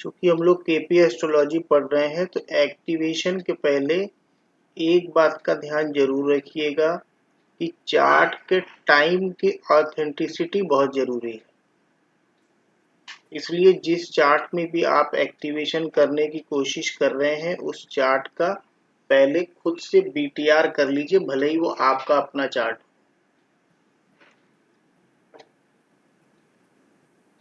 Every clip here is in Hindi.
चूंकि हम लोग केपी एस्ट्रोलॉजी पढ़ रहे हैं तो एक्टिवेशन के पहले एक बात का ध्यान जरूर रखिएगा कि चार्ट के टाइम की ऑथेंटिसिटी बहुत जरूरी है। इसलिए जिस चार्ट में भी आप एक्टिवेशन करने की कोशिश कर रहे हैं उस चार्ट का पहले खुद से बीटीआर कर लीजिए, भले ही वो आपका अपना चार्ट,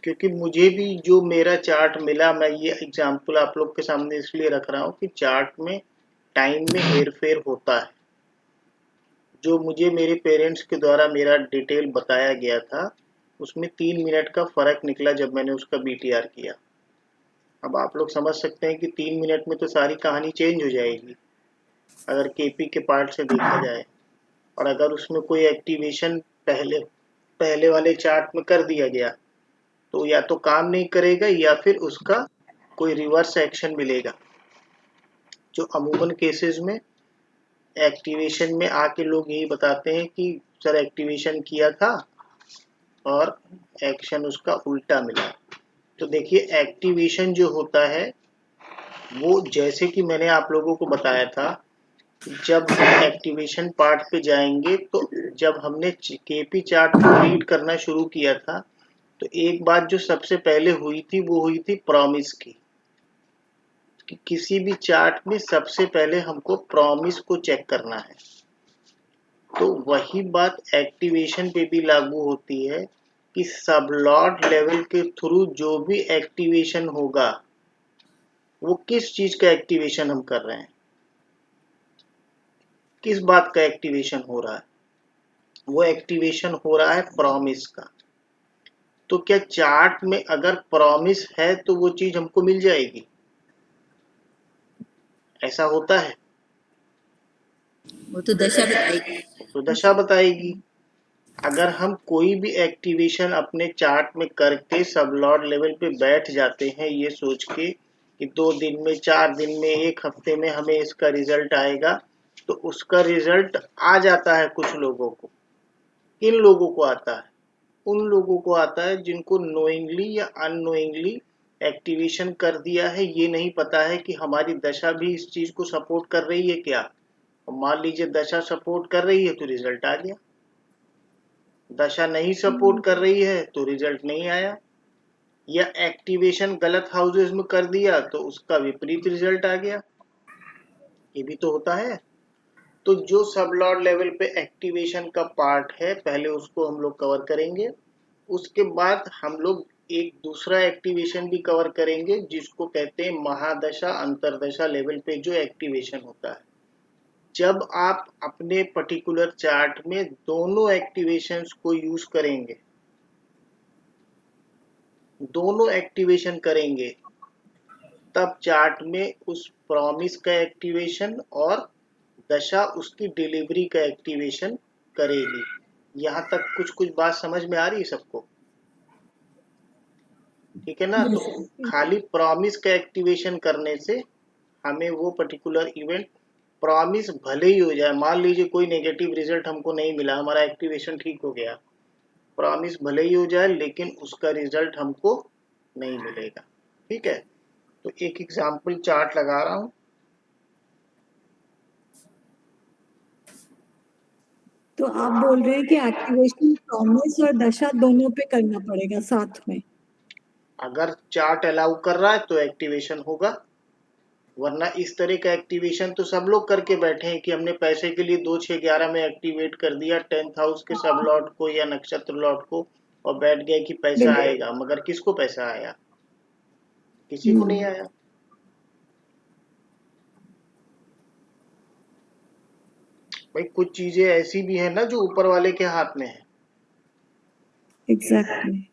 क्योंकि मुझे भी जो मेरा चार्ट मिला, मैं ये एग्जांपल आप लोग के सामने इसलिए रख रहा हूँ कि चार्ट में टाइम में हेरफेर होता है। जो मुझे मेरे पेरेंट्स के द्वारा मेरा डिटेल बताया गया था उसमें 3 मिनट का फर्क निकला जब मैंने उसका बीटीआर किया। अब आप लोग समझ सकते हैं कि 3 मिनट में तो सारी कहानी चेंज हो जाएगी अगर केपी के पार्ट से देखा जाए, और अगर उसमें कोई एक्टिवेशन पहले पहले वाले चार्ट में कर दिया गया तो या तो काम नहीं करेगा या फिर उसका कोई रिवर्स एक्शन मिलेगा। जो अमूमन केसेस में एक्टिवेशन में आके लोग यही बताते हैं कि सर एक्टिवेशन किया था और एक्शन उसका उल्टा मिला। तो देखिए एक्टिवेशन जो होता है वो जैसे कि मैंने आप लोगों को बताया था, जब हम एक्टिवेशन पार्ट पे जाएंगे तो जब हमने केपी चार्ट को रीड करना शुरू किया था तो एक बात जो सबसे पहले हुई थी वो हुई थी प्रॉमिस की, कि किसी भी चार्ट में सबसे पहले हमको प्रॉमिस को चेक करना है। तो वही बात एक्टिवेशन पे भी लागू होती है कि सबलॉट लेवल के थ्रू जो भी एक्टिवेशन होगा वो किस चीज का एक्टिवेशन हम कर रहे हैं, किस बात का एक्टिवेशन हो रहा है, वो एक्टिवेशन हो रहा है प्रॉमिस का। तो क्या चार्ट में अगर प्रॉमिस है तो वो चीज हमको मिल जाएगी? ऐसा होता है? वो तो दशा बताएगी। तो दशा बताएगी। अगर हम कोई भी एक्टिवेशन अपने चार्ट में करके सबलॉट लेवल पे बैठ जाते हैं ये सोच के कि 2 दिन में, 4 दिन में, 1 हफ्ते में हमें इसका रिजल्ट आएगा, तो उसका रिजल्ट आ जाता है कुछ लोगों को। किन लोगों को आता है? उन लोगों को आता है जिनको नोइंगली या अननोइंगली एक्टिवेशन कर दिया है, ये नहीं पता है कि हमारी दशा भी इस चीज को सपोर्ट कर रही है क्या। मान लीजिए दशा सपोर्ट कर रही है तो रिजल्ट आ गया, दशा नहीं सपोर्ट कर रही है तो रिजल्ट नहीं आया, या एक्टिवेशन गलत हाउसेस में कर दिया तो उसका विपरीत रिजल्ट आ गया। ये भी तो होता है। तो जो सब लॉर्ड लेवल पे एक्टिवेशन का पार्ट है पहले उसको हम लोग कवर करेंगे, उसके बाद हम लोग एक दूसरा एक्टिवेशन भी कवर करेंगे जिसको कहते हैं महादशा अंतरदशा लेवल पे जो एक्टिवेशन होता है। जब आप अपने पर्टिकुलर चार्ट में दोनों एक्टिवेशंस को यूज करेंगे, दोनों एक्टिवेशन करेंगे, तब चार्ट में उस प्रॉमिस का एक्टिवेशन और दशा उसकी डिलीवरी का एक्टिवेशन करेगी। यहाँ तक कुछ कुछ बात समझ में आ रही है सबको? ठीक है ना? तो खाली प्रॉमिस का एक्टिवेशन करने से हमें वो पर्टिकुलर इवेंट, प्रॉमिस भले ही हो जाए, मान लीजिए कोई नेगेटिव रिजल्ट हमको नहीं मिला, हमारा एक्टिवेशन ठीक हो गया, प्रॉमिस भले ही हो जाए लेकिन उसका रिजल्ट हमको नहीं मिलेगा। ठीक है, तो एक एग्जाम्पल चार्ट लगा रहा हूँ। तो आप बोल रहे हैं कि एक्टिवेशन प्रॉमिस और दशा दोनों पे करना पड़ेगा साथ में? अगर चार्ट अलाउ कर रहा है तो एक्टिवेशन होगा, वरना इस तरह का एक्टिवेशन तो सब लोग करके बैठे हैं कि हमने पैसे के लिए 2 6 11 में एक्टिवेट कर दिया 10th हाउस के सब लॉट को या नक्षत्र लॉट को, और बैठ गए कि पैसा बिल्कुल। आएगा, मगर किसको पैसा आया? किसी को नहीं आया। भाई कुछ चीजें ऐसी भी है ना जो ऊपर वाले के हाथ में है। एग्जैक्टली।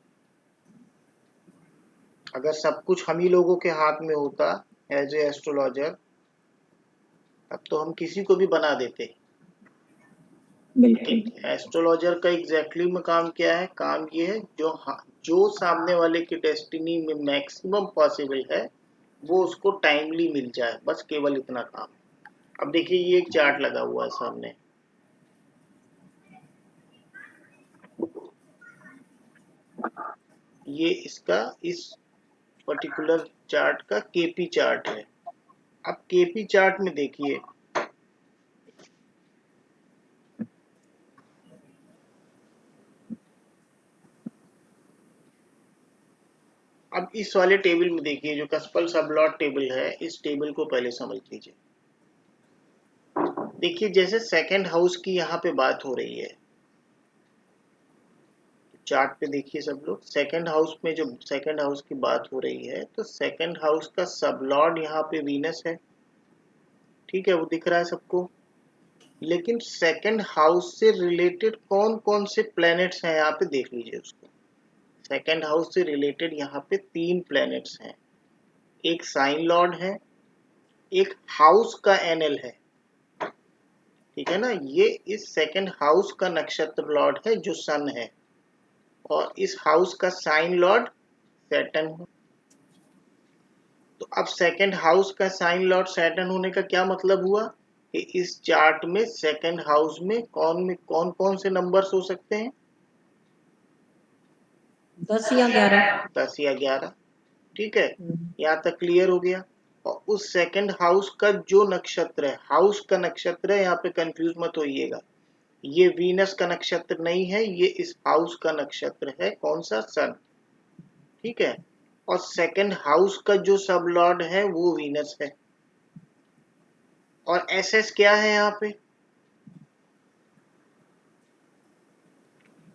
अगर सब कुछ हम ही लोगों के हाथ में होता एज ए एस्ट्रोलॉजर, तब तो हम किसी को भी बना देते। बिल्कुल। एस्ट्रोलॉजर का एग्जैक्टली में काम क्या है? काम ये है जो सामने वाले की डेस्टिनी में मैक्सिमम पॉसिबल है वो उसको टाइमली मिल जाए, बस केवल इतना काम। अब देखिए ये एक चार्ट लगा हुआ है सामने, ये इसका इस पर्टिकुलर चार्ट का केपी चार्ट है। अब केपी चार्ट में देखिए, अब इस वाले टेबल में देखिए, जो कस्पल सबलॉट टेबल है, इस टेबल को पहले समझ लीजिए। देखिए जैसे सेकंड हाउस की यहाँ पे बात हो रही है, चार्ट पे देखिए सब लोग, सेकंड हाउस में जो सेकंड हाउस की बात हो रही है, तो सेकंड हाउस का सबलॉर्ड यहाँ पे वीनस है, ठीक है, वो दिख रहा है सबको। लेकिन सेकंड हाउस से रिलेटेड कौन कौन से प्लैनेट्स हैं, यहाँ पे देख लीजिए उसको। सेकंड हाउस से रिलेटेड यहाँ पे 3 प्लैनेट्स हैं, एक साइन लॉर्ड है, एक हाउस का एनएल है, ठीक है ना। ये इस सेकंड हाउस का नक्षत्र लॉर्ड है जो सन है, और इस हाउस का साइन लॉर्ड सैटर्न है। तो अब सेकंड हाउस का साइन लॉर्ड सैटर्न होने का क्या मतलब हुआ कि इस चार्ट में सेकंड हाउस में कौन कौन से नंबर्स हो सकते हैं? 10 या 11। 10 या 11, ठीक है, यहाँ तक क्लियर हो गया। और उस सेकंड हाउस का जो नक्षत्र है, हाउस का नक्षत्र है, यहाँ पे कंफ्यूज मत होइएगा, ये वीनस का नक्षत्र नहीं है, ये इस हाउस का नक्षत्र है, कौन सा? सन, ठीक है। और सेकंड हाउस का जो सब लॉर्ड है वो वीनस है। और एसएस क्या है यहाँ पे?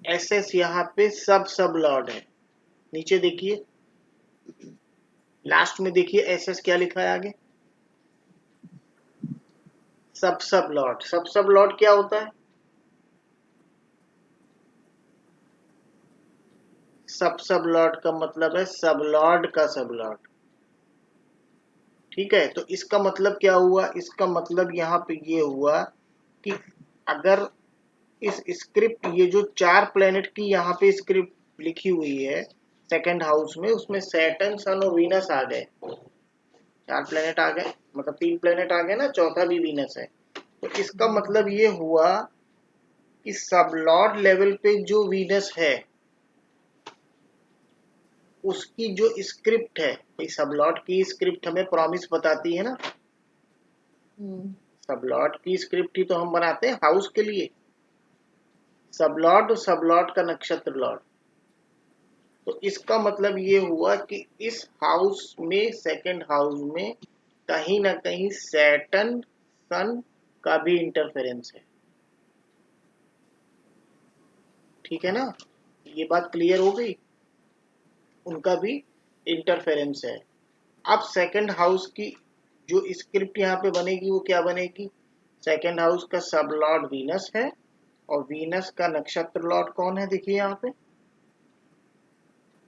एसएस यहाँ पे सब लॉर्ड है। नीचे देखिए, लास्ट में देखिए एसएस क्या लिखा है आगे, सब लॉर्ड। सब लॉर्ड क्या होता है? सब लॉर्ड का मतलब है सब लॉर्ड का सब लॉर्ड, ठीक है। तो इसका मतलब क्या हुआ? इसका मतलब यहाँ पे ये हुआ कि अगर इस स्क्रिप्ट, ये जो 4 प्लेनेट की यहाँ पे स्क्रिप्ट लिखी हुई है सेकंड हाउस में, उसमें सैटर्न, सन और वीनस आ गए, 4 प्लेनेट आ गए, मतलब 3 प्लेनेट आ गए ना, चौथा भी वीनस है। तो इसका मतलब ये हुआ कि सब लॉर्ड लेवल पे जो वीनस है उसकी जो स्क्रिप्ट है, सब लॉर्ड की स्क्रिप्ट हमें प्रॉमिस बताती है ना, सब लॉर्ड की स्क्रिप्ट ही तो हम बनाते हैं हाउस के लिए, सब लॉर्ड और सब लॉर्ड का नक्षत्र लॉर्ड। तो इसका मतलब ये हुआ कि इस हाउस में, सेकंड हाउस में कहीं ना कहीं सैटर्न, सन का भी इंटरफेरेंस है, ठीक है ना, ये बात क्लियर हो गई, उनका भी इंटरफेरेंस है। अब सेकंड हाउस की जो स्क्रिप्ट यहाँ पे बनेगी वो क्या बनेगी? सेकंड हाउस का सब लॉर्ड वीनस है, और वीनस का नक्षत्र लॉर्ड कौन है? देखिए यहाँ पे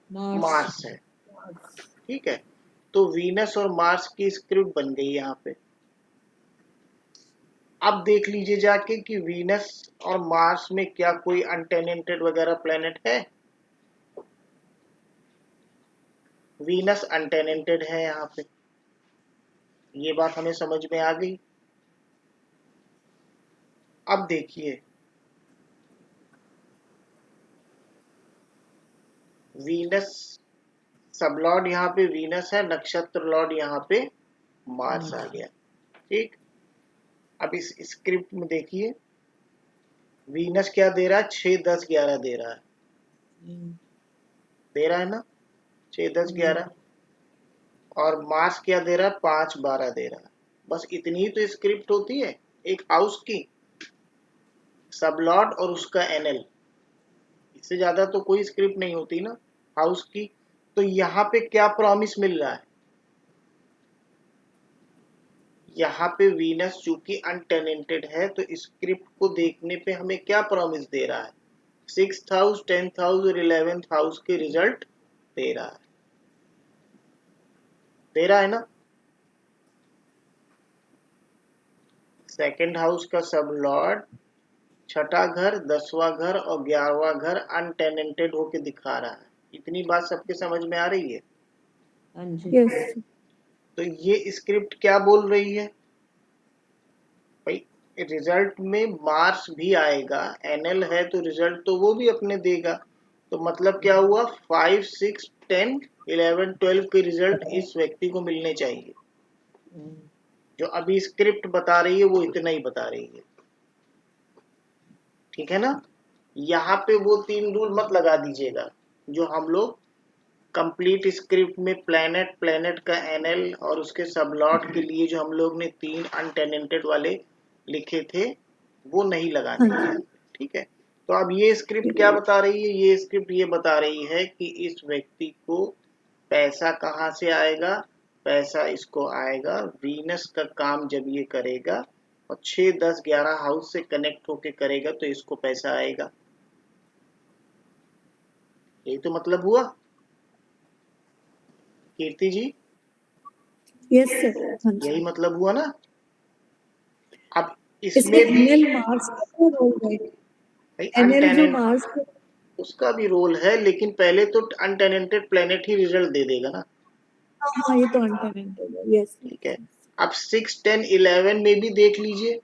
मार्स है, ठीक है। तो वीनस और मार्स की स्क्रिप्ट बन गई यहाँ पे। अब देख लीजिए जाके कि वीनस और मार्स में क्या कोई अनटेनेंटेड वगैरह प्लेनेट है? वीनस अनटेनेंटेड है यहाँ पे, ये बात हमें समझ में आ गई। अब देखिए, वीनस सब लॉर्ड यहाँ पे वीनस है, नक्षत्र लॉर्ड यहाँ पे मार्स आ गया, ठीक। अब इस स्क्रिप्ट में देखिए, वीनस क्या दे रहा है? 6, 10, 11 दे रहा है, दे रहा है ना, 6, 10, 11। और मार्स क्या दे रहा है? 5, 12 दे रहा है। बस इतनी ही तो स्क्रिप्ट होती है एक हाउस की, सब लॉर्ड और उसका एनएल, इससे ज्यादा तो कोई स्क्रिप्ट नहीं होती ना हाउस की। तो यहाँ पे क्या प्रॉमिस मिल रहा है? यहाँ पे वीनस चूंकि अनटेनेंटेड है, तो स्क्रिप्ट को देखने पे हमें क्या प्रॉमिस दे रहा है? 6th हाउस, 10th हाउस और 11th हाउस के रिजल्ट दे रहा है, दे रहा है ना। सेकंड हाउस का सब लॉर्ड, छठा घर, 10वां घर और 11वां घर अनटेनेंटेड होके दिखा रहा है। इतनी बात सबके समझ में आ रही है? यस। तो ये स्क्रिप्ट क्या बोल रही है भाई? रिजल्ट में मार्स भी आएगा, एनएल है तो रिजल्ट तो वो भी अपने देगा, तो मतलब क्या हुआ, 5, 6, 10, 11, 12 के रिजल्ट इस व्यक्ति को मिलने चाहिए। जो अभी स्क्रिप्ट बता रही है वो इतना ही बता रही है, ठीक है ना। यहाँ पे वो 3 रूल मत लगा दीजिएगा जो हम लोग कंप्लीट स्क्रिप्ट में प्लेनेट का एनएल और उसके सबलॉट के लिए जो हम लोग ने 3 अनटेनेंटेड वाले लिखे थे वो नहीं लगाने हैं, ठीक है। तो अब ये स्क्रिप्ट क्या बता रही है, ये स्क्रिप्ट ये बता रही है कि इस व्यक्ति को पैसा कहाँ से आएगा, पैसा इसको आएगा वीनस का काम जब ये करेगा और 6, 10, 11 हाउस से कनेक्ट होके करेगा तो इसको पैसा आएगा। यही तो मतलब हुआ कीर्ति जी, यस सर, हाँ जी। यही मतलब हुआ ना। अब इसमें इसमें भी एनएल मार्स का रोल है, एनएल जो अनटेनेंट मार्स का, उसका भी रोल है, लेकिन पहले तो अनटेनेंटेड प्लेनेट ही रिजल्ट दे देगा ना, हाँ ये तो अनटेनेंटेड है, यस। ठीक है। अब 6, 10, 11 में भी देख लीजिए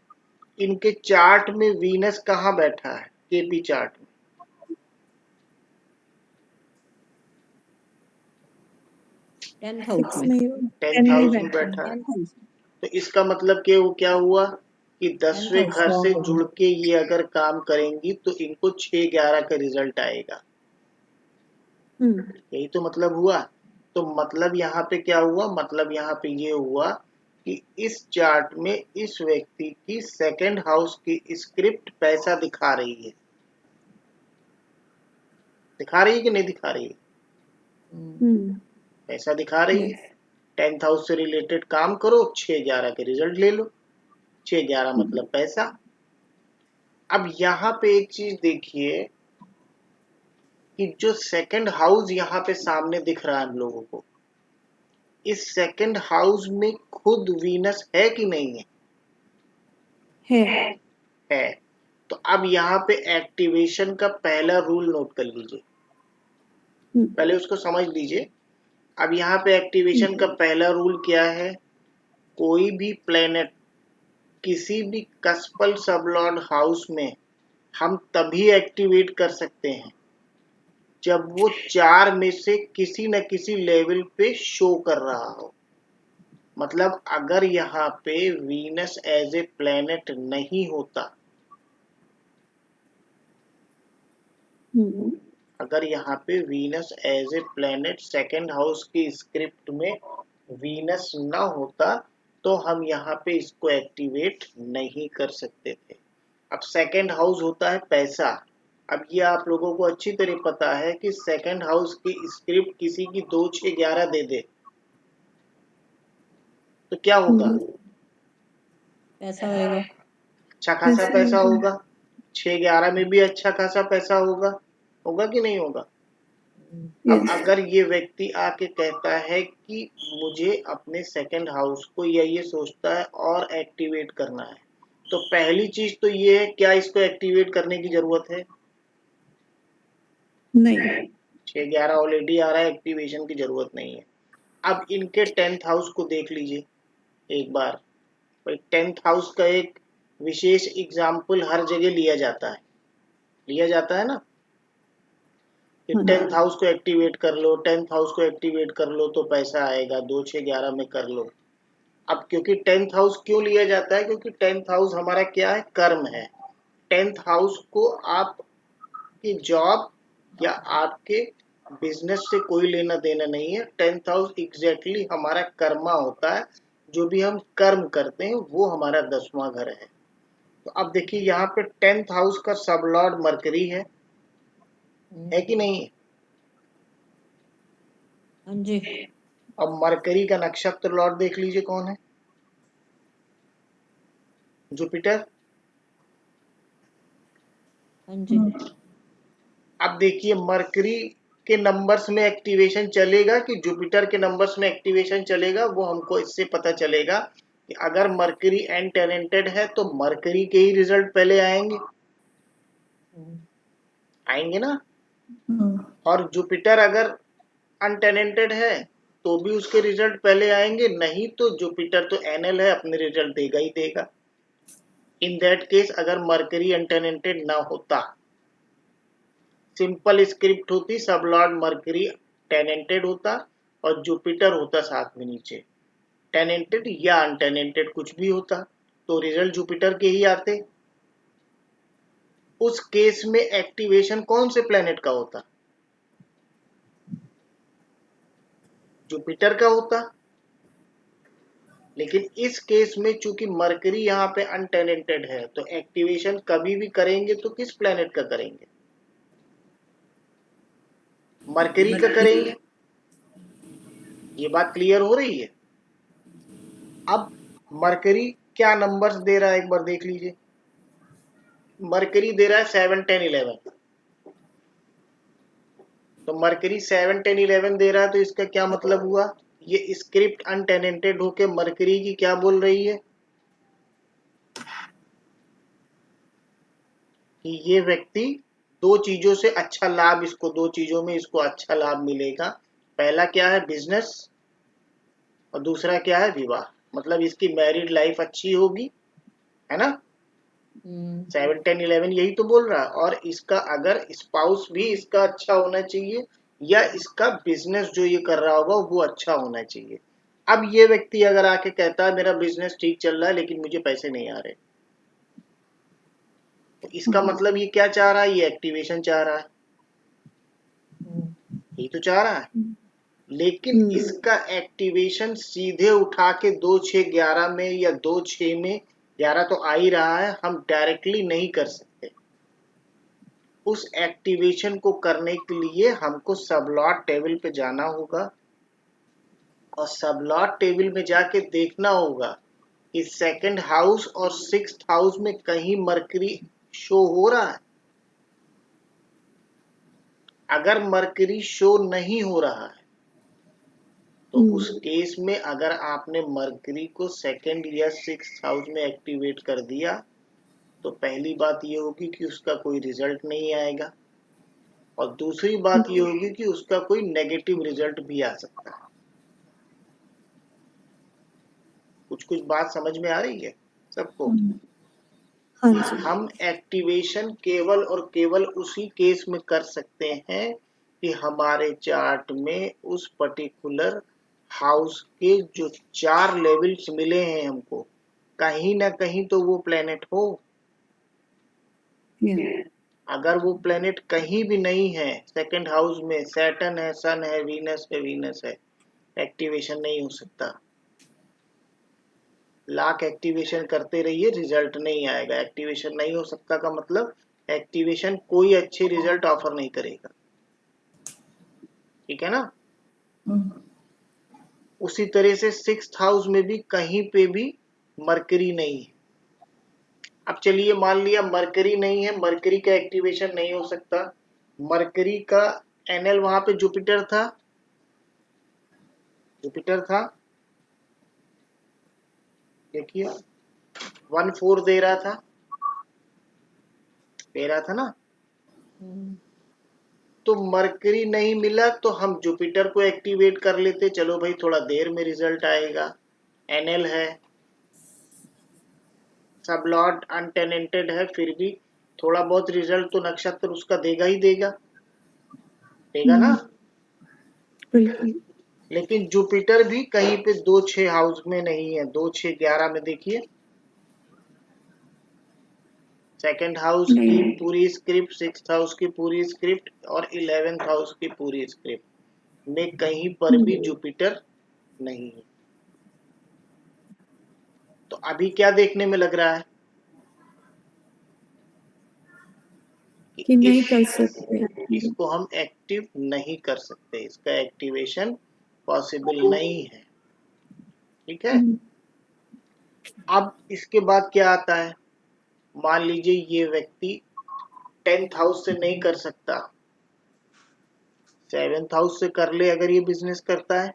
इनके चार्ट में वीनस कहाँ बैठा है, केपी चार्ट में। 10th हाउस में, 10th हाउस में बैठा है। बैठा है। 10th हाउस, तो इसका मतलब कि वो क्या हुआ कि 10वें 10th घर से हाउस जुड़ के ये अगर काम करेंगी तो इनको 6, 11 का रिजल्ट आएगा। यही तो मतलब हुआ। तो मतलब यहाँ पे क्या हुआ, मतलब यहाँ पे ये हुआ कि इस चार्ट में इस व्यक्ति की सेकंड हाउस की स्क्रिप्ट पैसा दिखा रही है, दिखा रही है कि नहीं दिखा रही है, पैसा दिखा रही है। 10th हाउस से रिलेटेड काम करो, 6, 11 के रिजल्ट ले लो, 6, 11 मतलब पैसा। अब यहाँ पे एक चीज देखिए कि जो सेकंड हाउस यहाँ पे सामने दिख रहा है हम लोगों को, इस सेकंड हाउस में खुद वीनस है कि नहीं है? है। तो अब यहाँ पे एक्टिवेशन का पहला रूल नोट कर लीजिए, पहले उसको समझ लीजिए। अब यहाँ पे एक्टिवेशन का पहला रूल क्या है, कोई भी प्लेनेट किसी भी कस्पल सबलॉर्ड हाउस में हम तभी एक्टिवेट कर सकते हैं जब वो 4 में से किसी न किसी लेवल पे शो कर रहा हो। मतलब अगर यहाँ पे वीनस एज ए प्लेनेट नहीं होता, अगर यहाँ पे Venus as a planet second house की स्क्रिप्ट में वीनस ना होता तो हम यहाँ पे इसको एक्टिवेट नहीं कर सकते थे। अब सेकंड हाउस होता है पैसा। अब ये आप लोगों को अच्छी तरह पता है कि सेकंड हाउस की स्क्रिप्ट किसी की 2, 6, 11 दे दे तो क्या होगा, पैसा होएगा, अच्छा खासा पैसा होगा। 6, 11 में भी अच्छा खासा पैसा होगा, होगा कि नहीं होगा। अब अगर ये व्यक्ति आके कहता है कि मुझे अपने सेकंड हाउस को या ये सोचता है और एक्टिवेट करना है, तो पहली चीज तो ये है, क्या इसको एक्टिवेट करने की जरूरत है? नहीं। 6, 11 ऑलरेडी आ रहा है, एक्टिवेशन की जरूरत नहीं है। अब इनके 10th हाउस को देख लीजिए एक बार। भाई 10th हाउस का एक विशेष एग्जाम्पल हर जगह लिया जाता है, लिया जाता है ना कि 10th हाउस को एक्टिवेट कर लो, 10th हाउस को एक्टिवेट कर लो तो पैसा आएगा, 2, 6, 11 में कर लो। अब क्योंकि 10th हाउस क्यों लिया जाता है, क्योंकि 10th हाउस हमारा क्या है, कर्म है। 10th हाउस को आपकी जॉब या आपके बिजनेस से कोई लेना देना नहीं है। 10th हाउस एग्जैक्टली हमारा कर्मा होता है, जो भी हम कर्म करते हैं वो हमारा 10वां घर है। तो अब देखिए यहाँ पे 10th हाउस का सबलॉर्ड मरकरी है कि नहीं? हाँ जी, अब मरकरी का नक्षत्र लॉर्ड देख लीजिए कौन है, जुपिटर। हाँ जी, अब देखिए मरकरी के नंबर्स में एक्टिवेशन चलेगा कि जुपिटर के नंबर्स में एक्टिवेशन चलेगा, वो हमको इससे पता चलेगा कि अगर मरकरी एनटेनेंटेड है तो मरकरी के ही रिजल्ट पहले आएंगे, आएंगे ना। और जुपिटर अगर अनटेनेंटेड है तो भी उसके रिजल्ट पहले आएंगे, नहीं तो जुपिटर तो एनएल है, अपने रिजल्ट देगा ही देगा। इन दैट केस अगर मरकरी अनटेनेंटेड ना होता, सिंपल स्क्रिप्ट होती, सब लॉर्ड मर्करी टेनेंटेड होता और जुपिटर होता साथ में नीचे, टेनेंटेड या अनटेनेंटेड कुछ भी होता, तो रिजल्ट जुपिटर के ही आते। उस केस में एक्टिवेशन कौन से प्लेनेट का होता? जुपिटर का होता। लेकिन इस केस में चूंकि मरकरी यहाँ पे अनटेनेंटेड है, तो एक्टिवेशन कभी भी करेंगे तो किस प्लेनेट का करेंगे? मरकरी का करेंगे। ये बात क्लियर हो रही है? अब मरकरी क्या नंबर्स दे रहा है एक बार देख लीजिए। मरकरी दे रहा है 7, 10, 11। तो मरकरी 7, 10, 11 दे रहा है, तो इसका क्या मतलब हुआ? ये स्क्रिप्ट अनटेनेंटेड होके मरकरी की क्या बोल रही है कि ये व्यक्ति दो चीजों से अच्छा लाभ, इसको दो चीजों में इसको अच्छा लाभ मिलेगा। पहला क्या है? बिजनेस, और दूसरा क्या है? विवाह। मतलब इसकी मैरिड लाइफ अच्छी होगी, है ना? 7, 10, 11 यही तो बोल रहा है। और इसका अगर स्पाउस भी इसका अच्छा होना चाहिए, या इसका बिजनेस जो ये कर रहा होगा वो अच्छा होना चाहिए। अब ये व्यक्ति अगर आके कहता है मेरा बिजनेस ठीक चल रहा है लेकिन मुझे पैसे नहीं आ रहे, तो इसका मतलब ये क्या चाह रहा है? ये एक्टिवेशन चाह रहा है, यही तो चाह रहा है। लेकिन इसका एक्टिवेशन सीधे उठा के 2, 6, 11 में या 2, 6 में, 11 तो आ ही रहा है, हम डायरेक्टली नहीं कर सकते। उस एक्टिवेशन को करने के लिए हमको सबलॉट टेबल पे जाना होगा, और सबलॉट टेबल में जाके देखना होगा कि सेकंड हाउस और 6th हाउस में कहीं मरकरी शो हो रहा है। अगर मरकरी शो नहीं हो रहा है, तो उस केस में अगर आपने मरकरी को सेकंड या 6th हाउस में एक्टिवेट कर दिया, तो पहली बात ये होगी कि उसका कोई रिजल्ट नहीं आएगा, और दूसरी बात ये होगी कि उसका कोई नेगेटिव रिजल्ट भी आ सकता है। कुछ बात समझ में आ रही है सबको? हाँ जी। हम एक्टिवेशन केवल और केवल उसी केस में कर सकते हैं कि हमारे चार्ट में उस पर्टिकुलर हाउस के जो 4 लेवल्स मिले हैं हमको, कहीं ना कहीं तो वो प्लेनेट हो। अगर वो प्लेनेट कहीं भी नहीं है, सेकंड हाउस में सैटर्न है, सन है, वीनस है, एक्टिवेशन नहीं हो सकता। लाख एक्टिवेशन करते रहिए, रिजल्ट नहीं आएगा। एक्टिवेशन नहीं हो सकता का मतलब एक्टिवेशन कोई अच्छे रिजल्ट ऑफर नहीं करेगा, ठीक है ना? उसी तरह से 6th हाउस में भी कहीं पे भी मरकरी नहीं है। अब चलिए मान लिया मरकरी नहीं है, मरकरी का एक्टिवेशन नहीं हो सकता। मरकरी का एनएल वहां पे जुपिटर था, देखिए 1, 4 दे रहा था ना। तो मरकरी नहीं मिला तो हम जुपिटर को एक्टिवेट कर लेते, चलो भाई थोड़ा देर में रिजल्ट आएगा। एनएल है, सब लॉर्ड अनटेनेंटेड है, फिर भी थोड़ा बहुत रिजल्ट तो नक्षत्र उसका देगा ही देगा ना। बिल्कुल। लेकिन जुपिटर भी कहीं पे 2, 6 हाउस में नहीं है। 2, 6, 11 में देखिए, सेकंड हाउस की पूरी स्क्रिप्ट, 6th हाउस की पूरी स्क्रिप्ट और 11th हाउस की पूरी स्क्रिप्ट में कहीं पर भी जुपिटर नहीं है। तो अभी क्या देखने में लग रहा है कि नहीं कर सकते, इसको हम एक्टिव नहीं कर सकते, इसका एक्टिवेशन पॉसिबल नहीं है, ठीक है? अब इसके बाद क्या आता है? मान लीजिए ये व्यक्ति 10th हाउस से नहीं कर सकता, 7th हाउस से कर ले। अगर ये बिजनेस करता है,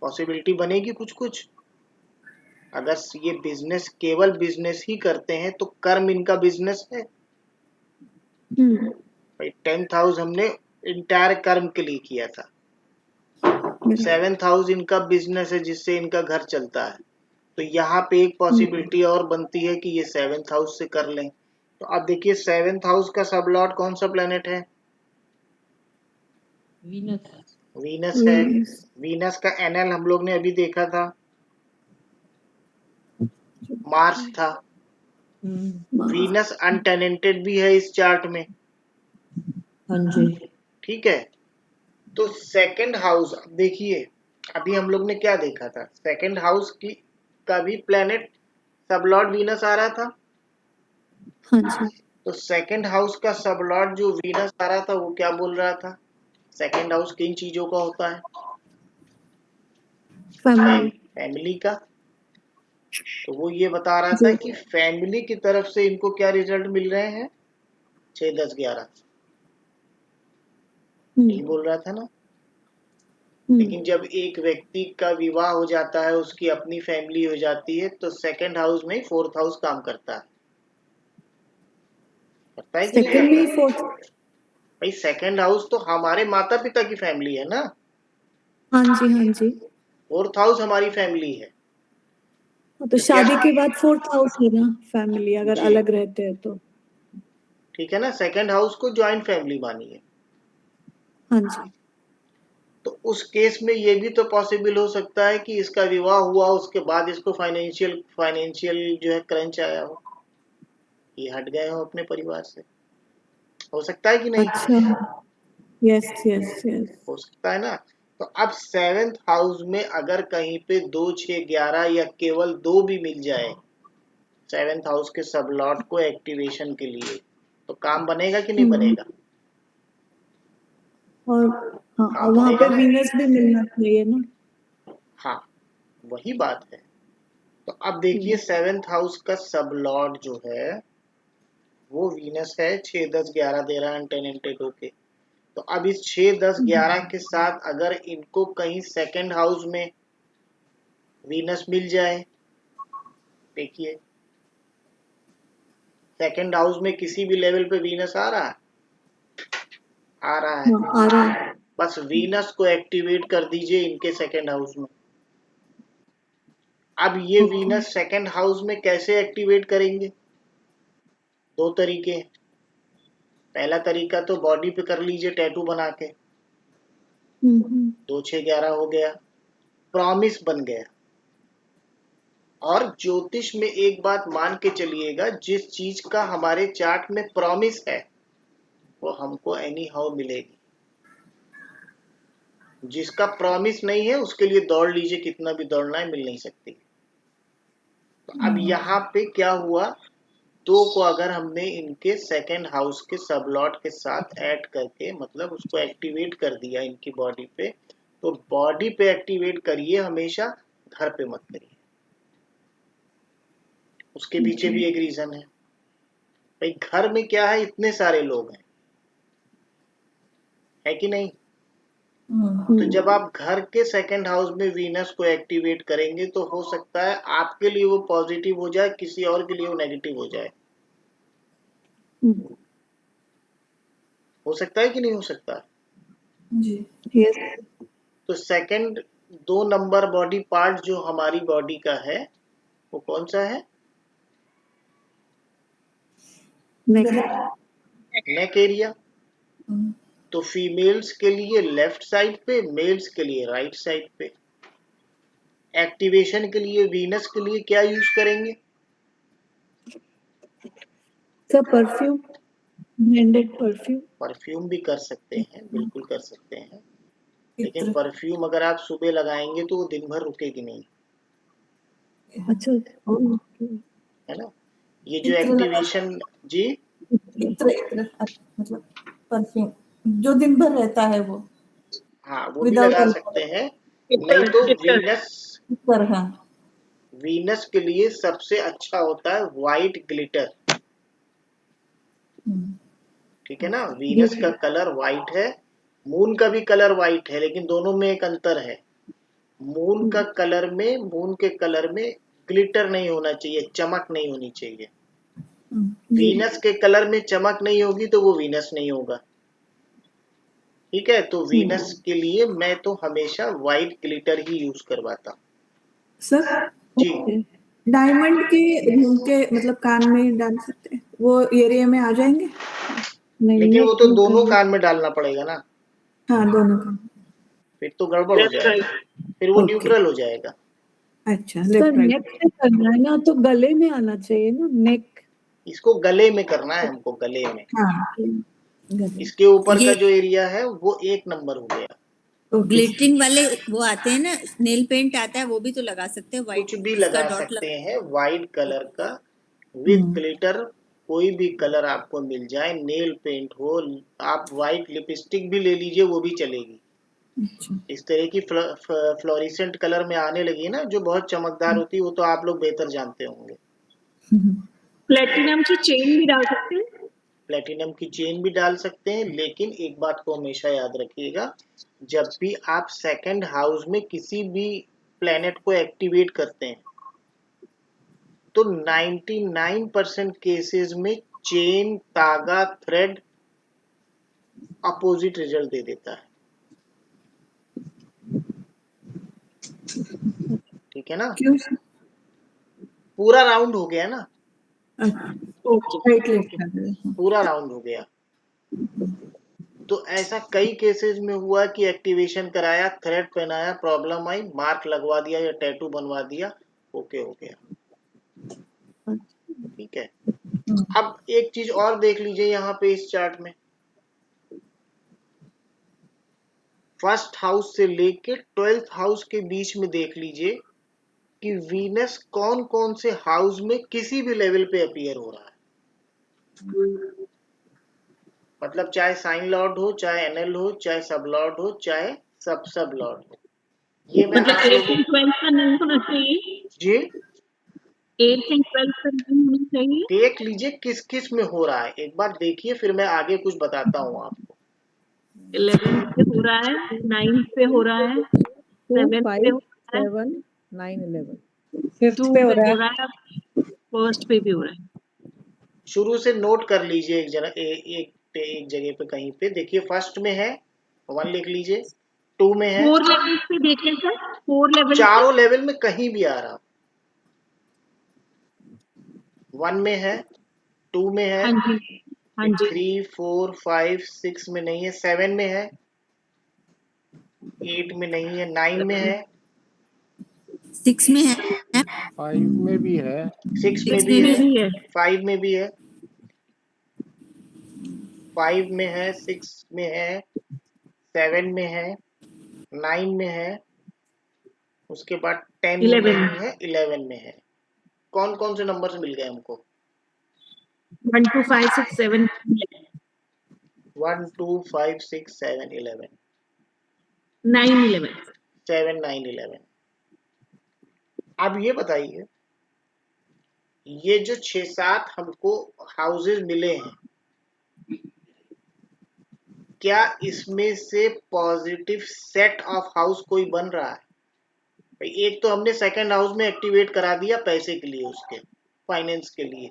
पॉसिबिलिटी बनेगी कुछ। अगर ये बिजनेस केवल बिजनेस ही करते हैं तो कर्म इनका बिजनेस है भाई। 10th हाउस हमने इंटायर कर्म के लिए किया था, 7th हाउस इनका बिजनेस है जिससे इनका घर चलता है। तो यहाँ पे एक पॉसिबिलिटी और बनती है कि ये 7th हाउस से कर लें, तो अब देखिए 7th हाउस का सब लॉर्ड कौन सा प्लेनेट है? वीनस। वीनस है। Venus. वीनस का एनएल हम लोग ने अभी देखा था, मार्स था। Mars. वीनस अनटेनेंटेड भी है इस चार्ट में, हाँ जी। ठीक है। तो सेकंड हाउस, अब देखिए अभी हम लोग ने क्या देखा था, सेकंड हाउस की का भी प्लेनेट सब लॉर्ड वीनस आ रहा था। हाँ जी। तो सेकंड हाउस का सब लॉर्ड जो वीनस आ रहा था वो क्या बोल रहा था? सेकंड हाउस किन चीजों का होता है? Family. फैमिली का। तो वो ये बता रहा था जी। कि फैमिली की तरफ से इनको क्या रिजल्ट मिल रहे हैं? 6, 10, 11 यही बोल रहा था ना। लेकिन जब एक व्यक्ति का विवाह हो जाता है, उसकी अपनी फैमिली हो जाती है, तो सेकंड हाउस में 4th हाउस काम करता है। करता है कि नहीं सेकंड में करता? फोर्थ। भाई सेकंड हाउस तो हमारे माता पिता की फैमिली है ना। हाँ जी, हाँ जी। 4th हाउस हमारी फैमिली है। तो तो क्या, शादी के बाद फोर्थ हाउस है ना फैमिली, अगर जी अलग रहते हैं तो। ठीक है ना, सेकंड हाउस को जॉइंट फैमिली मानिए। हाँ जी। तो उस केस में ये भी तो पॉसिबल हो सकता है कि इसका विवाह हुआ, उसके बाद इसको फाइनेंशियल जो है क्रंच आया हो, ये हट गए हो अपने परिवार से। हो सकता है कि नहीं? अच्छा। Yes yes yes. हो सकता है ना। तो अब 7th हाउस में अगर कहीं पे 2, 6, 11 या केवल 2 भी मिल जाए 7th हाउस के सब लॉर्ड को एक्टिवेशन के लिए, तो काम बनेगा कि नहीं बनेगा? और हाँ, और काम वहां बनेगा पे ना। वीनस भी मिलना चाहिए ना। हाँ, वही बात है। तो अब देखिए 7th हाउस का सब लॉर्ड जो है वो वीनस है, 6, 10, 11 दे रहा है अनटेनेंटेड होके। तो अब इस 6, 10, 11 के साथ अगर इनको कहीं सेकंड हाउस में वीनस मिल जाए, देखिए सेकंड हाउस में किसी भी लेवल पे वीनस आ रहा है, आ रहा है। हाँ, आ रहा है। बस वीनस को एक्टिवेट कर दीजिए इनके सेकंड हाउस में। अब ये ओके। वीनस सेकंड हाउस में कैसे एक्टिवेट करेंगे? 2 तरीके। पहला तरीका तो बॉडी पे कर लीजिए टैटू बना के, 2, 6, 11 हो गया, प्रॉमिस बन गया। और ज्योतिष में एक बात मान के चलिएगा, जिस चीज का हमारे चार्ट में प्रॉमिस है वो हमको एनी हाउ मिलेगी। जिसका प्रॉमिस नहीं है उसके लिए दौड़ लीजिए, कितना भी दौड़ना है, मिल नहीं सकती। तो अब यहाँ पे क्या हुआ, 2 को अगर हमने इनके सेकंड हाउस के सब लॉर्ड के साथ ऐड करके, मतलब उसको एक्टिवेट कर दिया इनकी बॉडी पे, तो बॉडी पे एक्टिवेट करिए हमेशा, घर पे मत करिए। उसके पीछे भी एक रीजन है। भाई घर में क्या है, इतने सारे लोग हैं, है कि नहीं? तो जब आप घर के सेकंड हाउस में वीनस को एक्टिवेट करेंगे तो हो सकता है आपके लिए वो पॉजिटिव हो जाए, किसी और के लिए वो नेगेटिव हो जाए। हो सकता है कि नहीं हो सकता? जी। यस। तो सेकंड 2 नंबर बॉडी पार्ट जो हमारी बॉडी का है वो कौन सा है? Neck area. तो फीमेल्स के लिए लेफ्ट साइड पे, मेल्स के लिए राइट साइड पे। एक्टिवेशन के लिए वीनस के लिए क्या यूज करेंगे? Sir perfume, blended perfume. Perfume भी कर सकते हैं, बिल्कुल कर सकते हैं। लेकिन परफ्यूम अगर आप सुबह लगाएंगे तो वो दिन भर रुकेगी नहीं, अच्छा। है ना। ये जो एक्टिवेशन, जी मतलब परफ्यूम जो दिन भर रहता है वो हाँ वो भी विदाउट लगा सकते हैं। नहीं तो हाँ। वीनस के लिए सबसे अच्छा होता है व्हाइट ग्लिटर, ठीक है ना। वीनस का कलर व्हाइट है, मून का भी कलर व्हाइट है, लेकिन दोनों में एक अंतर है। मून के कलर में ग्लिटर नहीं होना चाहिए, चमक नहीं होनी चाहिए। वीनस के कलर में चमक नहीं होगी तो वो वीनस नहीं होगा, ठीक है। तो वीनस के लिए मैं तो हमेशा व्हाइट ग्लिटर ही यूज करवाता हूँ। सर जी डायमंड के मतलब कान में डाल सकते हैं वो एरिया में आ जाएंगे। नहीं लेकिन neck वो तो में दोनों करना। कान में डालना पड़ेगा ना, हाँ, दोनों का। फिर तो गड़बड़ हो लेफ्ट जाएगा, राइट। फिर वो ओके। न्यूट्रल हो जाएगा। अच्छा, सर लेफ्ट राइट। नेक पे करना है ना, तो गले में आना चाहिए ना, नेक। इसको गले में करना है हमको, गले में। हाँ, गले। इसके ऊपर का ये जो एरिया है वो 1 नंबर हो गया। ओके। ग्लिटरिंग वाले वो आते हैं ना, नेल पेंट आता है, वो भी तो लगा सकते हैं, कुछ व्हाइट भी जिसका लगा डॉट सकते लगा। हैं व्हाइट कलर का विद हम्म, ग्लिटर, कोई भी कलर आपको मिल जाए, नेल पेंट हो, आप व्हाइट लिपस्टिक भी ले लीजिए वो भी चलेगी। अच्छा। इस तरह की फ्लोरिसेंट कलर में आने लगी है ना, जो बहुत चमकदार होती है, वो तो आप लोग बेहतर जानते होंगे। प्लेटिनम की चेन भी डाल सकते हैं। प्लेटिनम की चेन भी डाल सकते हैं, लेकिन एक बात को हमेशा याद रखिएगा, जब भी आप सेकंड हाउस में किसी भी प्लैनेट को एक्टिवेट करते हैं तो 99% केसेस में चेन, तागा, थ्रेड अपोजिट रिजल्ट दे देता है। ठीक है ना, क्यों सर? पूरा राउंड हो गया ना, अच्छा, ओके राइट लेफ्ट आ गया। हाँ। पूरा राउंड हो गया। तो ऐसा कई केसेस में हुआ कि एक्टिवेशन कराया, थ्रेड पहनाया, प्रॉब्लम आई, मार्क लगवा दिया या टैटू बनवा दिया, ओके हो गया। ठीक है। अब एक चीज और देख लीजिए यहाँ पे इस चार्ट में, फर्स्ट हाउस से लेके 12th हाउस के बीच में देख लीजिए कि वीनस कौन कौन से हाउस में किसी भी लेवल पे अपीयर हो रहा है। मतलब चाहे साइन लॉर्ड हो, चाहे एनएल हो, चाहे सब लॉर्ड हो, चाहे सब लॉर्ड हो। ये मैं मतलब आप 8th लोगों एंड 12th का नहीं होना चाहिए। जी 8th एंड 12th का नहीं होना चाहिए। देख लीजिए किस किस में हो रहा है, एक बार देखिए, फिर मैं आगे कुछ बताता हूँ आपको। 11th पे हो रहा है, 9th पे हो रहा है, 2, 7th पे 5, हो रहा है, 7, 9, 11। 2 पे हो रहा है, फर्स्ट पे भी हो रहा है। शुरू से नोट कर लीजिए एक जगह पे कहीं पे देखिए, फर्स्ट में है 1 लिख लीजिए, 2 में है, 4 लेवल पे देखें सर, 4 लेवल पे। चारों लेवल में कहीं भी आ रहा, 1 में है, 2 में है, हाँ जी, हाँ जी। 3, 4, 5, 6 में नहीं है, 7 में है, 8 में नहीं है, 9 में है, 6 में है, 5 में भी है, 6 में 6 भी में है, भी भी है, 5 में भी है, 5 में है, 6 में है, 7 में है, 9 में है, उसके बाद 10 में 11 नहीं है, 11 में है। कौन कौन से नंबर मिल गए हमको? 1 2 5 6 7 1 2 5 6 7 11 9 11। 7 9 11। अब ये बताइए, ये जो 6-7 हमको हाउसेस मिले हैं, क्या इसमें से पॉजिटिव सेट ऑफ हाउस कोई बन रहा है? भाई एक तो हमने सेकंड हाउस में एक्टिवेट करा दिया पैसे के लिए, उसके फाइनेंस के लिए,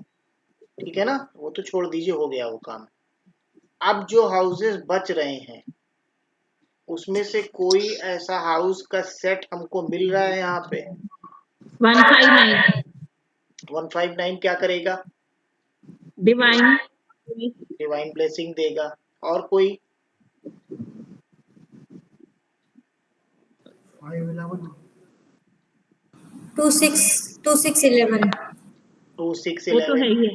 ठीक है ना, वो तो छोड़ दीजिए, हो गया वो काम। अब जो हाउसेस बच रहे हैं उसमें से कोई ऐसा हाउस का सेट हमको मिल रहा है यहाँ पे? 159 159 क्या करेगा? डिवाइन डिवाइन ब्लेसिंग देगा। और कोई? 2, 6, 2, 6, 11। 2 6 वो तो 11। है ही है,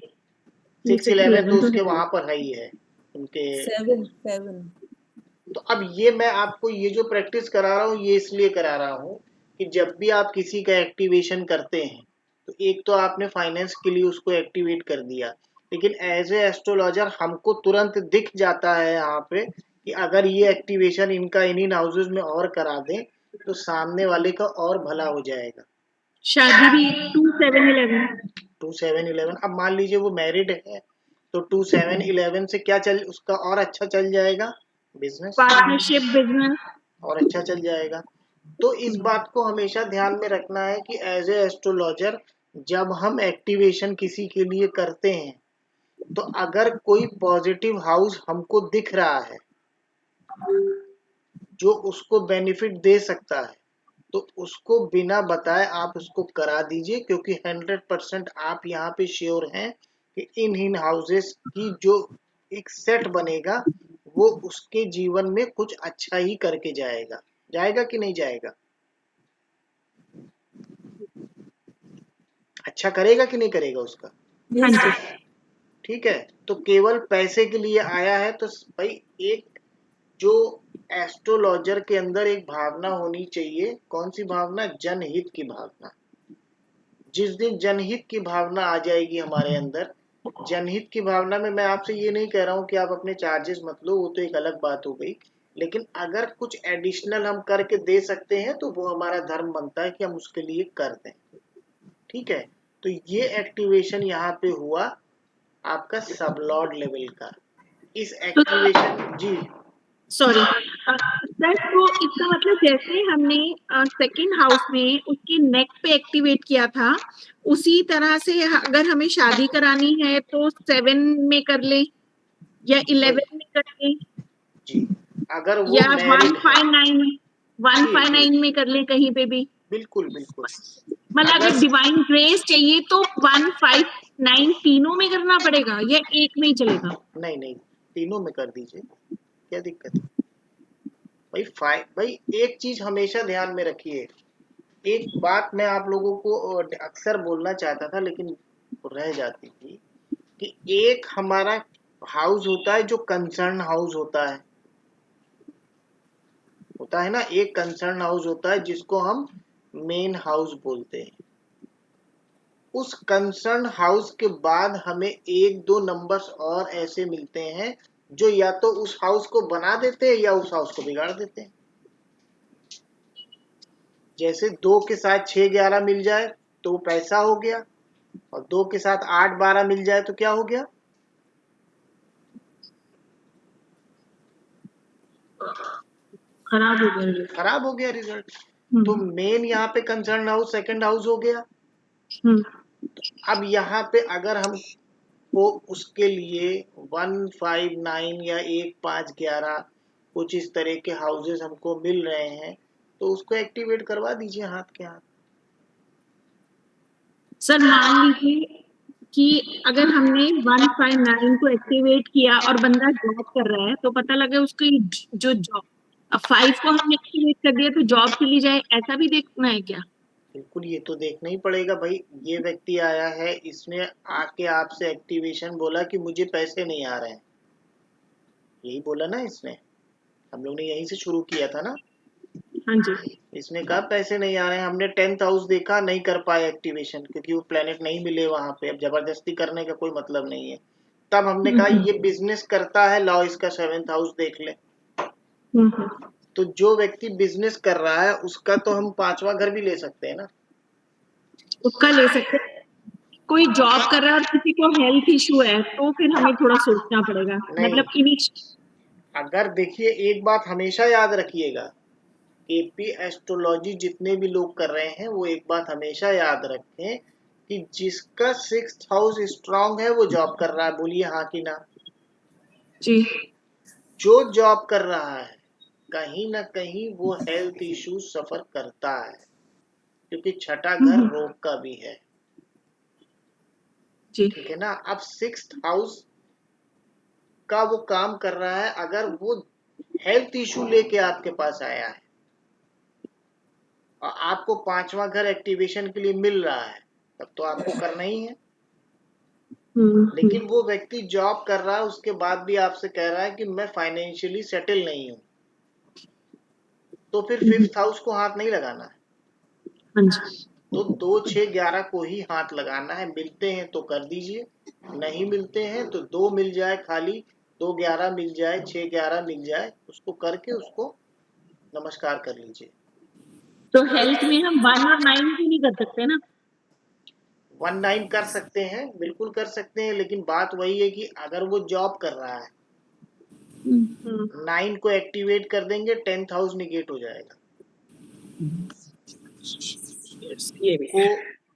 2 6 6 11 तो 11 तो उसके है। वहां पर है ही है उनके। 7, 7। तो अब ये मैं आपको ये जो प्रैक्टिस करा रहा हूँ ये इसलिए करा रहा हूँ कि जब भी आप किसी का एक्टिवेशन करते हैं तो एक तो आपने फाइनेंस के लिए उसको एक्टिवेट कर दिया, लेकिन एज ए एस्ट्रोलॉजर हमको तुरंत दिख जाता है यहाँ पे कि अगर ये एक्टिवेशन इनका इन हाउसेज में और करा दें तो सामने वाले का और भला हो जाएगा। शादी भी 2 7 11। 2 7 11। अब मान लीजिए वो मैरिड है तो 2 7 11 से क्या चल उसका और अच्छा चल जाएगा, बिजनेस पार्टनरशिप बिजनेस। और अच्छा चल जाएगा। तो इस बात को हमेशा ध्यान में रखना है कि एज ए एस्ट्रोलॉजर जब हम एक्टिवेशन किसी के लिए करते हैं तो अगर कोई पॉजिटिव हाउस हमको दिख रहा है जो उसको बेनिफिट दे सकता है तो उसको बिना बताए आप उसको करा दीजिए, क्योंकि 100% आप यहाँ पे श्योर हैं कि इन हाउसेस की जो एक सेट बनेगा वो उसके जीवन में कुछ अच्छा ही करके जाएगा। जाएगा कि नहीं जाएगा? अच्छा करेगा कि नहीं करेगा उसका? हाँ जी। ठीक है, तो केवल पैसे के लिए आया है तो भाई एक जो एस्ट्रोलॉजर के अंदर एक भावना होनी चाहिए। कौन सी भावना? जनहित की भावना। जिस दिन जनहित की भावना आ जाएगी हमारे अंदर, जनहित की भावना में मैं आपसे ये नहीं कह रहा हूं कि आप अपने चार्जेस मत लो, वो तो एक अलग बात हो गई, लेकिन अगर कुछ एडिशनल हम करके दे सकते हैं तो वो हमारा धर्म बनता है कि हम उसके लिए कर दें। ठीक है, तो ये एक्टिवेशन यहाँ पे हुआ आपका सबलॉर्ड लेवल का। इस एक्टिवेशन जी सॉरी सर, तो इसका मतलब जैसे हमने सेकंड हाउस में उसके नेक पे एक्टिवेट किया था, उसी तरह से अगर हमें शादी करानी है तो 7 में कर ले या 11 में कर ले जी, अगर वो या मैरिड है 159 में कर ले कहीं पे भी। बिल्कुल बिल्कुल। मतलब अगर अगर डिवाइन ग्रेस चाहिए तो 159 तीनों में करना पड़ेगा या एक में ही चलेगा? नहीं नहीं, तीनों में कर दीजिए, क्या दिक्कत है भाई एक चीज हमेशा ध्यान में रखिए। एक बात मैं आप लोगों को अक्सर बोलना चाहता था लेकिन रह जाती थी कि एक हमारा हाउस होता है जो कंसर्न हाउस होता है ना, एक कंसर्न हाउस होता है जिसको हम मेन हाउस बोलते हैं। उस कंसर्न हाउस के बाद हमें एक दो नंबर्स और ऐसे मिलते हैं जो या तो उस हाउस को बना देते हैं या उस हाउस को बिगाड़ देते हैं। जैसे 2 के साथ 6 11 मिल जाए तो पैसा हो गया, और 2 के साथ 8 12 मिल जाए तो क्या हो गया? खराब हो गया रिजल्ट। खराब हो गया रिजल्ट। तो मेन यहाँ पे कंसर्न हाउस सेकंड हाउस हो गया। अब यहाँ पे अगर हम को उसके लिए 159 या 1511 कुछ इस तरह के हाउसेस हमको मिल रहे हैं तो उसको एक्टिवेट करवा दीजिए हाथ के हाथ। सर मान लीजिए कि अगर हमने 159 को एक्टिवेट किया और बंदा जॉब कर रहा है तो पता लगे उसकी जो जॉब, अब 5 को हमने एक्टिवेट कर दिया तो जॉब चली जाए, ऐसा भी देखना है क्या? बिल्कुल, ये तो देखना ही पड़ेगा भाई। ये व्यक्ति आया है, इसने आके आपसे एक्टिवेशन बोला कि मुझे पैसे नहीं आ रहे हैं, यही बोला ना इसने। हम लोग ने यहीं से शुरू किया था ना। हाँ जी। इसने कहा पैसे नहीं आ रहे हैं। हमने 10th हाउस देखा, नहीं कर पाए एक्टिवेशन क्योंकि वो प्लेनेट नहीं मिले वहां पे। अब जबरदस्ती करने का कोई मतलब नहीं है। तब हमने कहा ये बिजनेस करता है, लाओ इसका 7th हाउस देख ले। तो जो व्यक्ति बिजनेस कर रहा है उसका तो हम 5वां घर भी ले सकते हैं ना। उसका ले सकते हैं। कोई जॉब कर रहा है और किसी को हेल्थ इशू है तो फिर हमें थोड़ा सोचना पड़ेगा। नहीं, मतलब अगर देखिए एक बात हमेशा याद रखिएगा, एपी एस्ट्रोलॉजी जितने भी लोग कर रहे हैं वो एक बात हमेशा याद रखें कि जिसका 6th हाउस स्ट्रांग है वो जॉब कर रहा है। बोलिए हाँ कि ना? जी। जो जॉब कर रहा है कहीं ना कहीं वो हेल्थ इश्यू सफर करता है क्योंकि छठा घर रोग का भी है। जी। ठीक है ना? अब 6th हाउस का वो काम कर रहा है। अगर वो हेल्थ इश्यू लेके आपके पास आया है और आपको 5वां घर एक्टिवेशन के लिए मिल रहा है तब तो आपको करना ही है। लेकिन वो व्यक्ति जॉब कर रहा है उसके बाद भी आपसे कह रहा है कि मैं फाइनेंशियली सेटल नहीं हूं, तो फिर 5th हाउस को हाथ नहीं लगाना है। हाँ जी। तो 2 6 11 को ही हाथ लगाना है। मिलते हैं तो कर दीजिए, नहीं मिलते हैं तो 2 मिल जाए खाली, 2 11 मिल जाए, 6 11 मिल जाए, उसको करके उसको नमस्कार कर लीजिए। तो हेल्थ में हम 1 और 9 भी नहीं कर सकते ना? 19 कर सकते हैं, बिल्कुल कर सकते हैं, लेकिन बात वही है कि अगर वो जॉब कर रहा है 9 को एक्टिवेट कर देंगे, 10th हाउस निगेट हो जाएगा। को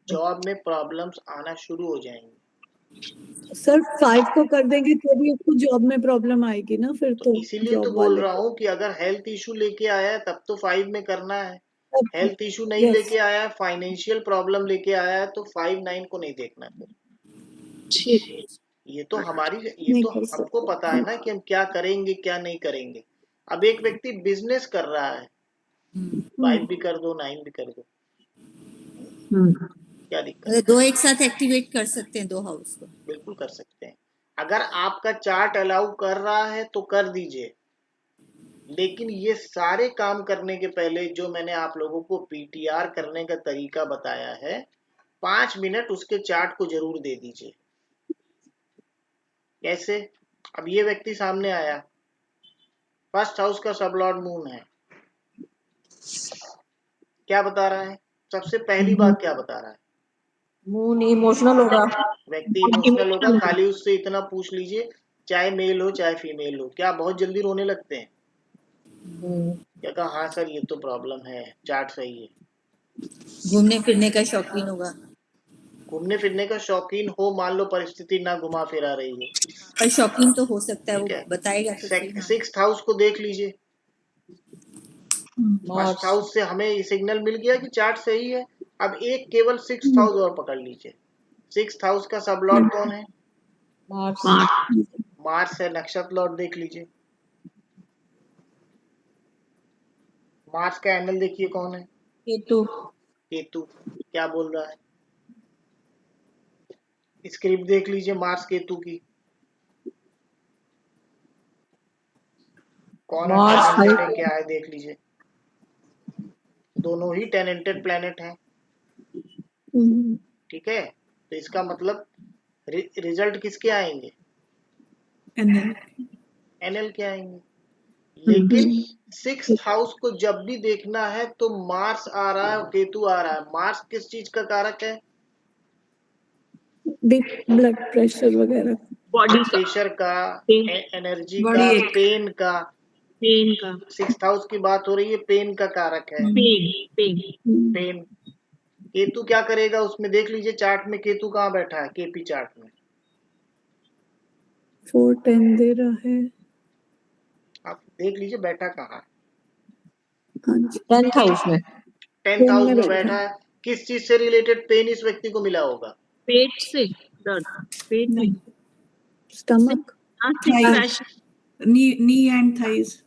जॉब में प्रॉब्लम्स आना शुरू हो जाएंगी। सर 5 को कर देंगे तो भी उसको जॉब में प्रॉब्लम आएगी ना फिर तो तो इसीलिए तो जॉब बोल वाले रहा को। हूँ कि अगर हेल्थ इशू लेके आया है तब तो 5 में करना है। तब हेल्थ इशू नहीं यस लेके आया है, फाइनेंशियल प्रॉब्लम लेके आया है तो 5 9 को नहीं देखना फिर। ठीक। ये तो नहीं कर हमको पता है ना कि हम क्या करेंगे क्या नहीं करेंगे। अब एक व्यक्ति बिजनेस कर रहा है, 5 भी कर दो 9 भी कर दो, क्या दिक्कत है? दो एक साथ एक्टिवेट कर सकते हैं, दो हाउस को। बिल्कुल कर सकते हैं। अगर आपका चार्ट अलाउ कर रहा है तो कर दीजिए, लेकिन ये सारे काम करने के पहले जो मैंने आप लोगों को पीटीआर करने का तरीका बताया है, 5 मिनट उसके चार्ट को जरूर दे दीजिए। कैसे? अब ये व्यक्ति सामने आया, फर्स्ट हाउस का सबलॉर्ड मून है, क्या बता रहा है? सबसे पहली बात क्या बता रहा है? मून इमोशनल होगा। व्यक्ति इमोशनल होगा। खाली उससे इतना पूछ लीजिए, चाहे मेल हो चाहे फीमेल हो, क्या बहुत जल्दी रोने लगते हैं? क्या कहा? हाँ सर ये तो प्रॉब्लम है, चार्ट सही है। घूमने फिरने का शौकीन होगा, घूमने फिरने का शौकीन हो, मान लो परिस्थिति ना घुमा फिरा रही हो, पर शौकीन तो हो सकता है, ठीक वो है। बताएगा तो सही। हाँ। 6th हाउस को देख लीजिए। फर्स्ट हाउस से हमें ये सिग्नल मिल गया कि चार्ट सही है। अब एक केवल 6th हाउस और पकड़ लीजिए। 6th हाउस का सब लॉर्ड कौन है? मार्स है। नक्षत्र लॉर्ड देख लीजिए। मार्स का एंगल देखिए कौन है? केतु। केतु। क्या बोल रहा है? स्क्रिप्ट देख लीजिए मार्स केतु की, कौन है टैलेंटेड है, क्या है देख लीजिए। दोनों ही टैलेंटेड प्लैनेट हैं, ठीक है। तो इसका मतलब रिजल्ट किसके आएंगे? एनएल के आएंगे। लेकिन 6th हाउस को जब भी देखना है तो मार्स आ रहा है, केतु आ रहा है। मार्स किस चीज का कारक है? ब्लड प्रेशर वगैरह, बॉडी का, प्रेशर का, पेन, एनर्जी का, पेन का। पेन का, 6th हाउस की बात हो रही है, पेन का कारक है। पेन। पेन। केतु क्या करेगा उसमें देख लीजिए चार्ट में। केतु कहाँ बैठा है केपी चार्ट में? 4-10 दे रहा है। आप देख लीजिए बैठा कहाँ है। हाँ जी, 10th हाउस में। 10th हाउस में बैठा है। किस चीज से रिलेटेड पेन इस व्यक्ति को मिला होगा? पेट से दर्द, पेट में, स्टमक, नी एंड थाइज।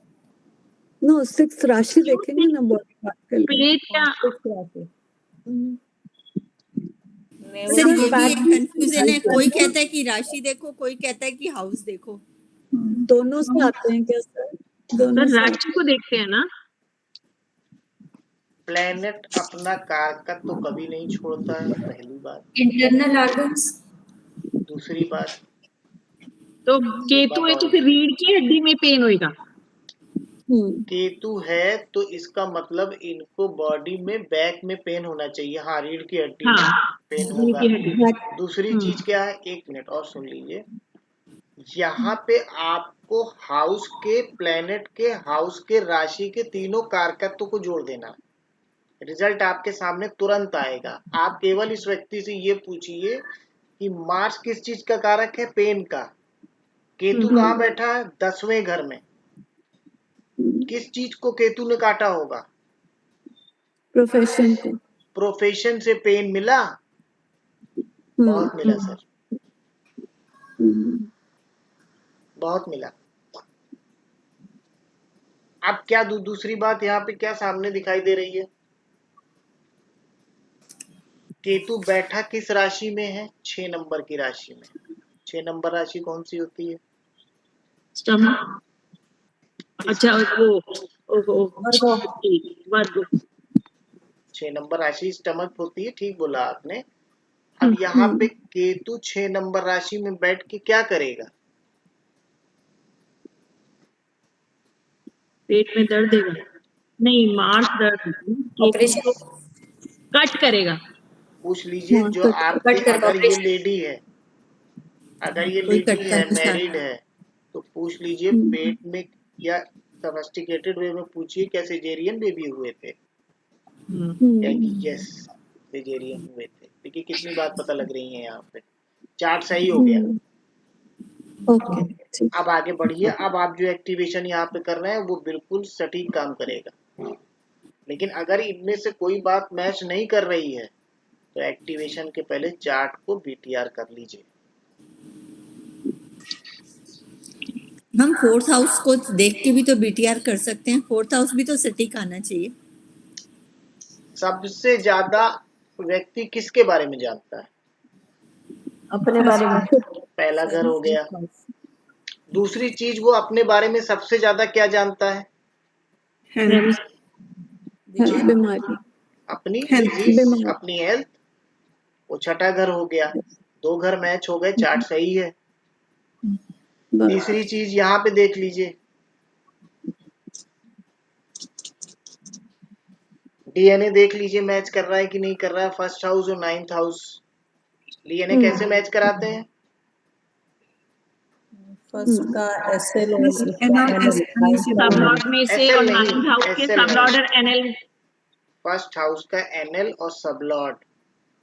नो 6 राशि देखेंगे ना बॉडी पार्ट के लिए। पेट का, सर ये भी एक कंफ्यूजन है, कोई कहता है कि राशि देखो, कोई कहता है कि हाउस देखो। दोनों से आते हैं क्या सर? दोनों सर से राशि को देखते हैं ना। प्लेनेट अपना कारकत्व तो कभी नहीं छोड़ता है, पहली बात। Internal organs. दूसरी बात, तो केतु है तो फिर रीढ़ की हड्डी में पेन होएगा। केतु है तो इसका मतलब इनको बॉडी में बैक में पेन होना चाहिए। हाँ, रीढ़ की हड्डी में पेन रीढ़ की हड्डी। होगा। दूसरी चीज क्या है, 1 मिनट और सुन लीजिए। यहाँ पे आपको हाउस के, प्लेनेट के, हाउस के, राशि के तीनों कारकत्व को जोड़ देना। रिजल्ट आपके सामने तुरंत आएगा। आप केवल इस व्यक्ति से ये पूछिए कि मार्स किस चीज का कारक है? पेन का। केतु कहाँ बैठा है? 10वें घर में। किस चीज को केतु ने काटा होगा? प्रोफेशन को। प्रोफेशन से पेन मिला? बहुत मिला सर, बहुत मिला। अब क्या दूसरी बात यहाँ पे क्या सामने दिखाई दे रही है? केतु बैठा किस राशि में है? 6 नंबर की राशि में। 6 नंबर राशि कौन सी होती है? स्टमक। अच्छा वर्ग। 6 नंबर राशि स्टमक होती है, ठीक बोला आपने। अब यहाँ पे केतु 6 नंबर राशि में बैठ के क्या करेगा? पेट में दर्द देगा? नहीं, मार्स दर्द, केतु कट करेगा। पूछ लीजिए जो आपके, अगर ये लेडी है, अगर ये लेडी है, मैरिड है, तो पूछ लीजिए पेट में, या सोफिस्टिकेटेड वे में पूछिए क्या सिजेरियन बेबी हुए थे? यस, सिजेरियन हुए थे। देखिए कितनी बात पता लग रही है यहाँ पे। चार्ट सही हो गया। ओके, अब आगे बढ़िए। अब आप जो एक्टिवेशन यहाँ पे कर रहे हैं वो बिल्कुल सटीक काम करेगा। लेकिन अगर इनमें से कोई बात मैच नहीं कर रही है तो एक्टिवेशन के पहले चार्ट को बीटीआर कर लीजिए। हम फोर्थ हाउस को देख के भी तो बीटीआर कर सकते हैं, फोर्थ हाउस भी तो सटीक आना चाहिए। सबसे ज्यादा व्यक्ति किसके बारे में जानता है? अपने बारे में। पहला घर हो गया। दूसरी चीज, वो अपने बारे में सबसे ज्यादा क्या जानता है? बीमारी, अपनी Health. disease, बीमारी। अपनी हेल्थ। वो छठा घर हो गया। 2 घर मैच हो गए, चार्ट सही है। बस। तीसरी चीज यहाँ पे देख लीजिए, डीएनए देख लीजिए मैच कर रहा है कि नहीं कर रहा है, फर्स्ट हाउस और 9th हाउस। डीएनए कैसे मैच कराते हैं? फर्स्ट का एसएल और सबलॉट में से SL और नहीं, 9th हाउस के SL सबलॉट और एनएल। फर्स्ट हाउस का एनएल और सबलॉट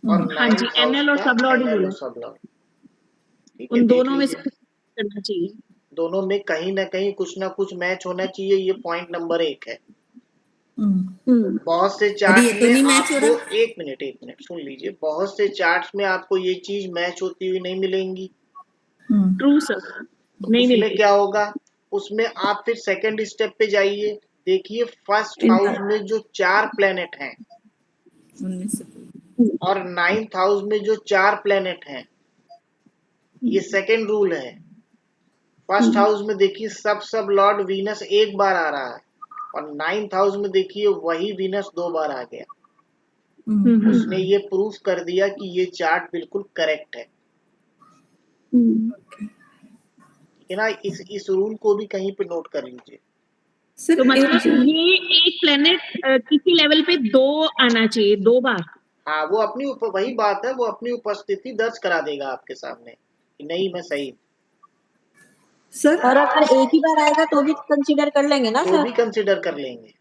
और हाँ जी, 9th हाउस NL और का सबलॉट ही एनएल बोला। और सबलॉट। ठीक है, उन देख दोनों में से लीजिए। करना चाहिए। दोनों में कहीं ना कहीं कुछ ना कुछ मैच होना चाहिए, ये पॉइंट नंबर 1 है। बहुत से अरे चार्ट ये तो में नहीं मैच हो आपको रहा। एक मिनट सुन लीजिए, बहुत से चार्ट्स में आपको ये चीज मैच होती हुई नहीं मिलेंगी। ट्रू सर, तो नहीं उसमें मिलती। क्या होगा, उसमें आप फिर सेकंड स्टेप पे जाइए। देखिए फर्स्ट हाउस में जो 4 प्लेनेट हैं उनमें से और 9th हाउस में जो 4 प्लेनेट हैं, ये सेकंड रूल है। फर्स्ट हाउस में देखिए सब लॉर्ड वीनस एक बार आ रहा है और 9th हाउस में देखिए वही वीनस 2 बार आ गया। उसने ये प्रूफ कर दिया कि ये चार्ट बिल्कुल करेक्ट है। ठीक है ना? इस रूल को भी कहीं पे नोट कर लीजिए। तो मतलब ये एक प्लेनेट किसी लेवल पे 2 आना चाहिए, 2 बार। हाँ, वो अपनी वही बात है, वो अपनी उपस्थिति दर्ज करा देगा आपके सामने कि नहीं मैं सही। सर और अगर एक ही बार आएगा तो भी कंसीडर कर लेंगे ना तो सर? भी कंसिडर कर लेंगे,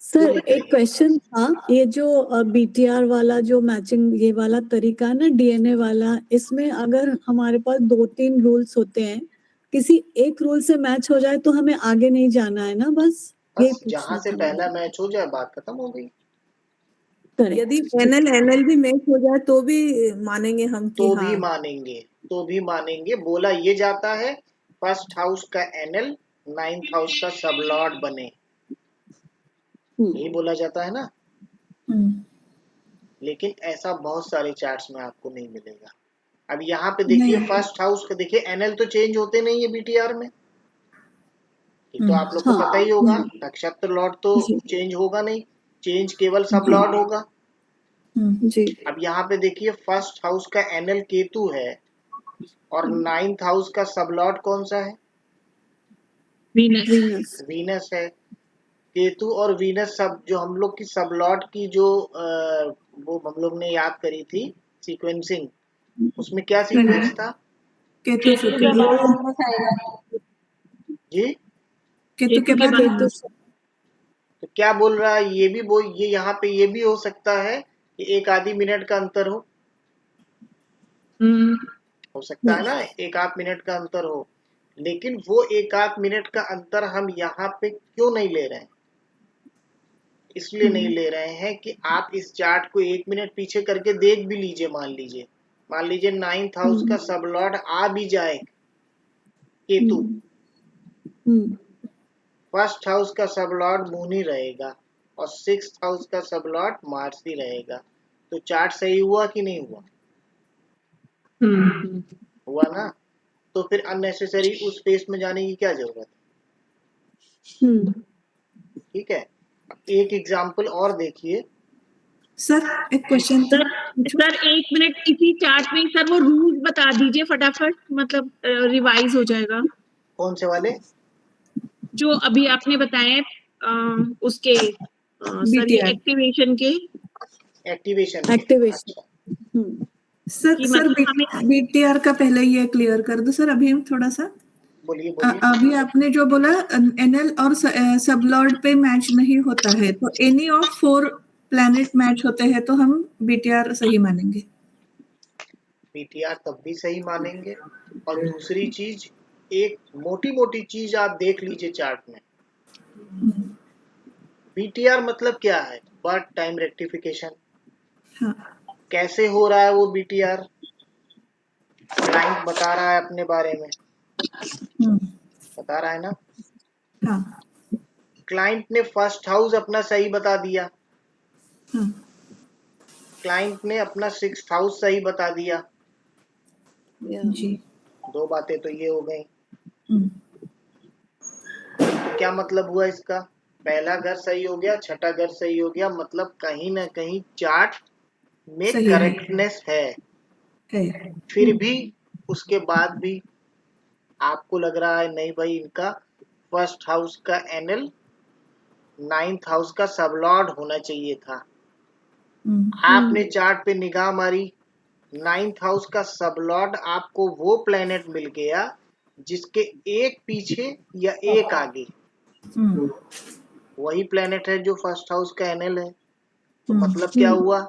सर क्यों नहीं एक करेंगे? क्वेश्चन था, ये जो बीटीआर वाला जो मैचिंग ये वाला तरीका है ना, डीएनए वाला, इसमें अगर हमारे पास 2-3 रूल्स होते हैं, किसी एक रूल से मैच हो जाए तो हमें आगे नहीं जाना है ना, बस ये बस जहां पूछना से था पहला मुझे। मैच हो जाए बात खत्म हो गई। Correct. यदि एनएल भी मैच हो जाए तो भी मानेंगे हम कि तो हाँ। भी मानेंगे। बोला ये जाता है फर्स्ट हाउस का एनएल 9th हाउस का सबलॉर्ड बने, यही बोला जाता है ना। लेकिन ऐसा बहुत सारे चार्ट्स में आपको नहीं मिलेगा। अब यहाँ पे देखिए फर्स्ट हाउस का देखिए, एनएल तो चेंज होते नहीं है बीटीआर में, ये तो आप लोग को पता ही होगा। नक्षत्र लॉर्ड तो चेंज होगा नहीं, चेंज केवल सब लॉर्ड होगा। जी। अब यहाँ पे देखिए फर्स्ट हाउस का एनएल केतु है और 9th हाउस का सब लॉर्ड कौन सा है? वीनस। वीनस है। केतु और वीनस सब जो हम लोग की सब लॉर्ड की जो वो हम लोग ने याद करी थी सीक्वेंसिंग, उसमें क्या सीक्वेंस था केतु के बाद जी? केतु के बाद तो क्या बोल रहा है, ये यहाँ पे ये भी हो सकता है कि 1 आधी मिनट का अंतर हो सकता है ना, 1 आध मिनट का अंतर हो। लेकिन वो 1 आध मिनट का अंतर हम यहाँ पे क्यों नहीं ले रहे हैं? इसलिए नहीं ले रहे हैं कि आप इस चार्ट को 1 मिनट पीछे करके देख भी लीजिए। मान लीजिए 9th हाउस का सब लॉर्ड आ भी जाए केतु, फर्स्ट हाउस का सब लॉर्ड मून ही रहेगा और 6th हाउस का सब लॉर्ड मार्स ही रहेगा। तो चार्ट सही हुआ कि नहीं हुआ? हुआ ना। तो फिर अननेसेसरी उस स्पेस में जाने की क्या जरूरत है? ठीक है, एक एग्जाम्पल और देखिए। सर एक क्वेश्चन सर 1 मिनट इसी चार्ट में सर वो रूल्स बता दीजिए फटाफट, मतलब रिवाइज हो जाएगा। कौन से वाले? जो अभी आपने बताए उसके सर ये एक्टिवेशन के। एक्टिवेशन। सर बीटीआर का पहले ये क्लियर कर दो सर, अभी हम थोड़ा सा बोलिए। अभी आपने जो बोला एनएल और सबलॉर्ड पे मैच नहीं होता है, तो एनी ऑफ 4 प्लैनेट मैच होते हैं तो हम बीटीआर सही मानेंगे? बीटीआर तब भी सही मानेंगे। और दूसरी चीज, एक मोटी चीज आप देख लीजिए चार्ट में। बीटीआर मतलब क्या है? Birth time rectification. कैसे हो रहा है वो बीटीआर? क्लाइंट बता रहा है अपने बारे में, बता रहा है ना। हाँ क्लाइंट ने फर्स्ट हाउस अपना सही बता दिया, हाँ क्लाइंट ने अपना 6th हाउस सही बता दिया। जी दो बातें तो ये हो गई। हम्म, तो क्या मतलब हुआ इसका? पहला घर सही हो गया, छठा घर सही हो गया, मतलब कहीं ना कहीं चार्ट में सही है। करेक्टनेस है। फिर भी उसके बाद भी आपको लग रहा है नहीं भाई, इनका फर्स्ट हाउस का एनएल 9th हाउस का सबलॉर्ड होना चाहिए था। आपने चार्ट पे निगाह मारी, 9th हाउस का सबलॉर्ड आपको वो प्लेनेट मिल गया जिसके एक पीछे या एक आगे वही प्लेनेट है जो फर्स्ट हाउस का एनएल है। तो मतलब क्या हुआ?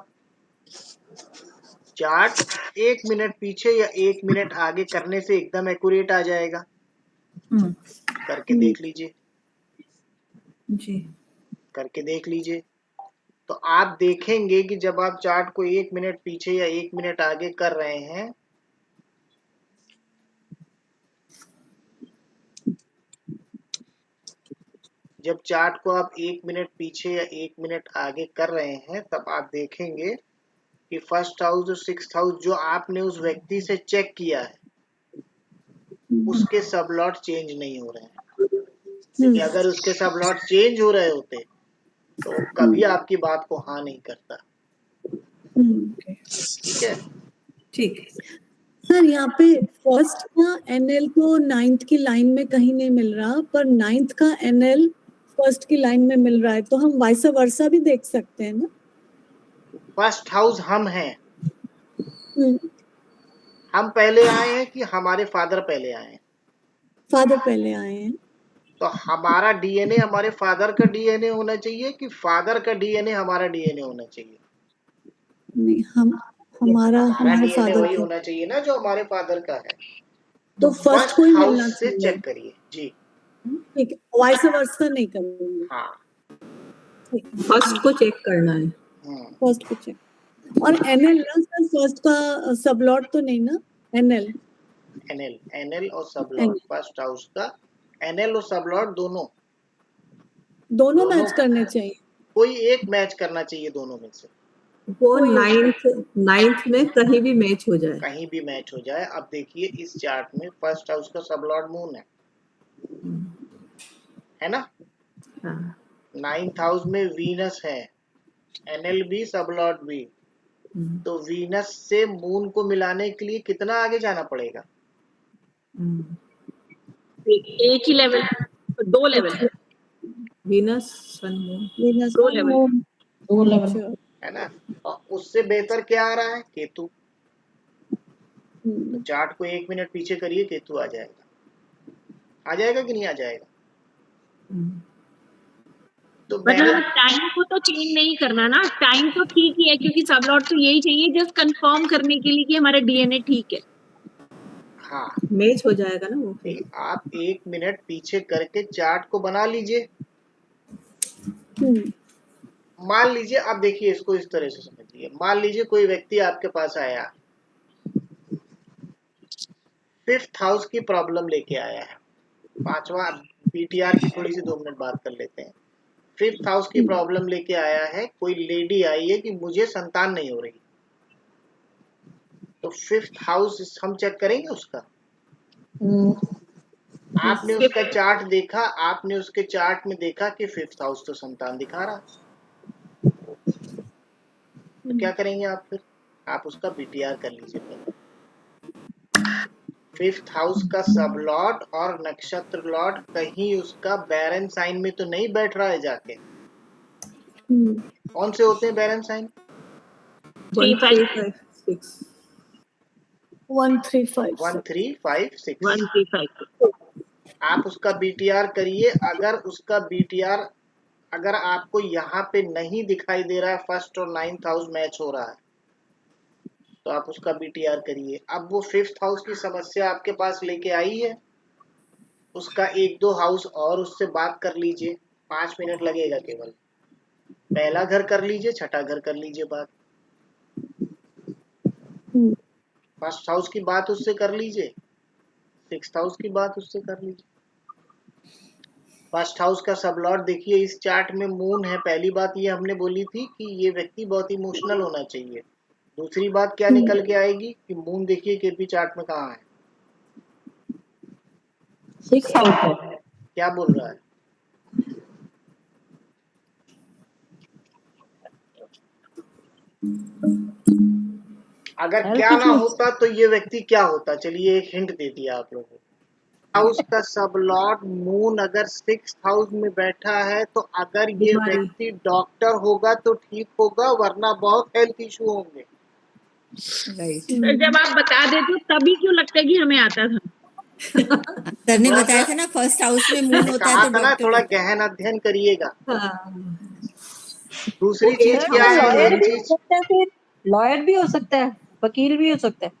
चार्ट 1 मिनट पीछे या 1 मिनट आगे करने से एकदम एक्यूरेट आ जाएगा। करके देख लीजिए, जी करके देख लीजिए। तो आप देखेंगे कि जब आप चार्ट को 1 मिनट पीछे या 1 मिनट आगे कर रहे हैं, जब चार्ट को आप 1 मिनट पीछे या 1 मिनट आगे कर रहे हैं, तब आप देखेंगे कि फर्स्ट हाउस और 6th हाउस जो आपने उस व्यक्ति से चेक किया है, उसके सबलॉट चेंज नहीं हो रहे हैं। क्योंकि अगर उसके सबलॉट चेंज हो रहे होते तो कभी आपकी बात को हाँ नहीं करता। ठीक है। ठीक है। सर यहाँ पे फर्स्ट का एनएल को 9th की लाइन में कहीं नहीं मिल रहा, पर 9th का एनएल फर्स्ट की लाइन में मिल रहा है, तो हम वाइस वर्सा भी देख सकते हैं ना। फर्स्ट हाउस हम हैं, हम पहले आए हैं कि हमारे फादर पहले आए हैं? फादर पहले आए हैं। तो हमारा डीएनए हमारे फादर का डीएनए होना चाहिए कि फादर का डीएनए हमारा डीएनए होना चाहिए? नहीं, हमारा हमारे डीएनए फादर वही का। होना चाहिए ना जो हमारे फादर का है। तो फर्स्ट को ही मिलना हाउस से चाहिए। चेक करिए जी। ठीक है, वाइस वर्सा नहीं करेंगे। हाँ, फर्स्ट को चेक करना है। फर्स्ट को चेक। और एनएल ना सर, फर्स्ट का सबलॉट तो नहीं ना? एनएल एनएल और सबलॉट, फर्स्ट हाउस का एनएल और सबलॉट दोनों मैच करने चाहिए। कोई एक मैच करना चाहिए दोनों में से। वो नाइन्थ में कहीं भी मैच हो जाए। कहीं भी मैच हो जाए। अब देखिए इस चार्ट में फर्स्ट हाउस का सबलॉर्ड मून है ना। हाँ। 9th हाउस में वीनस है, एनएल भी सबलॉर्ड भी। तो वीनस से मून को मिलाने के लिए कितना आगे जाना पड़ेगा? एक ही level, 2 level, Venus sun moon Venus 2 level. है ना। और उससे बेहतर क्या आ रहा है? केतु। तो चार्ट को 1 मिनट पीछे करिए, केतु आ जाएगा। आ जाएगा कि नहीं आ जाएगा? तो मतलब टाइम को तो चेंज नहीं करना ना, टाइम तो ठीक ही है क्योंकि सबलॉट तो यही चाहिए जस्ट कंफर्म करने के लिए कि हमारा डीएनए ठीक है। हाँ, मैच हो जाएगा ना वो फिर। आप 1 मिनट पीछे करके चार्ट को बना लीजिए। मान लीजिए, आप देखिए इसको इस तरह से समझिए। मान लीजिए कोई व्यक्ति आपके पास आया, 5th हाउस की प्रॉब्लम लेके आया है। 5वां बीटीआर की थोड़ी सी 2 मिनट बात कर लेते हैं। 5th हाउस की प्रॉब्लम लेके आया है। कोई लेडी आई है कि मुझे संतान नहीं हो रही। तो 5th हाउस हम चेक करेंगे उसका। आपने उसका चार्ट देखा, आपने उसके चार्ट में देखा कि 5th हाउस तो संतान दिखा रहा। तो क्या करेंगे आप फिर? आप उसका बीटीआर कर लीजिए पहले। 5th हाउस का सब लॉर्ड और नक्षत्र लॉर्ड कहीं उसका बैरन साइन में तो नहीं बैठ रहा है जाके। कौन से होते हैं बैरन साइन? 1 3 5 6 1 3 5 1 3 5 6। 1 3 5। आप उसका बीटीआर करिए। अगर उसका बीटीआर अगर आपको यहाँ पे नहीं दिखाई दे रहा है फर्स्ट और 9th हाउस मैच हो रहा है, तो आप उसका बीटीआर करिए। अब वो 5th हाउस की समस्या आपके पास लेके आई है, उसका 1-2 हाउस और उससे बात कर लीजिए। 5 मिनट लगेगा केवल। पहला घर कर लीजिए, छठा घर कर लीजिए बात। फर्स्ट हाउस की बात उससे कर लीजिए, 6th हाउस की बात उससे कर लीजिए। फर्स्ट हाउस का सबलॉट देखिए, इस चार्ट में मून है। पहली बात ये हमने बोली थी कि ये व्यक्ति बहुत इमोशनल होना चाहिए। दूसरी बात क्या निकल के आएगी कि मून देखिए केपी चार्ट में कहाँ है, 6 हाउस है। क्या बोल रहा है? अगर क्या ना होता तो ये व्यक्ति क्या होता, चलिए एक हिंट दे दिया आप लोगों को। हाउस का सबलॉट मून अगर 6th हाउस में बैठा है तो अगर ये बीमारी। व्यक्ति डॉक्टर होगा तो ठीक होगा, वरना बहुत हेल्थ इशू होंगे। राइट। सर जब आप बता देते हो तभी क्यों लगता है कि हमें आता था? सर ने बताया था ना फर्स्ट हाउस में मून होता है कहा तो था ना, डॉक्टर थोड़ा होता है। गहन अध्ययन करिएगा। हाँ। दूसरी चीज क्या है, लॉयर एक भी हो चीज सकता है, फिर लॉयर भी हो सकता है, वकील भी हो सकता है।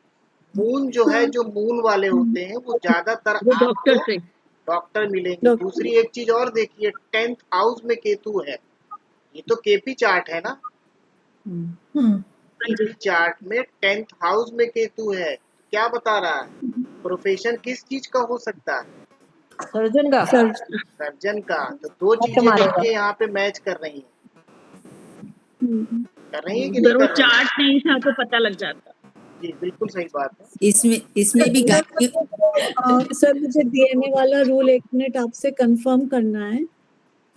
मून जो है, जो मून वाले होते हैं वो ज्यादातर वो आपको डॉक्टर से डॉक्टर मिलेंगे। डॉक्टर। दूसरी एक चीज और देखिए, 10th हाउस में केतु है। ये तो केपी चार्ट है ना, केपी चार्ट में 10th हाउस में केतु है। क्या बता रहा है? प्रोफेशन किस चीज का हो सकता है? सर्जन का। सर्जरी। सर्जन का। तो दो डॉक्टर चीजें मारेगा। देखिए यहाँ पे मैच कर रही हैं, कर रही है कि नहीं अगर वो कर रही है? चार्ट नहीं था तो पता लग जाता। जी बिल्कुल सही बात है। इसमें भी गाय सर मुझे डीएनए वाला रूल 1 मिनट आपसे कंफर्म करना है।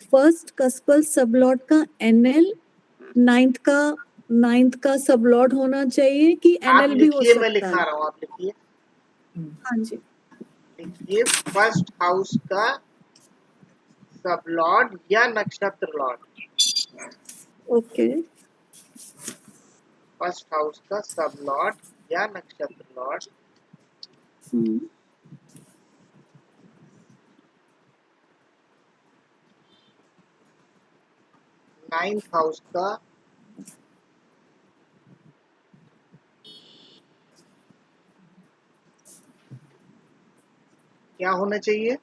फर्स्ट कस्पल सबलॉट का एनएल, नाइन्थ का सबलॉट होना चाहिए कि आप एनएल भी हो लिखिए, मैं सकता लिखा है? रहा हूँ, आप लिखिए। हाँ जी। लिखिए फर्स्ट हाउस का सबलॉट या नक्षत्र लॉट। ओके। फर्स्ट हाउस का सबलॉट या नक्षत्र लॉट। हम्म। 9th हाउस का क्या होना चाहिए?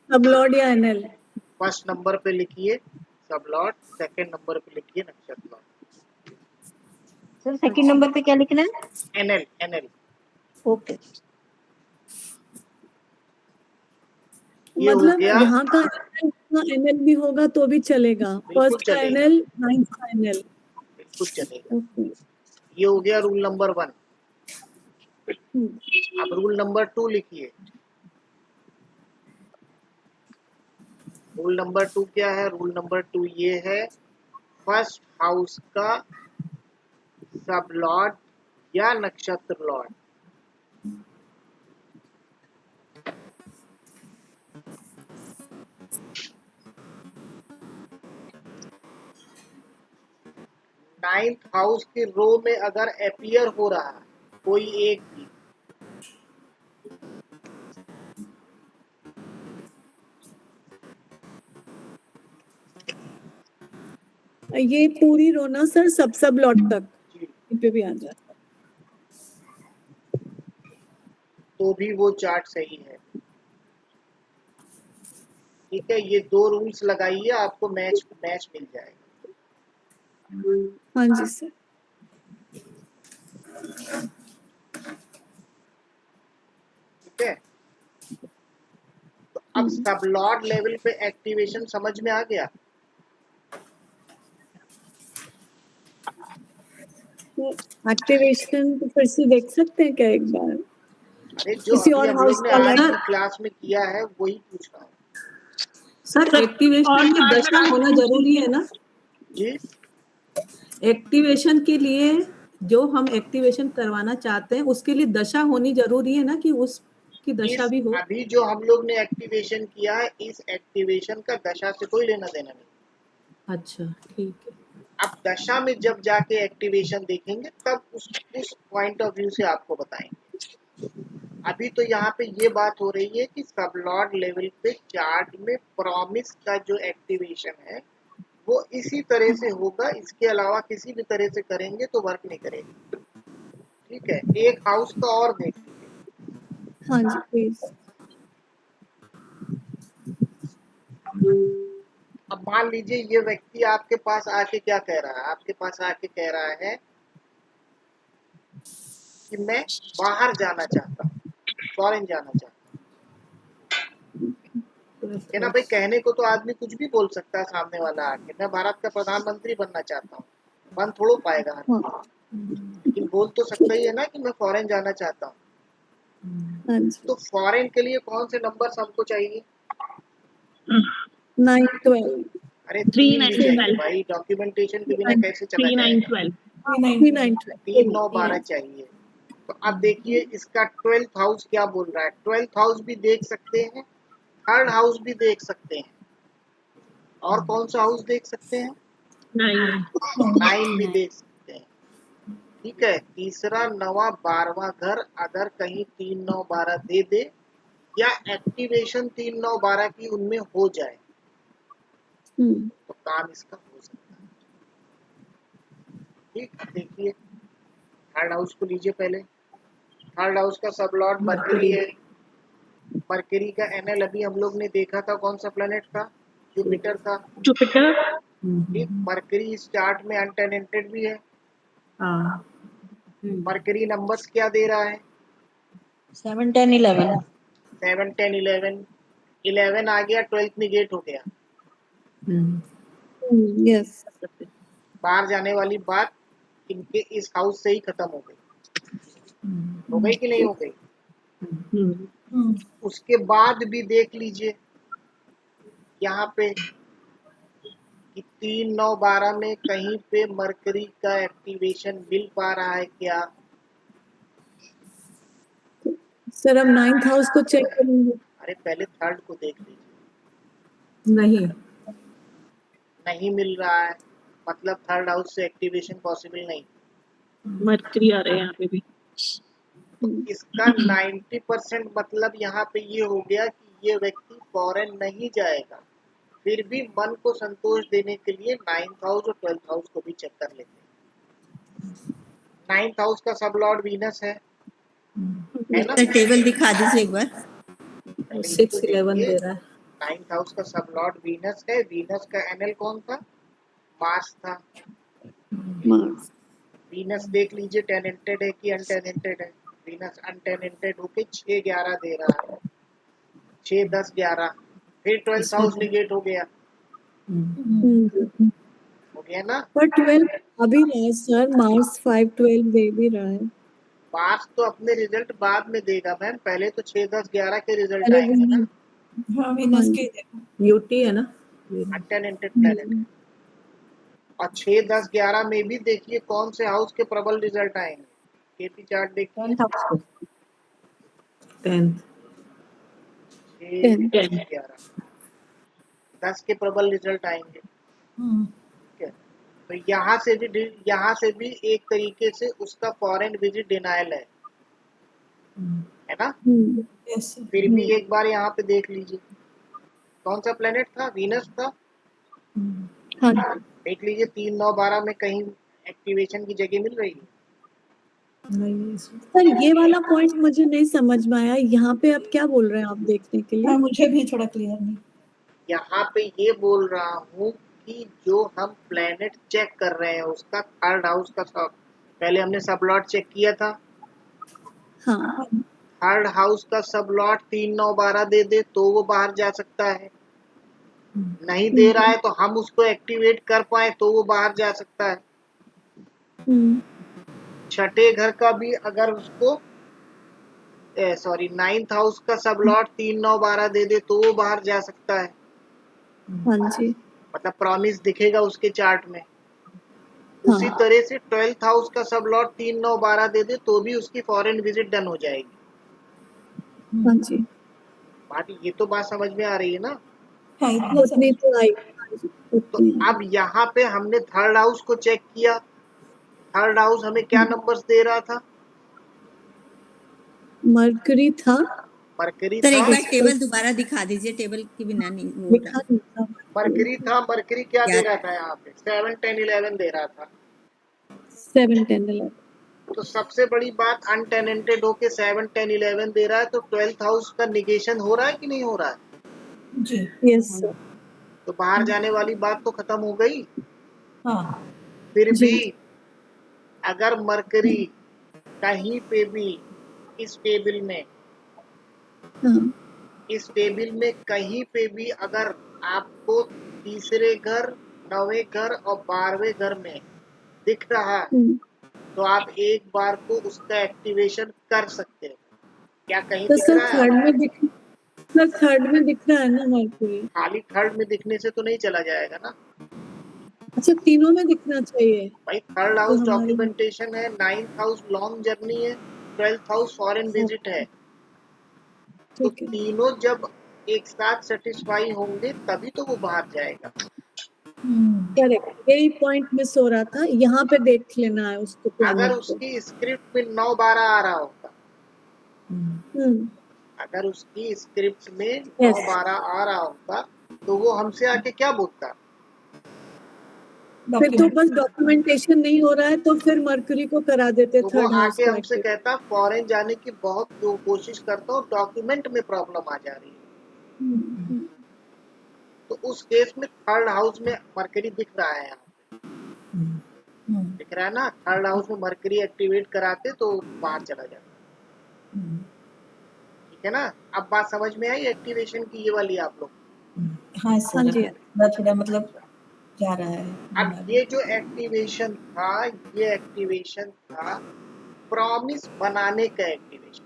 सबलॉट या एनएल। फर्स्ट नंबर पे लिखिए सबलॉट, सेकंड नंबर पे लिखिए नक्षत्र लॉट। सर सेकंड नंबर पे क्या लिखना है? NL, NL. ओके। ये हो मतलब गया। यहाँ का एनएल भी होगा तो भी चलेगा? बिल्कुल फर्स्ट का चलेगा, एनएल, 9th का एनएल। बिल्कुल चलेगा। ओके। ये हो गया रूल नंबर 1। हम्म। अब रूल नंबर 2 लिखिए। रूल नंबर 2 क्या है? रूल नंबर 2 ये है, फर्स्ट हाउस का सबलॉट या नक्षत्र लॉट। नाइन्थ हाउस के रो में अगर अपीयर हो रहा है कोई एक भी, ये पूरी रो ना सर, सब लॉट तक जी, इन पे भी आ जाए तो भी वो चार्ट सही है। ठीक है, ये 2 रूल्स लगाइए, आपको मैच मिल जाएगा। हाँ जी सर। ठीक है, तो अब सबलॉट लेवल पे एक्टिवेशन समझ में आ गया। एक्टिवेशन तो फिर से देख सकते हैं क्या एक बार? अरे जो किसी अभी और हम हाउस लोग ने का आज अलग। की क्लास में किया है वही पूछ रहा हूँ। सर एक्टिवेशन में दशा होना जरूरी है ना? जी, एक्टिवेशन के लिए जो हम एक्टिवेशन करवाना चाहते हैं उसके लिए दशा होनी जरूरी है ना, कि उसकी दशा इस भी हो। अभी जो हम लोग ने एक्टिवेशन किया है, इस एक्टिवेशन का दशा से कोई लेना देना नहीं। अच्छा ठीक है। अब दशा में जब जाके एक्टिवेशन देखेंगे तब उस पॉइंट ऑफ व्यू से आपको बताएंगे। अभी तो यहाँ पे ये बात हो रही है कि सबलॉट लेवल पे चार्ट में प्रॉमिस का जो एक्टिवेशन है वो इसी तरह से होगा, इसके अलावा किसी भी तरह से करेंगे तो वर्क नहीं करेगा। ठीक है, एक हाउस का और देख लीजिए। हाँ जी प्लीज। अब मान लीजिए ये व्यक्ति आपके पास आके क्या कह रहा है? आपके पास आके कह रहा है कि मैं बाहर जाना चाहता हूँ, फॉरेन जाना चाहता हूँ, है ना भाई। कहने को तो आदमी कुछ भी बोल सकता है सामने वाला आके, मैं भारत का प्रधानमंत्री बनना चाहता हूँ, बन थोड़ा पाएगा हाँ लेकिन बोल तो सकता ही है ना कि मैं फॉरेन जाना चाहता हूँ। हाँ जी। तो फॉरेन के लिए कौन से नंबर हमको चाहिए? 9, 12, अरे 3, 3 9, भी चाहिए 12, भाई, डॉक्यूमेंटेशन के बिना 3, कैसे चला 3, 9, जाएगा? 12. 9, 12। 3, 9, 12 चाहिए। तो अब देखिए इसका 12th हाउस क्या बोल रहा है। 12th हाउस भी देख सकते हैं, थर्ड हाउस भी देख सकते हैं, और कौन सा हाउस देख सकते हैं? 9. 9 भी देख सकते हैं। ठीक है, तीसरा, नवा, 12वां घर अगर कहीं 3, 9, 12 दे दे या एक्टिवेशन 3, 9, 12 की उनमें हो जाए तो काम इसका हो सकता है। ठीक, देखिए थर्ड हाउस को लीजिए पहले। थर्ड हाउस का सब लॉर्ड मरकरी है। मरकरी का एनएल अभी हम लोग ने देखा था, कौन सा प्लेनेट था? जुपिटर था। Jupiter. ठीक, मरकरी इस चार्ट में अनटेनेंटेड भी है। हाँ मरकरी नंबर्स क्या दे रहा है? 7, 10, 11 7, 10, 11। 11 आ गया, 12th निगेट हो गया। यस। बाहर जाने वाली बात इनके इस हाउस से ही खत्म हो गई। हो गई कि नहीं हो गई? उसके बाद भी देख लीजिए यहाँ पे कि 3, 9, 12 में कहीं पे मरकरी का एक्टिवेशन मिल पा रहा है क्या? सर हम 9th हाउस को चेक करेंगे। अरे पहले थर्ड को देख लीजिए। नहीं नहीं मिल रहा है, मतलब थर्ड हाउस से एक्टिवेशन पॉसिबल नहीं। Mercury आ रहा है यहाँ पे भी. तो इसका 90% मतलब यहाँ पे ये हो गया कि ये व्यक्ति फॉरेन नहीं जाएगा। फिर भी मन को संतोष देने के लिए 9th हाउस और 12th हाउस को भी चेक कर लेते हैं। 9th हाउस का सब लॉर्ड वीनस है ना? सर टेबल दिखा दीजिए एक बार। पहले ये 6, तो 11 देखिए, दे रहा है 9th हाउस का सब लॉर्ड वीनस है। वीनस का एनएल कौन था? मार्स था। मार्स। वीनस देख लीजिए टेनेंटेड है कि अनटेनेंटेड है। वीनस अनटेनेंटेड होके 6, 11 दे रहा है। 6, 10, 11। फिर 12th हाउस निगेट हो गया। हो गया ना? पर 12 अभी रहा है सर, मार्स 5, 12 दे भी रहा है। मार्स तो अपने रिजल्ट बाद में देगा मैम, पहले तो 6, 10, 11 के रिजल्ट अरे आएंगे ना। हाँ वीनस के यूटी है ना अनटेनेंटेड प्लैनेट है। और 6, 10, 11 में भी देखिए कौन से हाउस के प्रबल रिजल्ट आएंगे। केपी चार्ट देखिए, 10th हाउस को 10th 6, 10। 10, 11, 10 के प्रबल रिजल्ट आएंगे। ठीक है, तो यहाँ से भी एक तरीके से उसका फॉरेन विजिट डिनायल है ना? यस फिर भी एक बार यहाँ पे देख लीजिए कौन सा प्लेनेट था? वीनस था। हाँ देख लीजिए 3, 9, 12 में कहीं एक्टिवेशन की जगह मिल रही है। नहीं सर ये वाला पॉइंट मुझे नहीं समझ में आया, यहाँ पे आप क्या बोल रहे हैं आप देखने के लिए? हाँ मुझे भी थोड़ा क्लियर नहीं। यहाँ पे ये बोल रहा हूँ कि जो हम प्लेनेट चेक कर रहे हैं उसका थर्ड हाउस का सब, पहले हमने सब लॉट चेक किया था। हाँ थर्ड हाउस का सब लॉट 3, 9, 12 दे दे तो वो बाहर जा सकता है। नहीं दे रहा है तो हम उसको एक्टिवेट कर पाए तो वो बाहर जा सकता है। छठे घर का भी अगर उसको 9th हाउस का सब लॉट 3, 9, 12 दे दे तो वो बाहर जा सकता है। हाँ जी मतलब प्रॉमिस दिखेगा उसके चार्ट में। उसी हाँ तरह से 12th हाउस का सब लॉट 3, 9, 12 दे दे तो भी उसकी फॉरेन विजिट डन हो जाएगी। हाँ जी बात ये तो बात समझ में आ रही है ना? हाँ इतना उतनी तो आई तो उतनी। अब यहाँ पे हमने थर्ड हाउस को चेक किया। थर्ड हाउस हमें क्या नंबर्स दे रहा था? मरकरी था। मरकरी सर एक था। बार टेबल दोबारा दिखा दीजिए, टेबल के बिना नहीं वो हो लिखा रहा। नहीं था। मरकरी था। मरकरी क्या दे याद रहा था यहाँ पे? 7, 10, 11 दे रहा था। 7, 10, 11। तो सबसे बड़ी बात अनटेनेंटेड होके 7, 10, 11 दे रहा है तो 12th हाउस का निगेशन हो रहा है कि नहीं हो रहा है? जी यस सर। तो बाहर जाने वाली बात तो खत्म हो गई। हाँ फिर जी भी अगर मरकरी कहीं पे भी इस टेबल में कहीं पे भी अगर आपको तीसरे घर, 9वें घर और 12वें घर में दिख रहा है तो आप एक बार को उसका एक्टिवेशन कर सकते हैं। क्या कहीं तो दिख सर रहा है? थर्ड में दिख रहा है ना मरकरी? खाली थर्ड में दिखने से तो नहीं चला जाएगा ना अच्छा, तीनों में दिखना चाहिए। भाई। थर्ड तो हाउस हमारे डॉक्यूमेंटेशन है, 9th हाउस लॉन्ग जर्नी है, 12th हाउस फॉरेन विजिट है। तो ठीक है। तीनों जब एक साथ सेटिस्फाई होंगे तभी तो वो बाहर जाएगा। करेक्ट, यही पॉइंट मिस हो रहा था, यहाँ पे देख लेना है उसको अगर प्लैनेट को। उसकी स्क्रिप्ट में 9-12 आ रहा होगा, अगर उसकी स्क्रिप्ट में 9-12 आ रहा होता तो वो हमसे आके क्या बोलता? फिर तो बस डॉक्यूमेंटेशन नहीं हो रहा है तो फिर मरकरी को करा देते तो वो थर्ड हाउस आके को हमसे एक्टिव। कहता फॉरेन जाने की बहुत कोशिश करता हूँ, डॉक्यूमेंट में प्रॉब्लम आ जा रही है। तो उस केस में थर्ड हाउस में मरकरी दिख रहा है, यहाँ पे दिख रहा है ना। थर्ड हाउस में मरकरी एक्टिवेट कराते तो बाहर चला जाता। ठीक है ना। अब बात समझ में आई एक्टिवेशन की, ये वाली आप लोग? हाँ हाँ सर, जी। थोड़ा मतलब जा रहा है। अब ये जो एक्टिवेशन था, ये एक्टिवेशन था प्रॉमिस बनाने का एक्टिवेशन।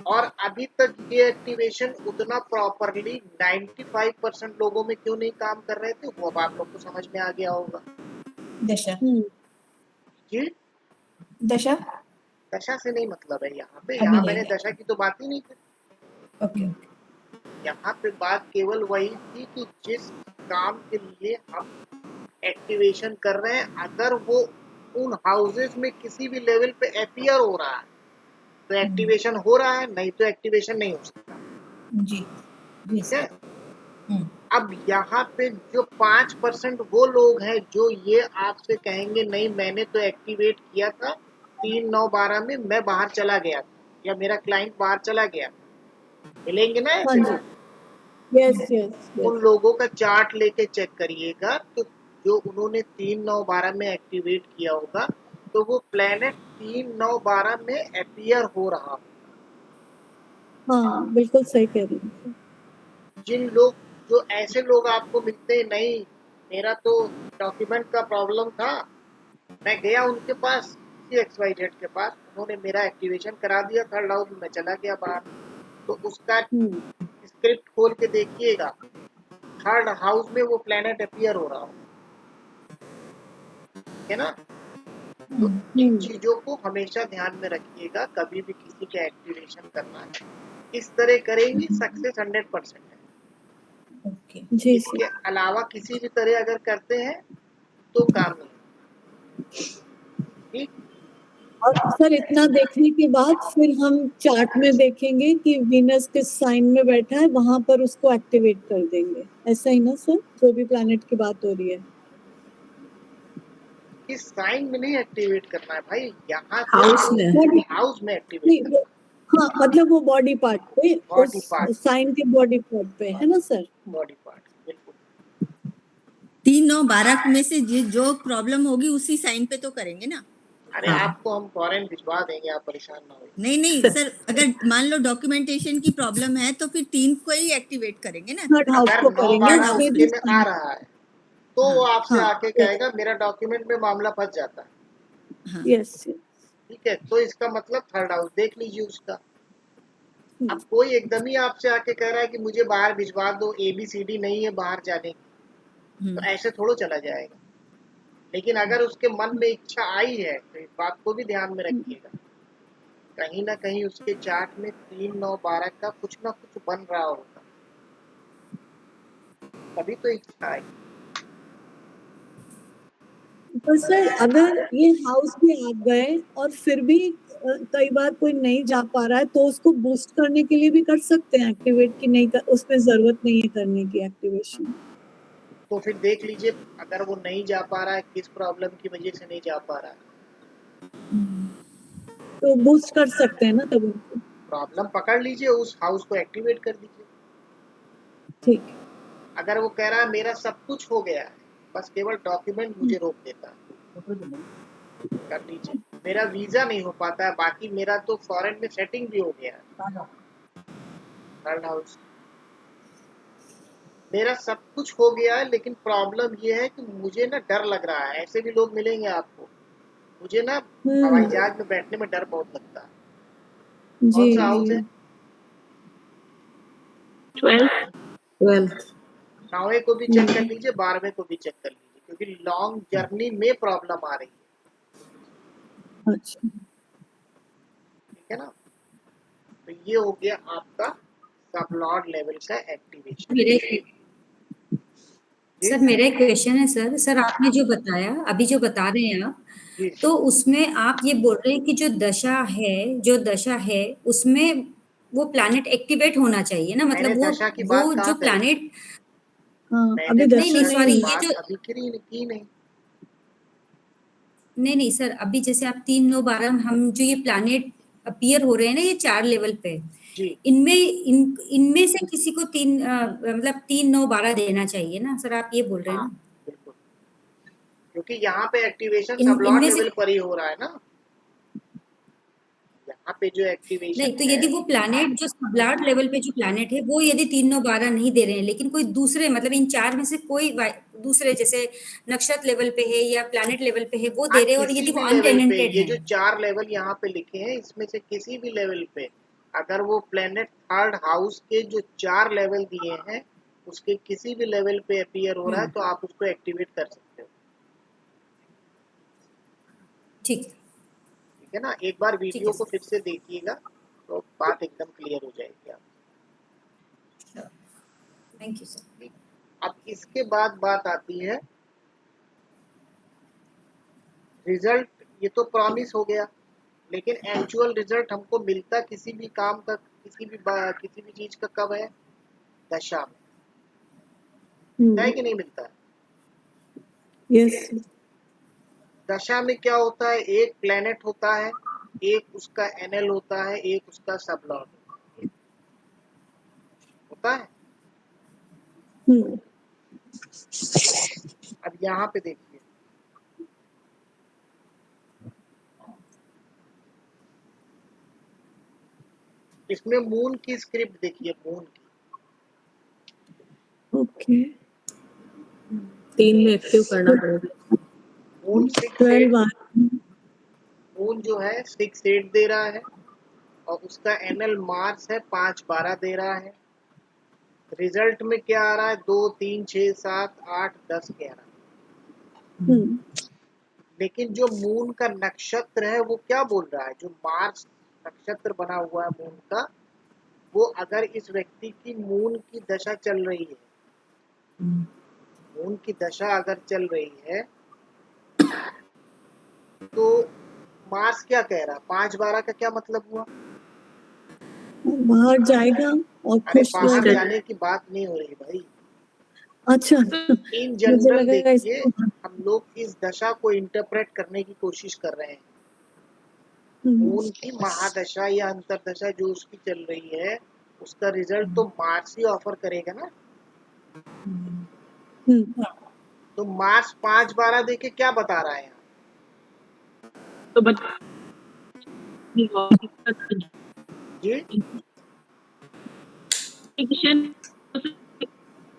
और अभी तक ये एक्टिवेशन उतना प्रॉपरली 95% लोगों में क्यों नहीं काम कर रहे थे, वो अब आप लोग को समझ में आ गया होगा। दशा जी, दशा दशा से नहीं मतलब है यहाँ पे। अभी यहाँ नहीं मैंने है। दशा की तो बात ही नहीं की। ओके यहाँ पे बात केवल वही थी कि जिस काम के लिए हम एक्टिवेशन कर रहे हैं, अगर वो उन हाउसेस में किसी भी लेवल पे अपीयर हो रहा है तो एक्टिवेशन हो रहा है, नहीं तो एक्टिवेशन नहीं हो सकता। जी जी ठीक है। सर। अब यहाँ पे जो 5% वो लोग हैं जो ये आपसे कहेंगे नहीं मैंने तो एक्टिवेट किया था 3-9-12 में, मैं बाहर चला गया था या मेरा क्लाइंट बाहर चला गया, मिलेंगे ना हाँ ऐसे जी। लोग। यस यस उन लोगों का चार्ट लेके चेक करिएगा, तो जो उन्होंने 3-9-12 में एक्टिवेट किया होगा तो वो प्लेनेट 3-9-12 में अपीयर हो रहा होगा। हाँ, बिल्कुल सही कह रही हैं। जिन लोग, जो ऐसे लोग आपको मिलते हैं, नहीं मेरा तो डॉक्यूमेंट का प्रॉब्लम था, मैं गया उनके पास XYZ के पास, उन्होंने मेरा एक्टिवेशन करा दिया, थर्ड हाउस में मैं चला गया बाहर, तो उसका स्क्रिप्ट खोल के देखिएगा, थर्ड हाउस में वो प्लेनेट अपीयर हो रहा हो, है ना। तो इन चीजों को हमेशा ध्यान में रखिएगा, कभी भी किसी का एक्टिवेशन करना है इस तरह करेंगे, सक्सेस 100% है। ओके जी इसके अलावा किसी भी तरह अगर करते हैं तो काम नहीं। ठीक। और सर इतना देखने के बाद फिर हम चार्ट में देखेंगे कि वीनस किस साइन में बैठा है, वहां पर उसको एक्टिवेट कर देंगे, ऐसा ही ना सर? जो भी प्लैनेट की बात हो रही है, इस साइन में नहीं एक्टिवेट करना है भाई, यहाँ हाउस में। बॉडी हाउस में एक्टिवेट नहीं करना है। हाँ, मतलब वो बॉडी पार्ट पे, बॉडी उस पार्ट, साइन के बॉडी पार्ट पे है ना सर? बॉडी पार्ट बिल्कुल। 3-9-12 में से जो प्रॉब्लम होगी उसी साइन पे तो करेंगे ना। अरे आपको हम फॉरेन भिजवा देंगे, आप परेशान ना हो। नहीं सर, अगर मान लो डॉक्यूमेंटेशन की प्रॉब्लम है तो फिर 3 को ही एक्टिवेट करेंगे ना। थर्ड हाउस अगर को करेंगे 9-12 उसमें उसके भी में आ sign। रहा है तो वो आपसे हाँ आके कहेगा मेरा डॉक्यूमेंट में मामला फंस जाता है। यस ठीक है, तो इसका मतलब थर्ड हाउस देख लीजिए उसका। अब कोई एकदम ही आपसे आके कह रहा है कि मुझे बाहर भिजवा दो, ABCD नहीं है बाहर जाने की, तो ऐसे थोड़ा चला जाएगा। लेकिन अगर उसके मन में इच्छा आई है तो इस बात को भी ध्यान में रखिएगा, कहीं ना कहीं उसके चार्ट में 3-9-12 का कुछ ना कुछ बन रहा होगा, तभी तो इच्छा आई। पर सर अगर ये हाउस में आ गए और फिर भी कई बार कोई नहीं जा पा रहा है तो उसको बूस्ट करने के लिए भी कर सकते हैं एक्टिवेट, की नहीं कर, उसमें जरूरत नहीं है करने की एक्टिवेशन। तो फिर देख लीजिए अगर वो नहीं जा पा रहा है, किस प्रॉब्लम की वजह से नहीं जा पा रहा है, तो बूस्ट कर सकते हैं ना तब उनको। प्रॉब्लम पकड़ लीजिए, उस हाउस को एक्टिवेट कर दीजिए। ठीक है। अगर वो कह रहा है मेरा सब कुछ हो गया है, बस केवल डॉक्यूमेंट मुझे रोक देता है, कर लीजिए। मेरा वीजा नहीं हो पाता है, बाकी मेरा तो फॉरेन में सेटिंग भी हो गया है। थर्ड हाउस मेरा सब कुछ हो गया है, लेकिन प्रॉब्लम ये है कि मुझे ना डर लग रहा है। ऐसे भी लोग मिलेंगे आपको। मुझे ना हवाई जहाज में बैठने में डर बहुत लगता है। जी कौन सा हाउस है? 12th। 9वें को भी चेक कर लीजिए, 12वें को भी चेक कर लीजिए, क्योंकि लॉन्ग जर्नी में प्रॉब्लम आ रही है। अच्छा। ठीक है ना? तो ये हो गया आपका सब लॉर्ड लेवल का एक्टिवेशन। मेरे जी सर मेरा एक क्वेश्चन है सर। सर आपने जो बताया अभी जो बता रहे हैं आप, जी। तो उसमें आप ये बोल रहे हैं कि जो दशा है उसमें वो प्लैनेट एक्टिवेट होना चाहिए ना, मैंने मतलब दशा की वो बात कहाँ जो करी? प्लैनेट हाँ, मैंने अभी नहीं दशा नहीं दशा सॉरी की नहीं। ये बात जो अभी की नहीं। नहीं नहीं सर, अभी जैसे आप 3 9 12 हम जो ये प्लैनेट अपीयर हो रहे हैं ना ये 4 लेवल पे, जी इनमें से किसी को मतलब 3 9 12 देना चाहिए ना सर, आप ये बोल रहे हैं हाँ ना? बिल्कुल, क्योंकि यहाँ पे एक्टिवेशन इन सब लॉर्ड इनमें से लेवल पर ही हो रहा है ना। यहाँ पे जो एक्टिवेशन नहीं, तो है, यदि वो प्लैनेट जो सबलार्ड लेवल पे जो प्लैनेट है वो यदि 3 9 12 नहीं दे रहे हैं, लेकिन कोई दूसरे मतलब इन 4 में से कोई दूसरे जैसे नक्षत्र लेवल पे है या प्लैनेट लेवल पे है वो हाँ दे रहे हैं, और किसी यदि भी वो लेवल पे, अनटेनेंटेड ये है। जो 4 लेवल यहाँ पे लिखे हैं इसमें से किसी भी लेवल पे अगर वो प्लेनेट थर्ड हाउस के जो 4 लेवल दिए हैं उसके किसी भी लेवल पे अपीयर हो रहा है तो आप उसको एक्टिवेट कर सकते हो। ठीक है, ठीक है ना? एक बार ठीक है वीडियो को सर। फिर से देखिएगा तो बात एकदम क्लियर हो जाएगी आपको। Thank you sir. अब इसके बाद बात आती है रिजल्ट। ये तो प्रॉमिस हो गया, लेकिन एक्चुअल रिजल्ट हमको मिलता किसी भी काम का, किसी भी चीज का कब है? दशा में। मिलता है कि नहीं मिलता है? यस। दशा में क्या होता है? एक प्लेनेट होता है, एक उसका एनएल होता है, एक उसका सबलॉर्ड होता है। अब यहाँ पे देखिए, इसमें मून की स्क्रिप्ट देखिए, मून की। ओके। 3 में एक्टिव करना पड़ेगा। मून 12 मून जो है 6 8 दे रहा है और उसका एनएल मार्स है 5 12 दे रहा है। रिजल्ट में क्या आ रहा है? 2 3 6 7 8 10 11। लेकिन जो मून का नक्षत्र है वो क्या बोल रहा है? जो मार्स नक्षत्र बना हुआ है मून का, वो अगर इस व्यक्ति की मून की दशा चल रही है, मून की दशा अगर चल रही है तो मार्स क्या कह रहा है? 5 12 का क्या मतलब हुआ? बाहर जाएगा और अरे खुश बाहर रहेगा। जाने की बात नहीं हो रही भाई। अच्छा, इन मुझे जनरल लगा देखिए, इसको। हम लोग इस दशा को इंटरप्रेट करने की कोशिश कर रहे हैं। मून की महादशा या अंतरदशा जो उसकी चल रही है उसका रिजल्ट तो मार्स ही ऑफर करेगा ना। तो मार्स 5 12 देके क्या बता रहा है यहाँ? तो जी एजुकेशन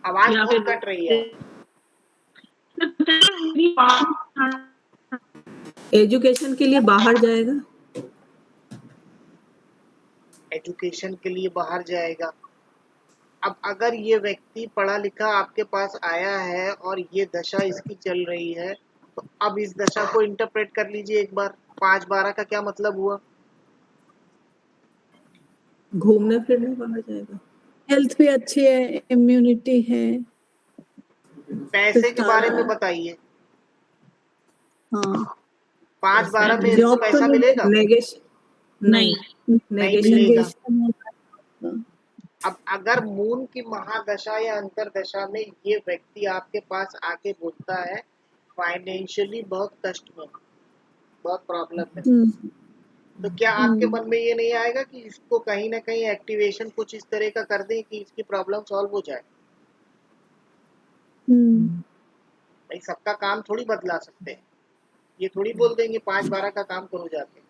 आवाज या बहुत फिर कट रही है। एजुकेशन के लिए बाहर जाएगा। एजुकेशन के लिए बाहर जाएगा। अब अगर ये व्यक्ति पढ़ा लिखा आपके पास आया है और ये दशा इसकी चल रही है, तो अब इस दशा को इंटरप्रेट कर लीजिए एक बार। 5 12 का क्या मतलब हुआ? घूमने फिरने बाहर जाएगा। हेल्थ भी अच्छी है, इम्यूनिटी है। पैसे के बारे में बताइए। हाँ, 5 12 में इसको जॉब तो पैसा नहीं मिलेगा? नेगेशन नहीं, नहीं नेगेशन मिलेगा। नेगेशन होगा। अब अगर मून की महादशा या अंतरदशा में ये व्यक्ति आपके पास आके बोलता है फाइनेंशियली बहुत कष्ट में, बहुत प्रॉब्लम में, तो क्या आपके मन में ये नहीं आएगा कि इसको कहीं ना कहीं एक्टिवेशन कुछ इस तरह का कर दें कि इसकी प्रॉब्लम सॉल्व हो जाए? भाई सबका काम थोड़ी बदला सकते हैं। ये थोड़ी बोल देंगे 5-12 का काम करो जाके,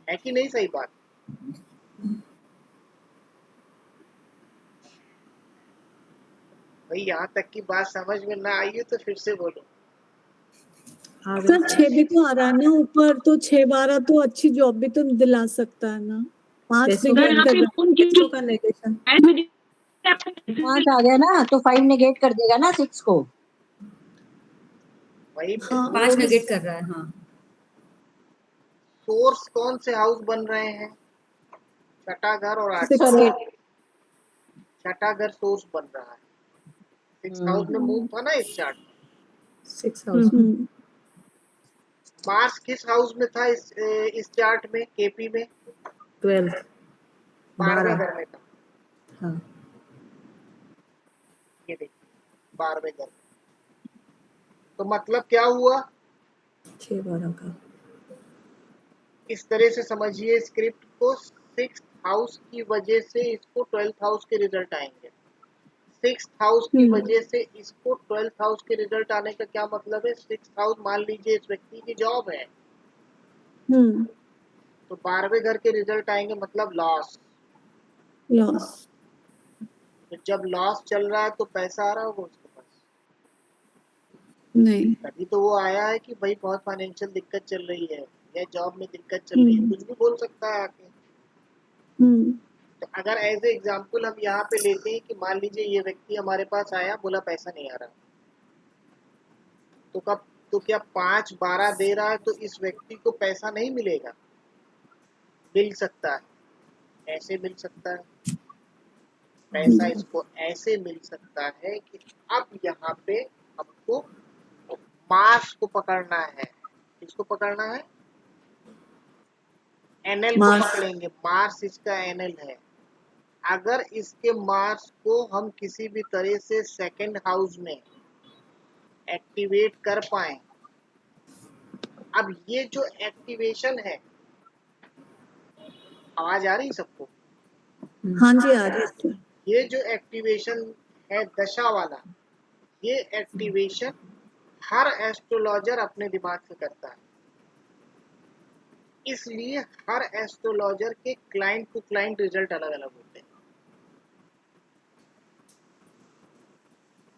है कि नहीं सही बात? भाई यहाँ तक की बात समझ में ना आई है तो फिर से बोलो। सर 6 भी तो आ रहा है ना ऊपर, तो 6-12 तो अच्छी जॉब भी तो दिला सकता है ना। 5 पैसों नेगेट का कर रहा है। पैसों का नेगेशन 5 आ गया ना तो 5 नेगेट कर देगा ना 6 को। वही हाँ, 5 नेगेट कर रहा है। हाँ, सोर्स कौन से हाउस बन रहे हैं? छठा घर और 8 6 छठा घर सोर्स बन रहा है। 6 हाउस में मूव था ना इस चार्ट में। 6 हाउस मार्स किस हाउस में था इस चार्ट में, केपी में? 12 12वें 12 घर में था। हाँ ये देखिए 12वें घर। तो मतलब क्या हुआ? 6-12 का इस तरह से समझिए स्क्रिप्ट को, 6th हाउस की वजह से इसको 12th हाउस के रिजल्ट आएंगे। 6th हाउस की वजह से इसको 12th हाउस के रिजल्ट आने का क्या मतलब है? 6th हाउस मान लीजिए इस व्यक्ति की जॉब है, तो 12वें घर के रिजल्ट आएंगे, मतलब लॉस। लॉस तो जब लॉस चल रहा है तो पैसा आ रहा होगा उसके पास, नहीं। तभी तो वो आया है कि भाई बहुत फाइनेंशियल दिक्कत चल रही है या जॉब में दिक्कत चल रही है, कुछ भी बोल सकता है आके। तो अगर एज ए एग्जाम्पल हम यहाँ पे लेते हैं कि मान लीजिए ये व्यक्ति हमारे पास आया, बोला पैसा नहीं आ रहा, तो क्या 5-12 दे रहा है तो इस व्यक्ति को पैसा नहीं मिलेगा? मिल सकता है, ऐसे मिल सकता है। पैसा इसको ऐसे मिल सकता है कि अब यहाँ पे हमको मार्स को पकड़ना है। किसको पकड़ना है? एनएल को पकड़ेंगे। मार्स इसका एनएल है। अगर इसके मार्स को हम किसी भी तरह से सेकंड हाउस में एक्टिवेट कर पाए, अब ये जो एक्टिवेशन है, आवाज आ रही सबको? हाँ जी आ रही है। ये जो एक्टिवेशन है दशा वाला, ये एक्टिवेशन हर एस्ट्रोलॉजर अपने दिमाग से करता है। इसलिए हर एस्ट्रोलॉजर के क्लाइंट टू क्लाइंट रिजल्ट अलग अलग होते हैं।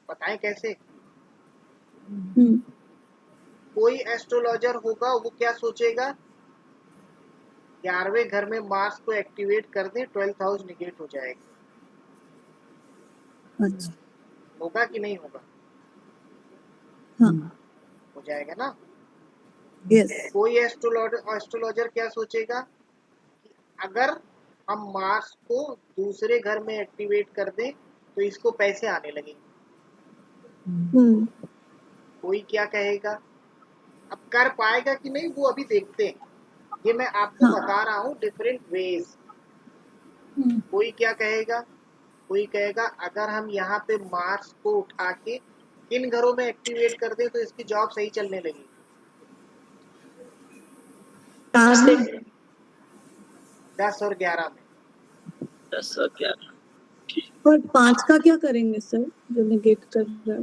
बताएं कैसे? कोई एस्ट्रोलॉजर होगा, वो क्या सोचेगा? 11वें घर में मार्स को एक्टिवेट कर दें, 12th हाउस निगेट हो जाएगा। अच्छा होगा कि नहीं होगा? हाँ हो जाएगा ना। यस कोई एस्ट्रोलॉजर क्या सोचेगा कि अगर हम मार्स को दूसरे घर में एक्टिवेट कर दें तो इसको पैसे आने लगेंगे। कोई क्या कहेगा? अब कर पाएगा कि नहीं वो अभी देखते हैं, ये मैं आपको बता रहा हूँ डिफरेंट वेज। कोई क्या कहेगा? कोई कहेगा अगर हम यहाँ पे मार्स को उठा के किन घरों में एक्टिवेट कर दें तो इसकी जॉब सही चलने लगेगी। 10 और 11 में। 10 और 11। और 5 का क्या करेंगे सर जो नेगेट कर रहा है?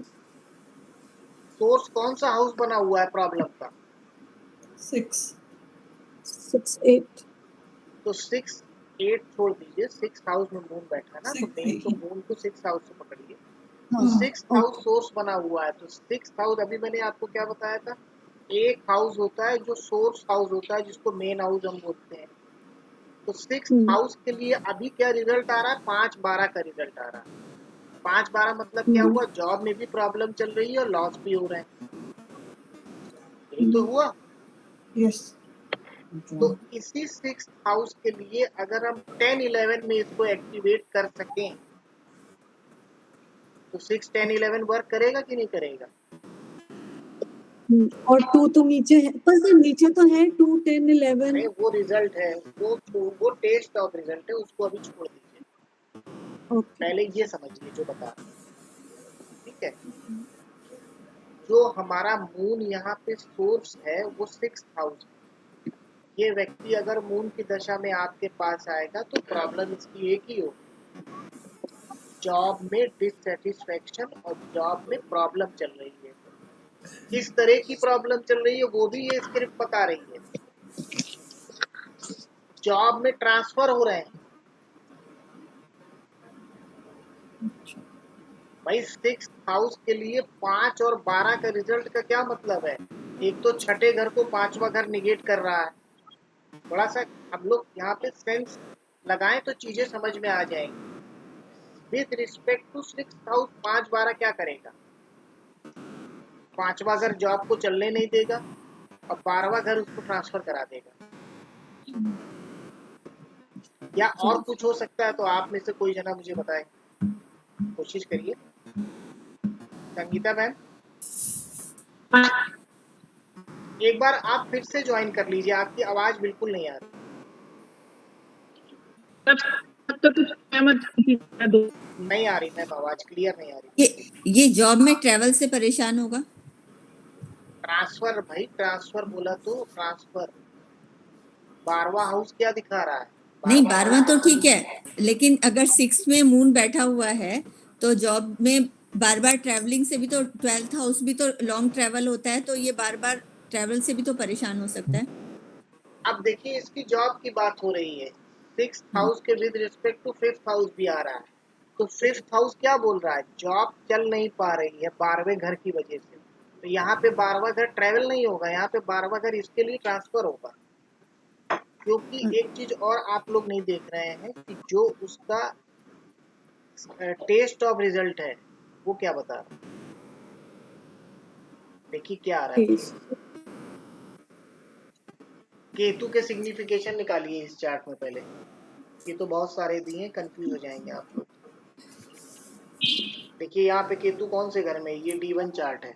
सोर्स कौन सा हाउस बना हुआ है प्रॉब्लम का? 6-8। तो 6-8 छोड़ दीजिए, 6 हाउस में मून बैठा ना, तो मेन तो मून को 6 हाउस से पकड़िए। तो 6 हाउस सोर्स बना हुआ है, तो 6 हाउस अभी मैंने आपको क्या बताया था? एक हाउस होता है जो सोर्स हाउस होता है, जिसको मेन हाउस हम बोलते हैं। तो 6 हाउस के लिए अभी क्या रिजल्ट आ रहा है? 5-12 का रिजल्ट आ रहा है। 5-12 मतलब क्या हुआ? जॉब में भी प्रॉब्लम चल रही है और लॉस भी हो रहे हैं। यही तो हुआ। यस तो इसी 6 हाउस के लिए अगर हम 10-11 में इसको एक्टिवेट कर सकें तो 6-10-11 वर्क करेगा कि नहीं करेगा? और 2 तो नीचे है, पर सर नीचे तो है 2, 10, 11। नहीं, वो रिजल्ट है, वो टेस्ट ऑफ रिजल्ट है, उसको अभी छोड़ दीजिए। पहले ये समझिए जो बता रहा हूं, ठीक है? जो हमारा मून यहाँ पे सोर्स है वो 6th हाउस है। ये व्यक्ति अगर मून की दशा में आपके पास आएगा तो प्रॉब्लम इसकी एक ही होगी, जॉब में डिससेटिस्फैक्शन और जॉब में प्रॉब्लम चल रही है। किस तरह की प्रॉब्लम चल रही है वो भी ये स्क्रिप्ट बता रही है। जॉब में ट्रांसफर हो रहे हैं भाई। 6th हाउस के लिए 5 और 12 का रिजल्ट का क्या मतलब है? एक तो छठे घर को 5वां घर निगेट कर रहा है। थोड़ा सा हम लोग यहाँ पे सेंस लगाएं तो चीजें समझ में आ जाएंगी। With respect to 6th house 5 12 क्या करेगा? 5वां घर जॉब को चलने नहीं देगा और 12वां घर उसको ट्रांसफर करा देगा। या और कुछ हो सकता है तो आप में से कोई जना मुझे बताए, कोशिश करिए। संगीता मैम एक बार आप फिर से ज्वाइन कर लीजिए, आपकी आवाज बिल्कुल नहीं आ रही। नहीं आ रही मैम, आवाज क्लियर नहीं आ रही। ये जॉब में ट्रैवल से परेशान होगा। ट्रांसफर भाई, ट्रांसफर बोला तो ट्रांसफर। 12वां हाउस क्या दिखा रहा है? नहीं 12वां तो ठीक है, लेकिन अगर 6 में मून बैठा हुआ है तो जॉब में बार बार ट्रैवलिंग से भी तो 12th हाउस भी तो लॉन्ग ट्रैवल होता है, तो ये बार बार ट्रैवल से भी तो परेशान हो सकता है। अब देखिए इसकी जॉब की बात हो रही है। 6th हाउस के with respect to 5th house भी आ रहा है। तो 5th हाउस क्या बोल रहा है? जॉब चल नहीं पा रही है 12वें घर की वजह से। तो यहाँ पे 12वां घर ट्रैवल नहीं होगा, यहाँ पे 12वां घर इसके लिए ट्रांसफर होगा। क्योंकि एक चीज और आप लोग नहीं देख रहे हैं कि जो उसका टेस्ट ऑफ रिजल्ट है वो क्या बता रहा है। देखिए क्या आ रहा है। केतु के सिग्निफिकेशन निकालिए इस चार्ट में पहले। ये तो बहुत सारे दिए हैं, कंफ्यूज हो जाएंगे आप लोग। देखिए यहाँ पे केतु कौन से घर में है? ये D1 चार्ट है,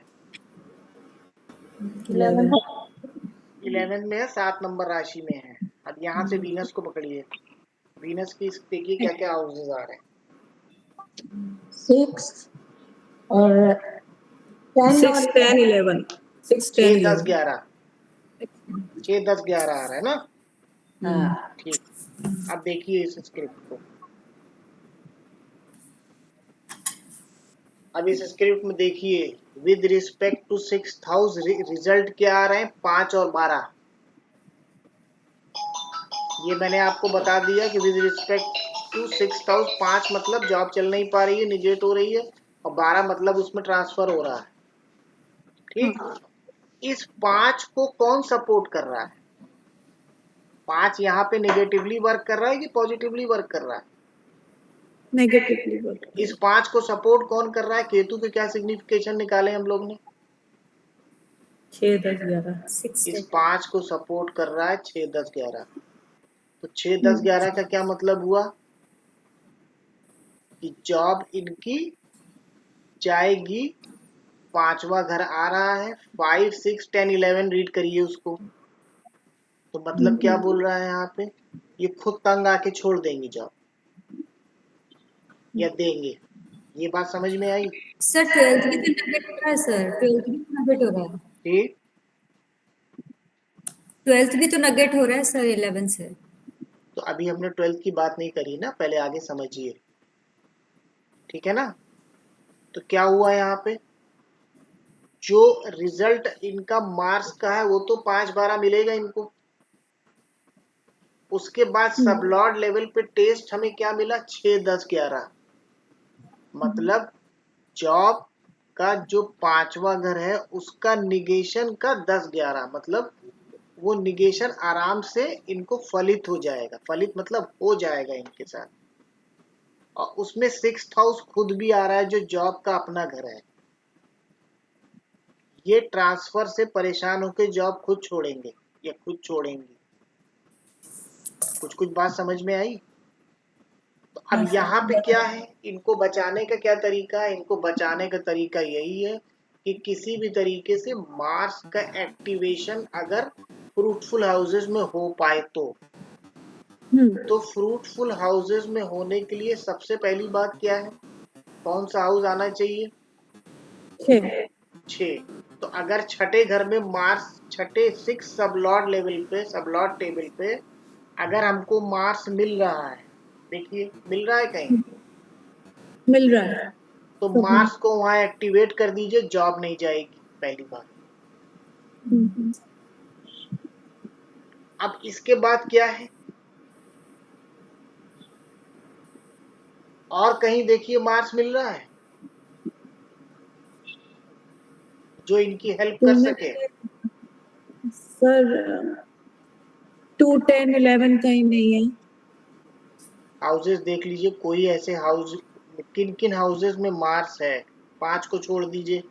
11 में है, 7 नंबर राशि में है। अब यहाँ से वीनस को पकड़िए। वीनस की देखिए क्या क्या हाउसेज आ रहे हैं। 6 और 10 6 10 11 6 6 10 10 11 11 6 10 11 आ रहा है ना। हाँ ठीक, अब देखिए इस स्क्रिप्ट को। अब इस स्क्रिप्ट में देखिए with respect to 6th house result क्या आ रहे हैं? 5 और 12। ये मैंने आपको बता दिया कि with respect to 6th house 5 मतलब जॉब चल नहीं पा रही है, निगेट हो रही है, और 12 मतलब उसमें ट्रांसफर हो रहा है। ठीक, इस 5 को कौन सपोर्ट कर रहा है? 5 यहाँ पे नेगेटिवली वर्क कर रहा है कि पॉजिटिवली वर्क कर रहा है? Negatively work. इस 5 को सपोर्ट कौन कर रहा है? केतु के क्या सिग्निफिकेशन निकाले हम लोग ने? 6 10 11 इस 5 को सपोर्ट कर रहा है 6 10 11। तो 6 10 11 का क्या मतलब हुआ कि जॉब इनकी जाएगी। 5वां घर आ रहा है, 5 6 10 11 रीड करिए उसको। तो मतलब क्या बोल रहा है यहाँ पे? ये खुद तंग आके छोड़ देंगी जॉब, या देंगे। ये बात समझ में आई? सर 12th भी तो नेगेट हो रहा है सर, 12th भी तो नेगेट हो रहा है। ठीक, 12th भी तो नेगेट हो रहा है सर 11 से। तो अभी हमने 12th की बात नहीं करी ना, पहले आगे समझिए, ठीक है ना। तो क्या हुआ यहाँ पे? जो रिजल्ट इनका मार्क्स का है वो तो 5 12 मिलेगा इनको। उसके बाद सबलॉर्ड लेवल पे टेस्ट हमें क्या मिला? 6 10 11। मतलब जॉब का जो 5वां घर है उसका निगेशन का 10 11, मतलब वो निगेशन आराम से इनको फलित हो जाएगा। फलित मतलब हो जाएगा इनके साथ। और उसमें 6th हाउस खुद भी आ रहा है जो जॉब का अपना घर है। ये ट्रांसफर से परेशान होकर जॉब खुद छोड़ेंगे या खुद छोड़ेंगी। कुछ बात समझ में आई? तो अब यहाँ पे क्या है, इनको बचाने का क्या तरीका है? इनको बचाने का तरीका यही है कि किसी भी तरीके से मार्स का एक्टिवेशन अगर फ्रूटफुल हाउसेज में हो पाए तो फ्रूटफुल हाउसेज में होने के लिए सबसे पहली बात क्या है? कौन सा हाउस आना चाहिए? 6। तो अगर छठे घर में मार्स, छठे 6 सबलॉर्ड लेवल पे, सबलॉर्ड टेबल पे अगर हमको मार्स मिल रहा है, देखिए मिल रहा है कहीं? मिल रहा है। तो मार्स को वहां एक्टिवेट कर दीजिए, जॉब नहीं जाएगी। पहली बात। हम्म, अब इसके बाद क्या है, और कहीं देखिए मार्स मिल रहा है जो इनकी हेल्प कर सके। सर 2, 10, 11 कहीं नहीं है। हाउसेस देख लीजिए, कोई ऐसे हाउस, किन किन हाउसेस में मार्स है, 5 को छोड़ दीजिए,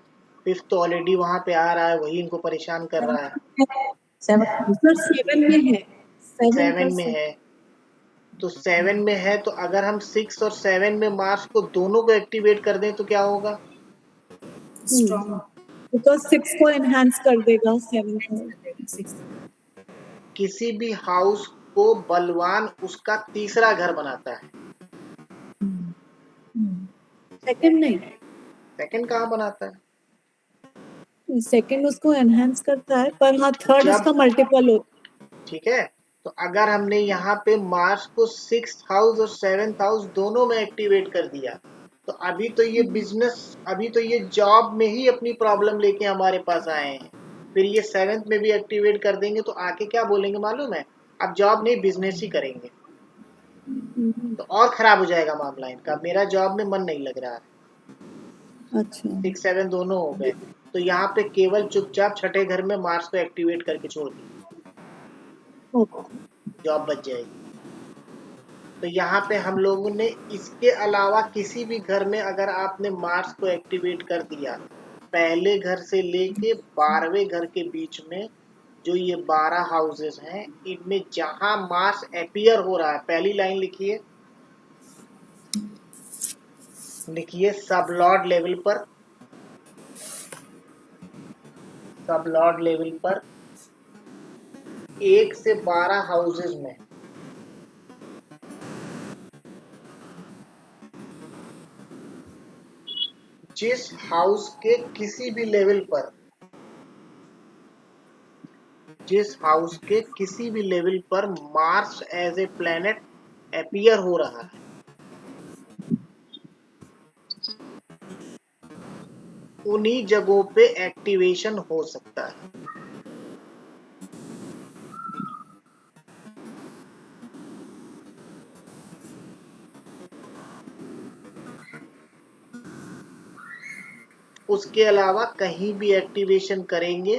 5th तो ऑलरेडी वहां पे आ रहा है, वही इनको परेशान कर रहा है। 7 सर 7 में है, 7 का 7 में है, तो 7 में है, तो अगर हम 6 और 7 में मार्स को दोनों को एक्टिवेट कर दें तो क्या होगा? स्ट्रॉन्ग बिकॉज 6 को एनहांस कर देगा 7 को। किसी भी हाउस को बलवान उसका तीसरा घर बनाता है, सेकंड नहीं, सेकंड कहाँ बनाता है? सेकंड उसको एनहांस करता है, पर हाँ थर्ड जब उसका मल्टीपल होता ठीक है, तो अगर हमने यहाँ पे मार्स को 6th हाउस और 7th हाउस दोनों में एक्टिवेट कर दिया, तो अभी तो ये बिजनेस, अभी तो ये जॉब में ही अपनी प्रॉब्लम लेके हमारे पास आए हैं, फिर ये 7th में भी एक्टिवेट कर देंगे तो आके क्या बोलेंगे मालूम है? अब जॉब नहीं बिजनेस ही करेंगे, तो और खराब हो जाएगा मामला इनका, मेरा जॉब में मन नहीं लग रहा है। अच्छा 6, 7 दोनों हो गए, तो यहाँ पे केवल चुपचाप छठे घर में मार्स को एक्टिवेट करके छोड़ दिए, जॉब बच जाएगी। तो यहाँ पे हम लोगों ने इसके अलावा किसी भी घर में अगर आपने मार्स को एक्टिवेट कर दिया, पहले घर से लेके 12वें घर के बीच में जो ये 12 हाउसेस हैं, इनमें जहां मार्स अपीयर हो रहा है, पहली लाइन लिखिए, लिखिए सबलॉर्ड लेवल पर, सबलॉर्ड लेवल पर 1 से 12 हाउसेस में जिस हाउस के किसी भी लेवल पर, जिस हाउस के किसी भी लेवल पर Mars as a planet appear हो रहा है, उन्हीं जगहों पे एक्टिवेशन हो सकता है। उसके अलावा कहीं भी एक्टिवेशन करेंगे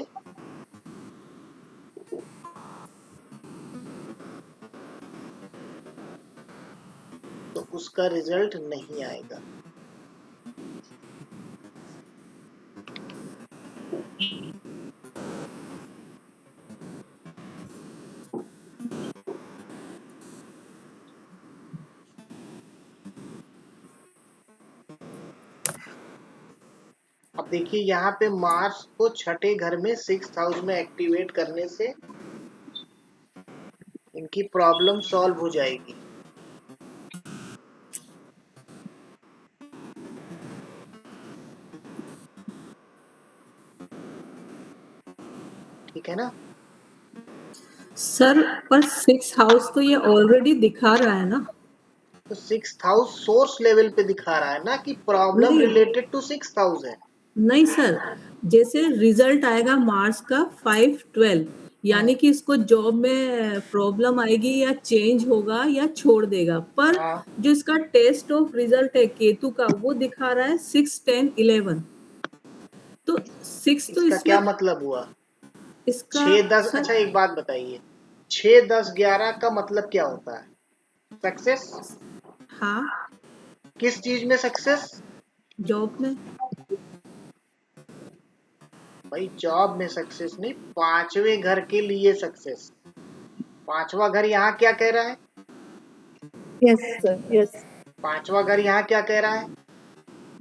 तो उसका रिजल्ट नहीं आएगा। अब देखिए यहाँ पे मार्स को छठे घर में 6th हाउस में एक्टिवेट करने से इनकी प्रॉब्लम सॉल्व हो जाएगी। ठीक है ना? सर पर 6 हाउस तो ये ऑलरेडी दिखा रहा है ना। तो 6th हाउस सोर्स लेवल पे दिखा रहा है ना कि प्रॉब्लम नहीं। रिलेटेड टू 6th हाउस है। नहीं सर, जैसे रिजल्ट आएगा मार्च का 5-12, यानी कि इसको जॉब में प्रॉब्लम आएगी या चेंज होगा या छोड़ देगा, पर हाँ, जो इसका टेस्ट ऑफ रिजल्ट है केतु का वो दिखा रहा है 6, 10, 11। तो 6 तो इसका क्या इसमें मतलब हुआ? इसका 6, 10, सर, अच्छा एक बात बताइए, 6, 10, 11 का मतलब क्या होता है? सक्सेस। हाँ किस चीज में सक्सेस? जॉब में। भाई जॉब में सक्सेस नहीं, 5वें घर के लिए सक्सेस। 5वां घर यहाँ क्या कह रहा है? यस सर, यस 5वां घर यहाँ क्या कह रहा है?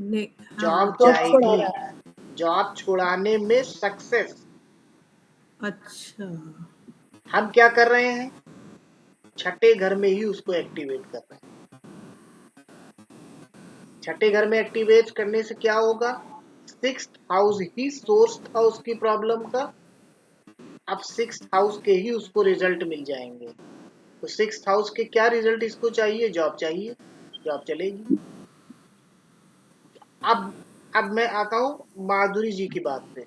नहीं, जॉब हाँ, जॉब छोड़ा जाएगी, रहा है। जॉब छुड़ाने में सक्सेस। अच्छा हम क्या कर रहे हैं? छठे घर में ही उसको एक्टिवेट कर रहे हैं। छठे घर में एक्टिवेट करने से क्या होगा? 6th हाउस ही सोर्स था उसकी प्रॉब्लम का, अब 6th हाउस के ही उसको रिजल्ट मिल जाएंगे। तो 6th हाउस के क्या रिजल्ट इसको चाहिए? जॉब चाहिए, जॉब चलेगी। अब मैं आता हूँ माधुरी जी की बात पे।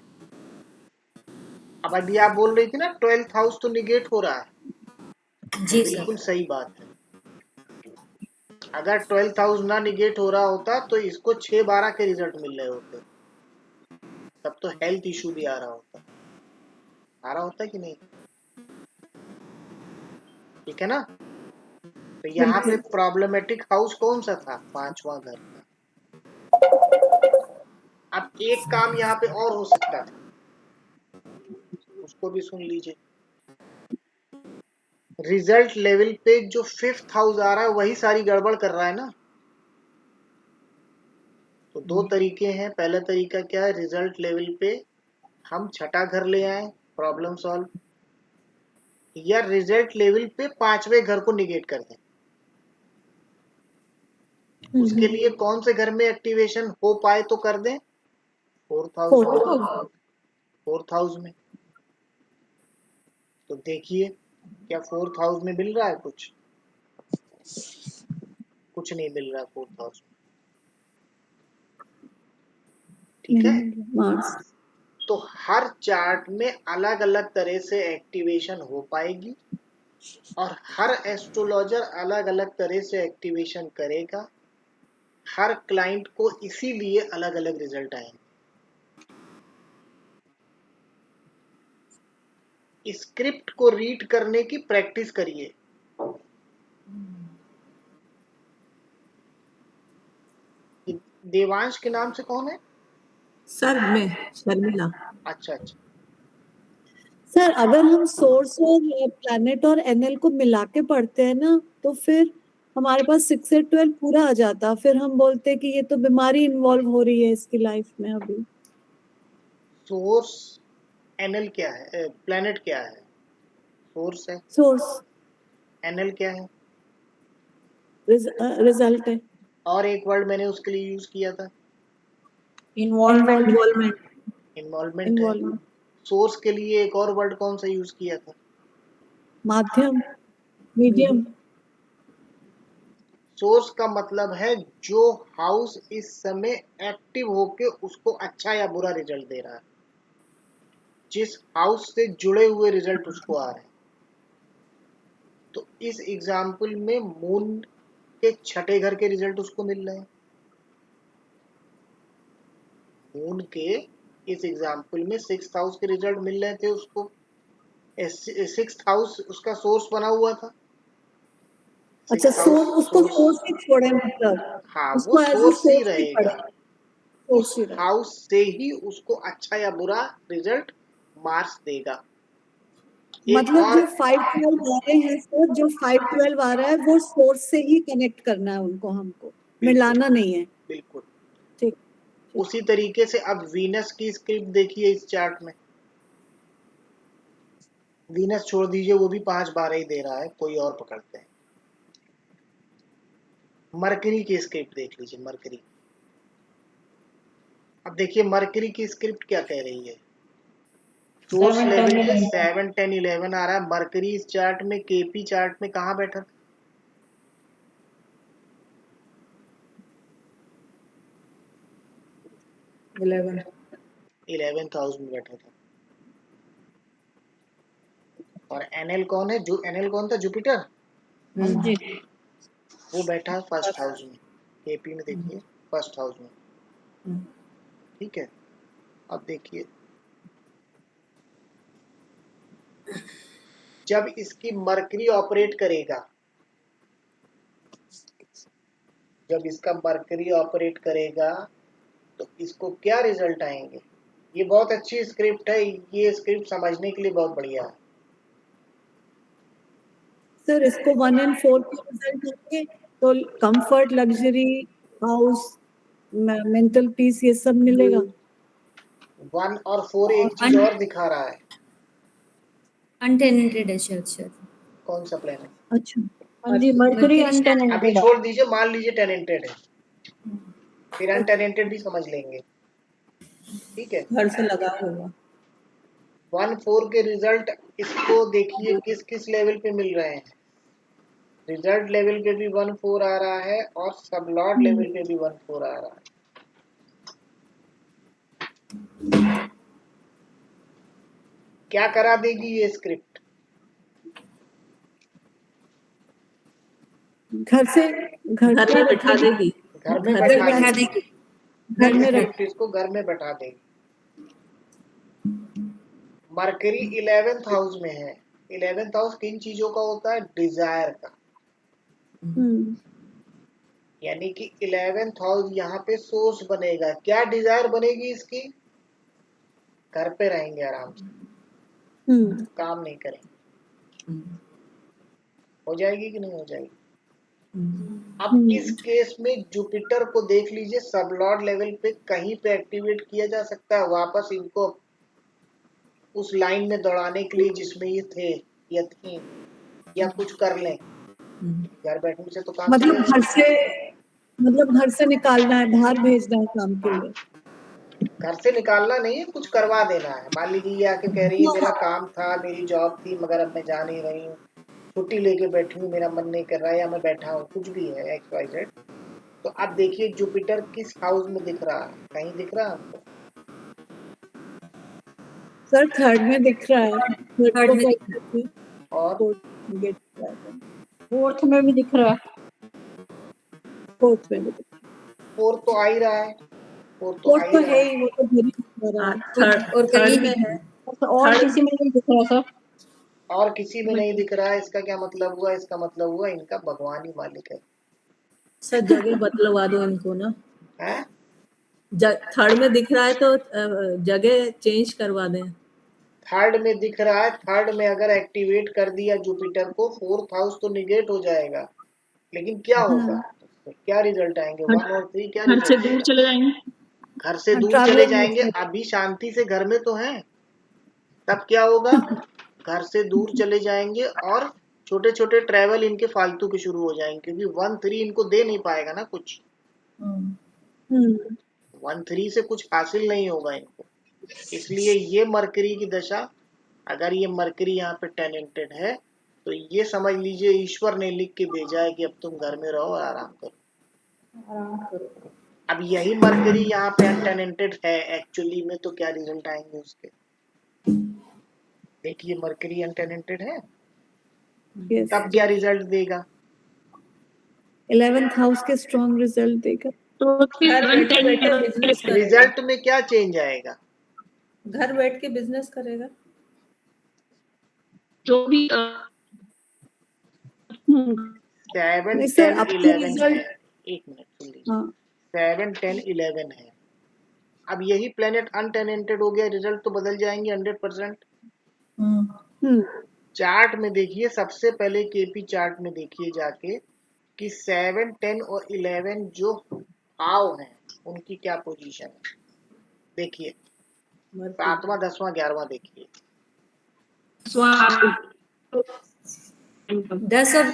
अब अभी आप बोल रही थी ना 12th हाउस तो निगेट हो रहा है, जी सर। बिल्कुल सही बात है। अगर 12th हाउस ना निगेट हो रहा होता तो इसको 6-12 के रिजल्ट मिल रहे होते, तब तो हेल्थ इशू भी आ रहा होता कि नहीं? ठीक है ना? तो यहाँ पे प्रॉब्लमेटिक हाउस कौन सा था? 5वां घर था। अब एक काम यहाँ पे और हो सकता था, उसको भी सुन लीजिए। रिजल्ट लेवल पे जो 5th हाउस आ रहा है वही सारी गड़बड़ कर रहा है ना। तो दो तरीके हैं। पहला तरीका क्या है, रिजल्ट लेवल पे हम छठा घर ले आए, प्रॉब्लम सॉल्व, या रिजल्ट लेवल पे 5वें घर को निगेट कर दें। उसके लिए कौन से घर में एक्टिवेशन हो पाए तो कर दें? 4th हाउस में। तो देखिए क्या 4th हाउस में मिल रहा है कुछ? कुछ नहीं मिल रहा 4th हाउस में। ठीक है? मार्स तो हर चार्ट में अलग अलग तरह से एक्टिवेशन हो पाएगी और हर एस्ट्रोलॉजर अलग अलग तरह से एक्टिवेशन करेगा। हर क्लाइंट को इसीलिए अलग अलग रिजल्ट आएंगे। स्क्रिप्ट को रीड करने की प्रैक्टिस करिए। देवांश के नाम से कौन है? सर मैं शर्मिला। अच्छा अच्छा। सर, अगर हम सोर्स और प्लैनेट और एनएल को मिला के पढ़ते हैं ना, तो फिर हमारे पास 6 से 12 पूरा आ जाता। फिर हम बोलते कि ये तो बीमारी इन्वॉल्व हो रही है इसकी लाइफ में अभी। सोर्स एनएल क्या है? प्लैनेट क्या है? सोर्स है। सोर्स एनएल क्या है? रिजल्ट है। और एक वर्ड मैंने उसके लिए यूज किया था, इन्वॉल्वमेंट। इन्वॉल्वमेंट है। सोर्स के लिए एक और वर्ड कौन सा यूज किया था? माध्यम, मीडियम। सोर्स का मतलब है जो हाउस इस समय एक्टिव होके उसको अच्छा या बुरा रिजल्ट दे रहा है, जिस हाउस से जुड़े हुए रिजल्ट उसको आ रहे हैं। तो इस एग्जाम्पल में मून के छठे घर के रिजल्ट उसको मिल रहे हैं। मून के इस एग्जाम्पल में 6th हाउस के रिजल्ट मिल रहे थे उसको। 6th हाउस उसका सोर्स बना हुआ था। अच्छा, 6th सोर्स, उसको हाउस सोर्स ही छोड़े, मतलब हाँ, वो उसको एज ए सोर्स ही सोर्स ही रहेगा। पढ़े, उस सोर्स ही रहे। हाउस से ही उसको अच्छा या बुरा रिजल्ट मार्क्स देगा। एक मतलब और जो 5-12 आ रहे हैं सर, जो 5-12 आ रहा है वो सोर्स से ही कनेक्ट करना है उनको, हमको मिलाना नहीं है। बिल्कुल ठीक। उसी तरीके से अब वीनस की स्क्रिप्ट देखिए इस चार्ट में। वीनस छोड़ दीजिए, वो भी 5-12 ही दे रहा है, कोई और पकड़ते हैं। मरकरी की स्क्रिप्ट देख लीजिए, मरकरी। अब देखिए मरकरी की स्क्रिप्ट क्या कह रही है। सोर्स 7, लेवल 10, पे 11। 7, 10, 11 आ रहा है। मरकरी इस चार्ट में, केपी चार्ट में कहाँ बैठा था? 11th हाउस में बैठा था। और एनएल कौन है? जो एनएल कौन था? जुपिटर। जी। वो बैठा है 1st हाउस में। केपी में देखिए 1st हाउस में। ठीक है। अब देखिए जब इसकी मरकरी ऑपरेट करेगा, जब इसका मरकरी ऑपरेट करेगा तो इसको क्या रिजल्ट आएंगे? ये बहुत अच्छी स्क्रिप्ट है, ये स्क्रिप्ट समझने के लिए बहुत बढ़िया है। सर, इसको 1 and 4 के रिजल्ट होंगे तो comfort, luxury, house, mental peace, ये सब मिलेगा। 1 और 4 एक चीज और दिखा रहा है। अनटेनेंटेड है शायद। कौन सा प्लेनेट? अच्छा, हाँ जी, मर्करी अभी अनटेनेंटेड है। छोड़ दीजिए, मान लीजिए टेनेंटेड है, फिर अनटेनेंटेड भी समझ लेंगे। ठीक है। घर से लगा होगा। 1-4 के रिजल्ट इसको देखिए किस किस लेवल पे मिल रहे हैं। रिजल्ट लेवल पे भी 1-4 आ रहा है और सबलॉर्ड लेवल पे भी 1-4 आ रहा है। क्या करा देगी ये स्क्रिप्ट? घर में बैठा देगी। घर में घर बैठा बैठा देगी। देगी। घर में रख स्क्रिप्ट इसको घर में बैठा देगी। मरकरी 11th हाउस में है। 11th हाउस किन चीजों का होता है? डिजायर का। यानी कि 11th हाउस यहाँ पे सोर्स बनेगा। क्या डिजायर बनेगी इसकी? घर पे रहेंगे आराम से, काम नहीं करेंगे। हो जाएगी कि नहीं हो जाएगी? अब इस केस में जुपिटर को देख लीजिए, सब लॉर्ड लेवल पे कहीं पे एक्टिवेट किया जा सकता है वापस इनको उस लाइन में दौड़ाने के लिए जिसमें ये थे या थी, या कुछ कर लें। घर बैठने से तो काम मतलब चलेगा। घर से निकालना है, बाहर भेजना है काम के लिए। घर से निकालना नहीं है, कुछ करवा देना है। मान लीजिए ये आके कह रही है मेरा काम था, मेरी जॉब थी, मगर अब मैं जा नहीं रही हूँ, छुट्टी लेके बैठी हूँ, मेरा मन नहीं कर रहा है, या मैं बैठा हूँ, कुछ भी है XYZ। तो अब देखिए जुपिटर किस हाउस में दिख रहा है? कहीं दिख रहा है हमको? सर थर्ड में दिख रहा है। थर्ड में दिख रहा है। और फोर्थ में भी दिख रहा है। फोर्थ में भी फोर्थ तो आ ही रहा है। फोर्थ तो है ही, वो तो घर ही दिख रहा है। और कहीं में है। और किसी में नहीं दिख रहा सर। और किसी में नहीं दिख रहा है। इसका क्या मतलब हुआ? इसका मतलब हुआ इनका भगवान ही मालिक है। सर जगह बदलवा दो इनको ना। हैं? थर्ड में दिख रहा है तो जगह चेंज करवा दें। थर्ड में दिख रहा है। थर्ड में अगर एक्टिवेट कर दिया जुपिटर को, फोर्थ हाउस तो निगेट हो जाएगा, लेकिन क्या होगा? क्या रिजल्ट आएंगे? 1 और 3 क्या घर से रिजल्ट? दूर चले जाएंगे। घर से दूर चले जाएंगे। अभी शांति से घर में तो हैं, तब क्या होगा? घर से दूर चले जाएंगे और छोटे छोटे ट्रेवल इनके फालतू के शुरू हो जाएंगे, क्योंकि 1-3 इनको दे नहीं पाएगा ना कुछ। 1-3 से कुछ हासिल नहीं होगा इनको। इसलिए ये मरकरी की दशा, अगर ये मरकरी यहाँ पे टेनेंटेड है, तो ये समझ लीजिए ईश्वर ने लिख के भेजा है कि अब तुम घर में रहो और आराम करो। अब यही मरकरी यहाँ पे अनटेनेंटेड है एक्चुअली में, तो क्या रिजल्ट आएंगे उसके? देखिए मरकरी अनटेनेंटेड है, तब क्या रिजल्ट देगा? 11th हाउस के स्ट्रॉन्ग रिजल्ट देगा। तो रिजल्ट में क्या चेंज आएगा? घर बैठ के बिजनेस करेगा। जो भी 7, सर 10, आपके 11 रिजल्ट है। एक मिनट सुन लीजिए। 7, 10, 11 है। अब यही प्लेनेट अनटेनेंटेड हो गया, रिजल्ट तो बदल जाएंगे 100%। चार्ट में देखिए, सबसे पहले केपी चार्ट में देखिए जाके कि 7, 10 और 11 जो हाव हैं उनकी क्या पोजीशन है। देखिए 7वां, 10वां, 11वां देखिए। 10 और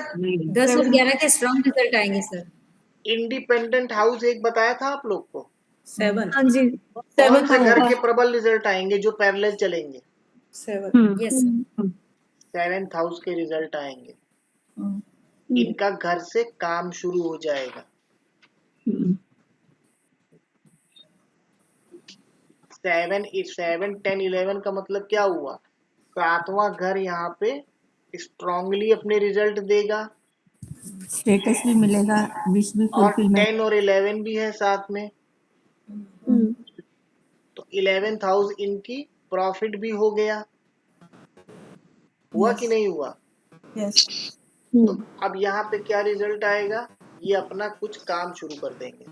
11 के स्ट्रॉन्ग रिजल्ट आएंगे सर। इंडिपेंडेंट हाउस एक बताया था आप लोग को। 7। हाँ जी, कौन से घर house। के प्रबल रिजल्ट आएंगे जो पैरेलल चलेंगे? 7। Yes sir. 7th हाउस के रिजल्ट आएंगे। इनका घर से काम शुरू हो जाएगा। 7, 10, 11 का मतलब क्या हुआ? 7वां घर यहाँ पे स्ट्रांगली अपने रिजल्ट देगा, स्टेटस भी मिलेगा, विश भी और फुलफिलमेंट। 10 और 11 भी है साथ में। तो 11th हाउस इनकी प्रॉफिट भी हो गया। हुआ कि नहीं हुआ? तो अब यहाँ पे क्या रिजल्ट आएगा? ये अपना कुछ काम शुरू कर देंगे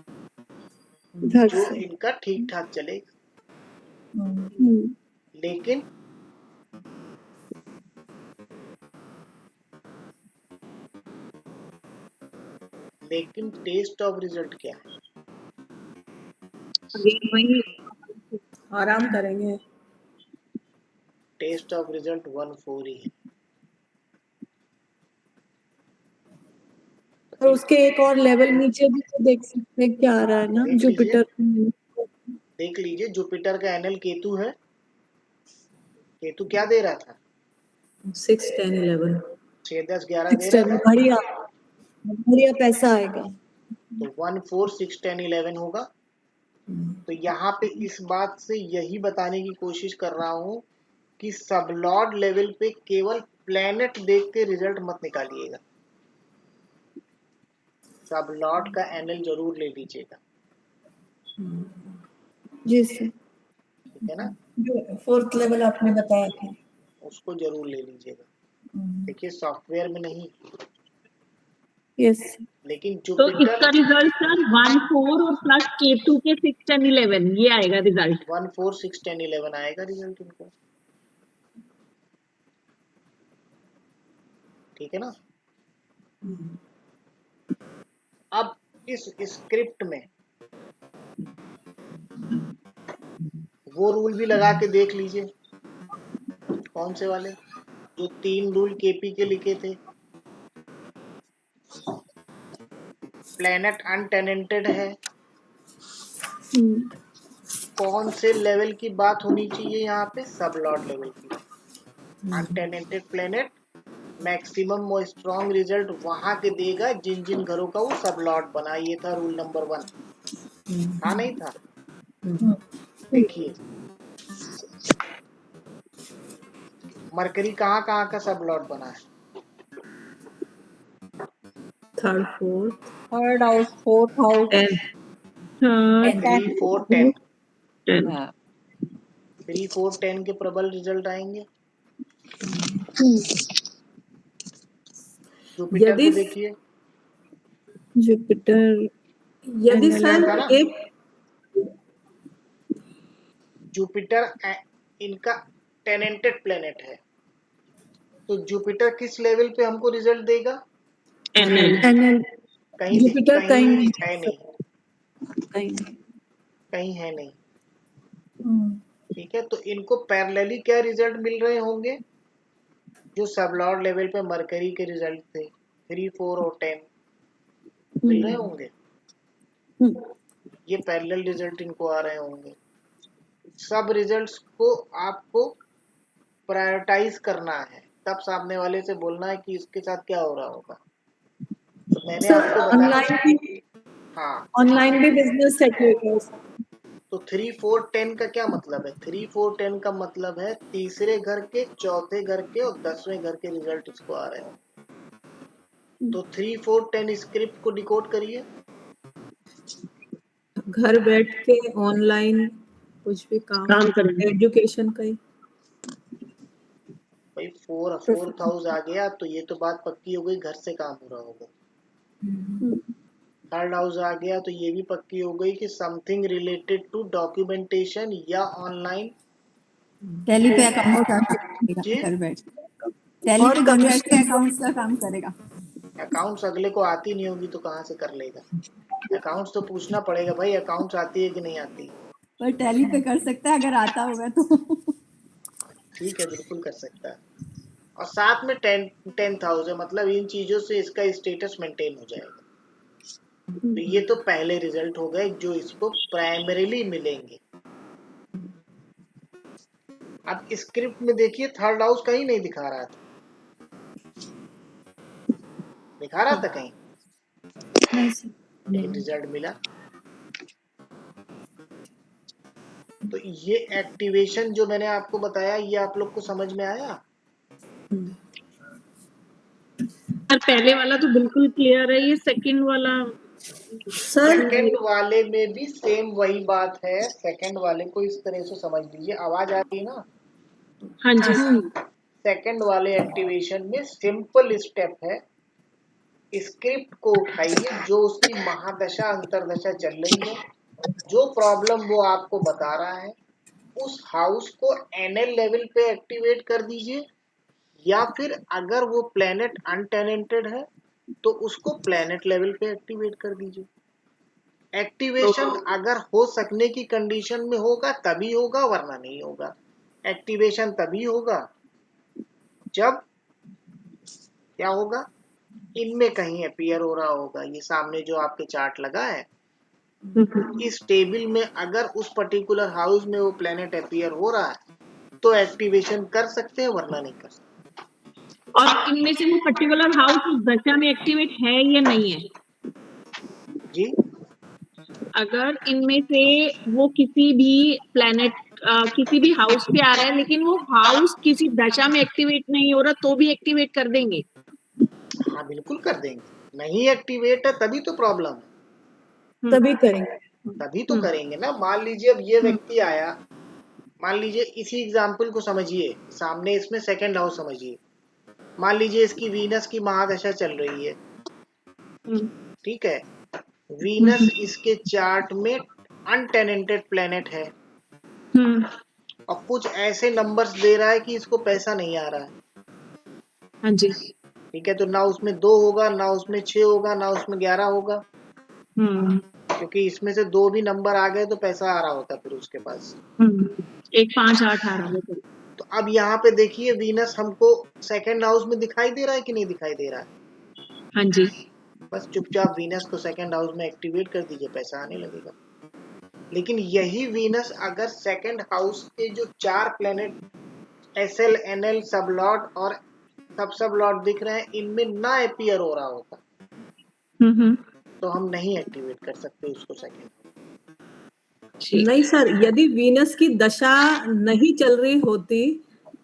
जो इनका ठीक ठाक चलेगा। लेकिन टेस्ट ऑफ रिजल्ट क्या है? आराम करेंगे। टेस्ट ऑफ रिजल्ट 1-4 ही है। और उसके एक और लेवल नीचे भी तो देख सकते हैं क्या आ रहा है ना, जुपिटर। देख लीजिए जुपिटर का एनल केतु है। केतु क्या दे रहा था? 6, 10, 11। 6, 10, 11 दे रहा था। बढ़िया पैसा आएगा। तो 1, 4, 6, 10, 11 होगा। तो यहाँ पे इस बात से यही बताने की कोशिश कर रहा हूँ कि सबलॉर्ड लेवल पे केवल प्लैनेट देख के रिजल्ट मत निकालिएगा, सबलॉर्ड का एनएल जरूर ले लीजिएगा, जी सर। ठीक है ना, जो फोर्थ लेवल आपने बताया था उसको जरूर ले लीजिएगा। देखिए सॉफ्टवेयर में नहीं, यस लेकिन तो जुपिटर इसका रिजल्ट सर 1 4 और प्लस K2 के 6 10 11 ये आएगा रिजल्ट। 1 4 6 10 11 आएगा रिजल्ट इनको, ठीक है ना। अब इस स्क्रिप्ट में वो रूल भी लगा के देख लीजिए, कौन से वाले, जो 3 रूल केपी के लिखे थे। प्लैनेट अनटेनेंटेड है, कौन से लेवल की बात होनी चाहिए यहाँ पे, सबलॉर्ड लेवल की। अनटेनेंटेड प्लैनेट मैक्सिमम और स्ट्रॉन्ग रिजल्ट वहां के देगा जिन जिन घरों का वो सबलॉर्ड बना, ये था रूल नंबर 1, था नहीं था। देखिए मरकरी कहाँ कहाँ का सबलॉर्ड बना है, third fourth third house fourth house 3 4 10 हाँ 3 4 10 के प्रबल रिजल्ट आएंगे। जुपिटर यदि को देखिए, जुपिटर यदि सर था ना? एक जुपिटर इनका टेनेंटेड प्लेनेट है, तो जुपिटर किस लेवल पे हमको रिजल्ट देगा, एनएल एनएल कहीं जुपिटर कहीं नहीं है नहीं, कहीं नहीं। कहीं है नहीं, ठीक है। तो इनको पैरेलली क्या रिजल्ट मिल रहे होंगे, जो सबलॉर्ड लेवल पे मरकरी के रिजल्ट थे 3 4 और 10 मिल रहे होंगे, ये पैरेलल रिजल्ट इनको आ रहे होंगे। सब रिजल्ट्स को आपको प्रायोरिटाइज करना है, तब सामने वाले से बोलना है कि इसके साथ क्या हो रहा होगा। तो मैंने सर आपको ऑनलाइन भी हाँ, ऑनलाइन भी बिजनेस सेट होगा। तो 3 4 10 का क्या मतलब है, 3 4 10 का मतलब है तीसरे घर के, चौथे घर के और 10वें घर के रिजल्ट इसको आ रहे हैं। तो 3 4 10 स्क्रिप्ट को डिकोड करिए, घर बैठ के ऑनलाइन कुछ भी काम करेंगे। एजुकेशन का ही। भाई 4th हाउस आ गया तो ये तो बात पक्की हो गई, घर से काम हो रहा होगा। 3rd हाउस आ गया तो ये भी पक्की हो गई कि समथिंग रिलेटेड टू डॉक्यूमेंटेशन या ऑनलाइन टैली पे अकाउंट कर बैठ टैली पे घर बैठ के अकाउंट्स का काम करेगा। अकाउंट्स अगले को आती नहीं होगी तो कहाँ से कर लेगा, अकाउंट्स तो पूछना पड़ेगा भाई अकाउंट्स आती है कि नहीं आती, पर टैली पे कर सकता है अगर आता होगा तो। ठीक है बिल्कुल कर सकता है। और साथ में 10th हाउस है, मतलब इन चीजों से इसका स्टेटस मेंटेन हो जाएगा। तो ये तो पहले रिजल्ट हो गए जो इसको प्राइमरीली मिलेंगे। अब स्क्रिप्ट में देखिए 3rd हाउस कहीं नहीं दिखा रहा था, दिखा रहा था कहीं, लेकिन रिजल्ट मिला। तो ये एक्टिवेशन जो मैंने आपको बताया ये आप लोग को समझ में आया। सर पहले वाला तो बिल्कुल क्लियर है, ये सेकंड वाला सेकंड वाले में भी सेम वही बात है, सेकंड वाले को इस तरह से समझ लीजिए, आवाज आ रही है ना। हाँ जी सेकंड वाले एक्टिवेशन में सिंपल स्टेप है, स्क्रिप्ट को उठाइए जो उसकी महादशा अंतरदशा चल रही है, जो प्रॉब्लम वो आपको बता रहा है, उस हाउस को एनएल लेवल पे एक्टिवेट कर दीजिए, या फिर अगर वो प्लैनेट अनटेनेंटेड है तो उसको प्लैनेट लेवल पे एक्टिवेट कर दीजिए। एक्टिवेशन अगर हो सकने की कंडीशन में होगा तभी होगा, वरना नहीं होगा। एक्टिवेशन तभी होगा जब क्या होगा, इनमें कहीं अपीयर हो रहा होगा, ये सामने जो आपके चार्ट लगा है इस टेबल में अगर उस पर्टिकुलर हाउस में वो प्लैनेट अपीयर हो रहा है तो एक्टिवेशन कर सकते हैं, वरना नहीं कर सकते। और इनमें से वो पर्टिकुलर हाउस उस दशा में एक्टिवेट है या नहीं है, जी अगर इनमें से वो किसी भी प्लैनेट किसी भी हाउस पे आ रहा है लेकिन वो हाउस किसी दशा में एक्टिवेट नहीं हो रहा तो भी एक्टिवेट कर देंगे? हाँ बिल्कुल कर देंगे, नहीं एक्टिवेट है तभी तो प्रॉब्लम है, तभी करेंगे। तभी तो करेंगे ना। मान लीजिए अब ये व्यक्ति आया, मान लीजिए इसी एग्जाम्पल को समझिए, सामने इसमें सेकंड हाउस समझिए, मान लीजिए इसकी वीनस की महादशा चल रही है, ठीक है, वीनस इसके चार्ट में अनटेनेंटेड प्लेनेट है और कुछ ऐसे नंबर्स दे रहा है कि इसको पैसा नहीं आ रहा है। हाँ जी। ठीक है, तो ना उसमें 2 होगा, ना उसमें 6 होगा, ना उसमें 11 होगा, क्योंकि इसमें से 2 भी नंबर आ गए तो पैसा आ रहा होता फिर उसके पास। 1 5 8 आ रहा है। तो अब यहाँ पे देखिए वीनस हमको सेकंड हाउस में दिखाई दे रहा है कि नहीं दिखाई दे रहा है? हाँ जी। बस चुपचाप वीनस को सेकंड हाउस में एक्टिवेट कर दीजिए, पैसा आने लगेगा। लेकिन यही वीनस अगर सेकंड हाउस के जो 4 प्लेनेट SL, NL, सबलॉर्ड और सब लॉर्ड दिख रहे हैं, इनमें ना अपीयर हो रहा होता तो हम नहीं एक्टिवेट कर सकते उसको सेकंड। नहीं सर, यदि वीनस की दशा नहीं चल रही होती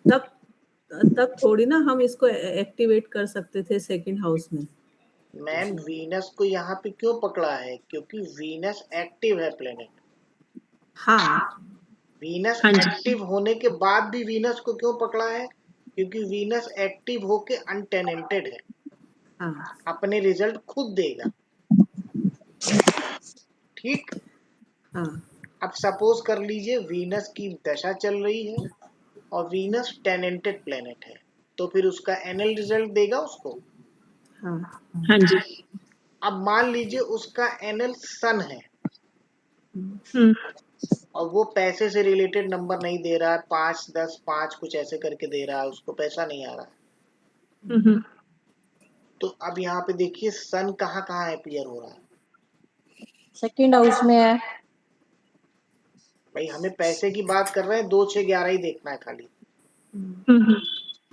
तब थोड़ी ना हम इसको एक्टिवेट कर सकते थे सेकंड हाउस में। मैम वीनस को यहाँ पे क्यों पकड़ा है? क्योंकि वीनस एक्टिव है प्लेनेट। हाँ, वीनस हाँ जी। एक्टिव होने के बाद भी वीनस को क्यों पकड़ा है? क्योंकि वीनस एक्टिव होके अनटेनेंटेड है, हाँ, अपने रिजल्ट खुद देगा। ठीक, हाँ, अब सपोज कर लीजिए वीनस की दशा चल रही है और वीनस टेनेंटेड प्लेनेट है, तो फिर उसका एनएल रिजल्ट देगा उसको। हाँ, हाँ जी। अब मान लीजिए उसका एनएल सन है और वो पैसे से रिलेटेड नंबर नहीं दे रहा है, 5 10 5 कुछ ऐसे करके दे रहा है, उसको पैसा नहीं आ रहा है। तो अब यहाँ पे देखिए सन कहाँ कहाँ अपीयर हो रहा है। सेकंड हाउस में है। भाई हमें पैसे की बात कर रहे हैं, 2 6 11 ही देखना है खाली।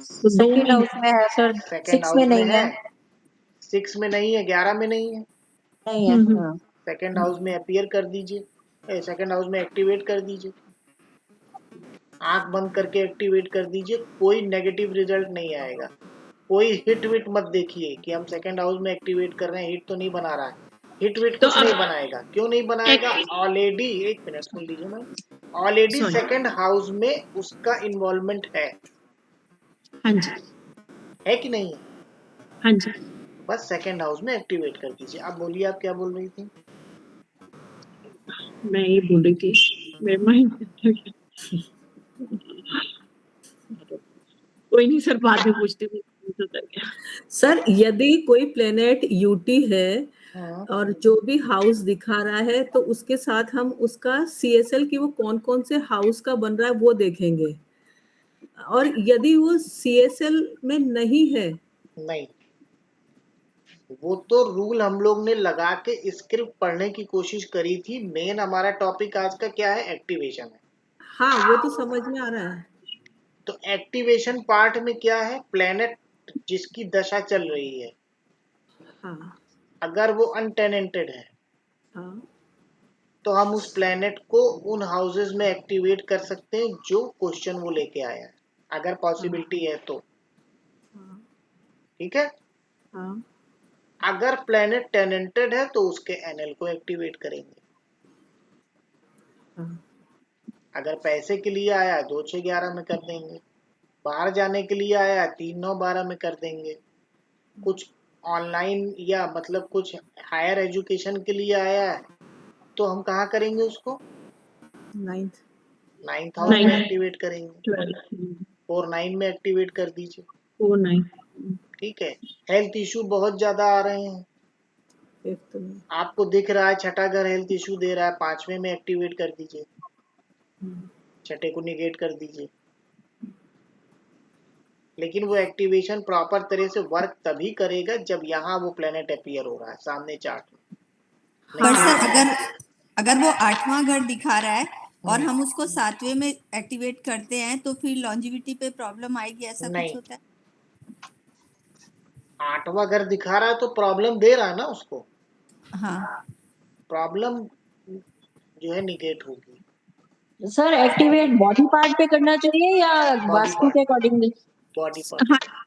सेकंड हाउस में है सर, सेकंड 6 में हाउस में नहीं है, है। 6 में नहीं है, 11 में नहीं है। नहीं है। हाँ। सेकंड हाउस में अपीयर कर दीजिए, सेकंड हाउस में एक्टिवेट कर दीजिए, आंख बंद करके एक्टिवेट कर दीजिए, कोई नेगेटिव रिजल्ट नहीं आएगा। कोई हिट विट मत देखिए कि हम सेकंड हाउस में एक्टिवेट कर रहे हैं, हिट तो नहीं बना रहा है। हिट विट तो कुछ नहीं बनाएगा। क्यों नहीं बनाएगा? ऑलरेडी, एक मिनट सुन लीजिए ma'am, already Sorry. Second house में उसका इन्वॉल्वमेंट है हाँ जी। कि नहीं है? हाँ जी। बस सेकंड हाउस में एक्टिवेट कर दीजिए। अब बोलिए आप क्या बोल रही थी? मैं ये बोल रही थी, मेरे माइंड कोई नहीं सर, बाद में पूछती हूँ। सर यदि कोई प्लेनेट यूटी है हाँ, और जो भी हाउस दिखा रहा है तो उसके साथ हम उसका CSL की वो कौन कौन से हाउस का बन रहा है वो देखेंगे, और यदि वो CSL में नहीं है। नहीं, वो तो रूल हम लोग ने लगा के स्क्रिप्ट पढ़ने की कोशिश करी थी। मेन हमारा टॉपिक आज का क्या है? एक्टिवेशन है। हाँ, वो तो समझ में आ रहा है। तो एक्टिवेशन पार्ट में क्या है? प्लेनेट जिसकी दशा चल रही है, हाँ, अगर वो अनटेनेंटेड है हाँ, तो हम उस प्लेनेट को उन हाउसेज में एक्टिवेट कर सकते हैं जो क्वेश्चन वो लेके आया है, अगर पॉसिबिलिटी है तो। हाँ, ठीक है, हाँ, अगर प्लेनेट टेनेंटेड है तो उसके एनएल को एक्टिवेट करेंगे। हाँ, अगर पैसे के लिए आया 2 6 11 में कर देंगे, बाहर जाने के लिए आया 3 9 12 में कर देंगे, कुछ ऑनलाइन या मतलब कुछ हायर एजुकेशन के लिए आया है तो हम कहाँ करेंगे उसको? 9th। 9th हाउस में Ninth. एक्टिवेट करेंगे, 4 9 में एक्टिवेट कर दीजिए। 4 9। ठीक है, हेल्थ इशू बहुत ज्यादा आ रहे हैं, 5th में। आपको दिख रहा है छठा घर हेल्थ इशू दे रहा है, 5वें में एक्टिवेट कर दीजिए, छठे को निगेट कर दीजिए। लेकिन वो एक्टिवेशन प्रॉपर तरह से वर्क तभी करेगा जब यहाँ वो प्लेनेट अपीयर हो रहा है सामने चार्ट में। पर सर अगर वो 8वां घर दिखा रहा है और हम उसको 7वें में एक्टिवेट करते हैं तो फिर लॉन्जिविटी पे प्रॉब्लम आएगी, ऐसा नहीं, कुछ होता है? 8वां घर दिखा रहा है तो प्रॉब्लम दे रहा है ना उसको, हाँ, प्रॉब्लम जो है निगेट होगी। सर एक्टिवेट बॉडी पार्ट पे करना चाहिए या वास्तु के अकॉर्डिंगली? Body part. हाँ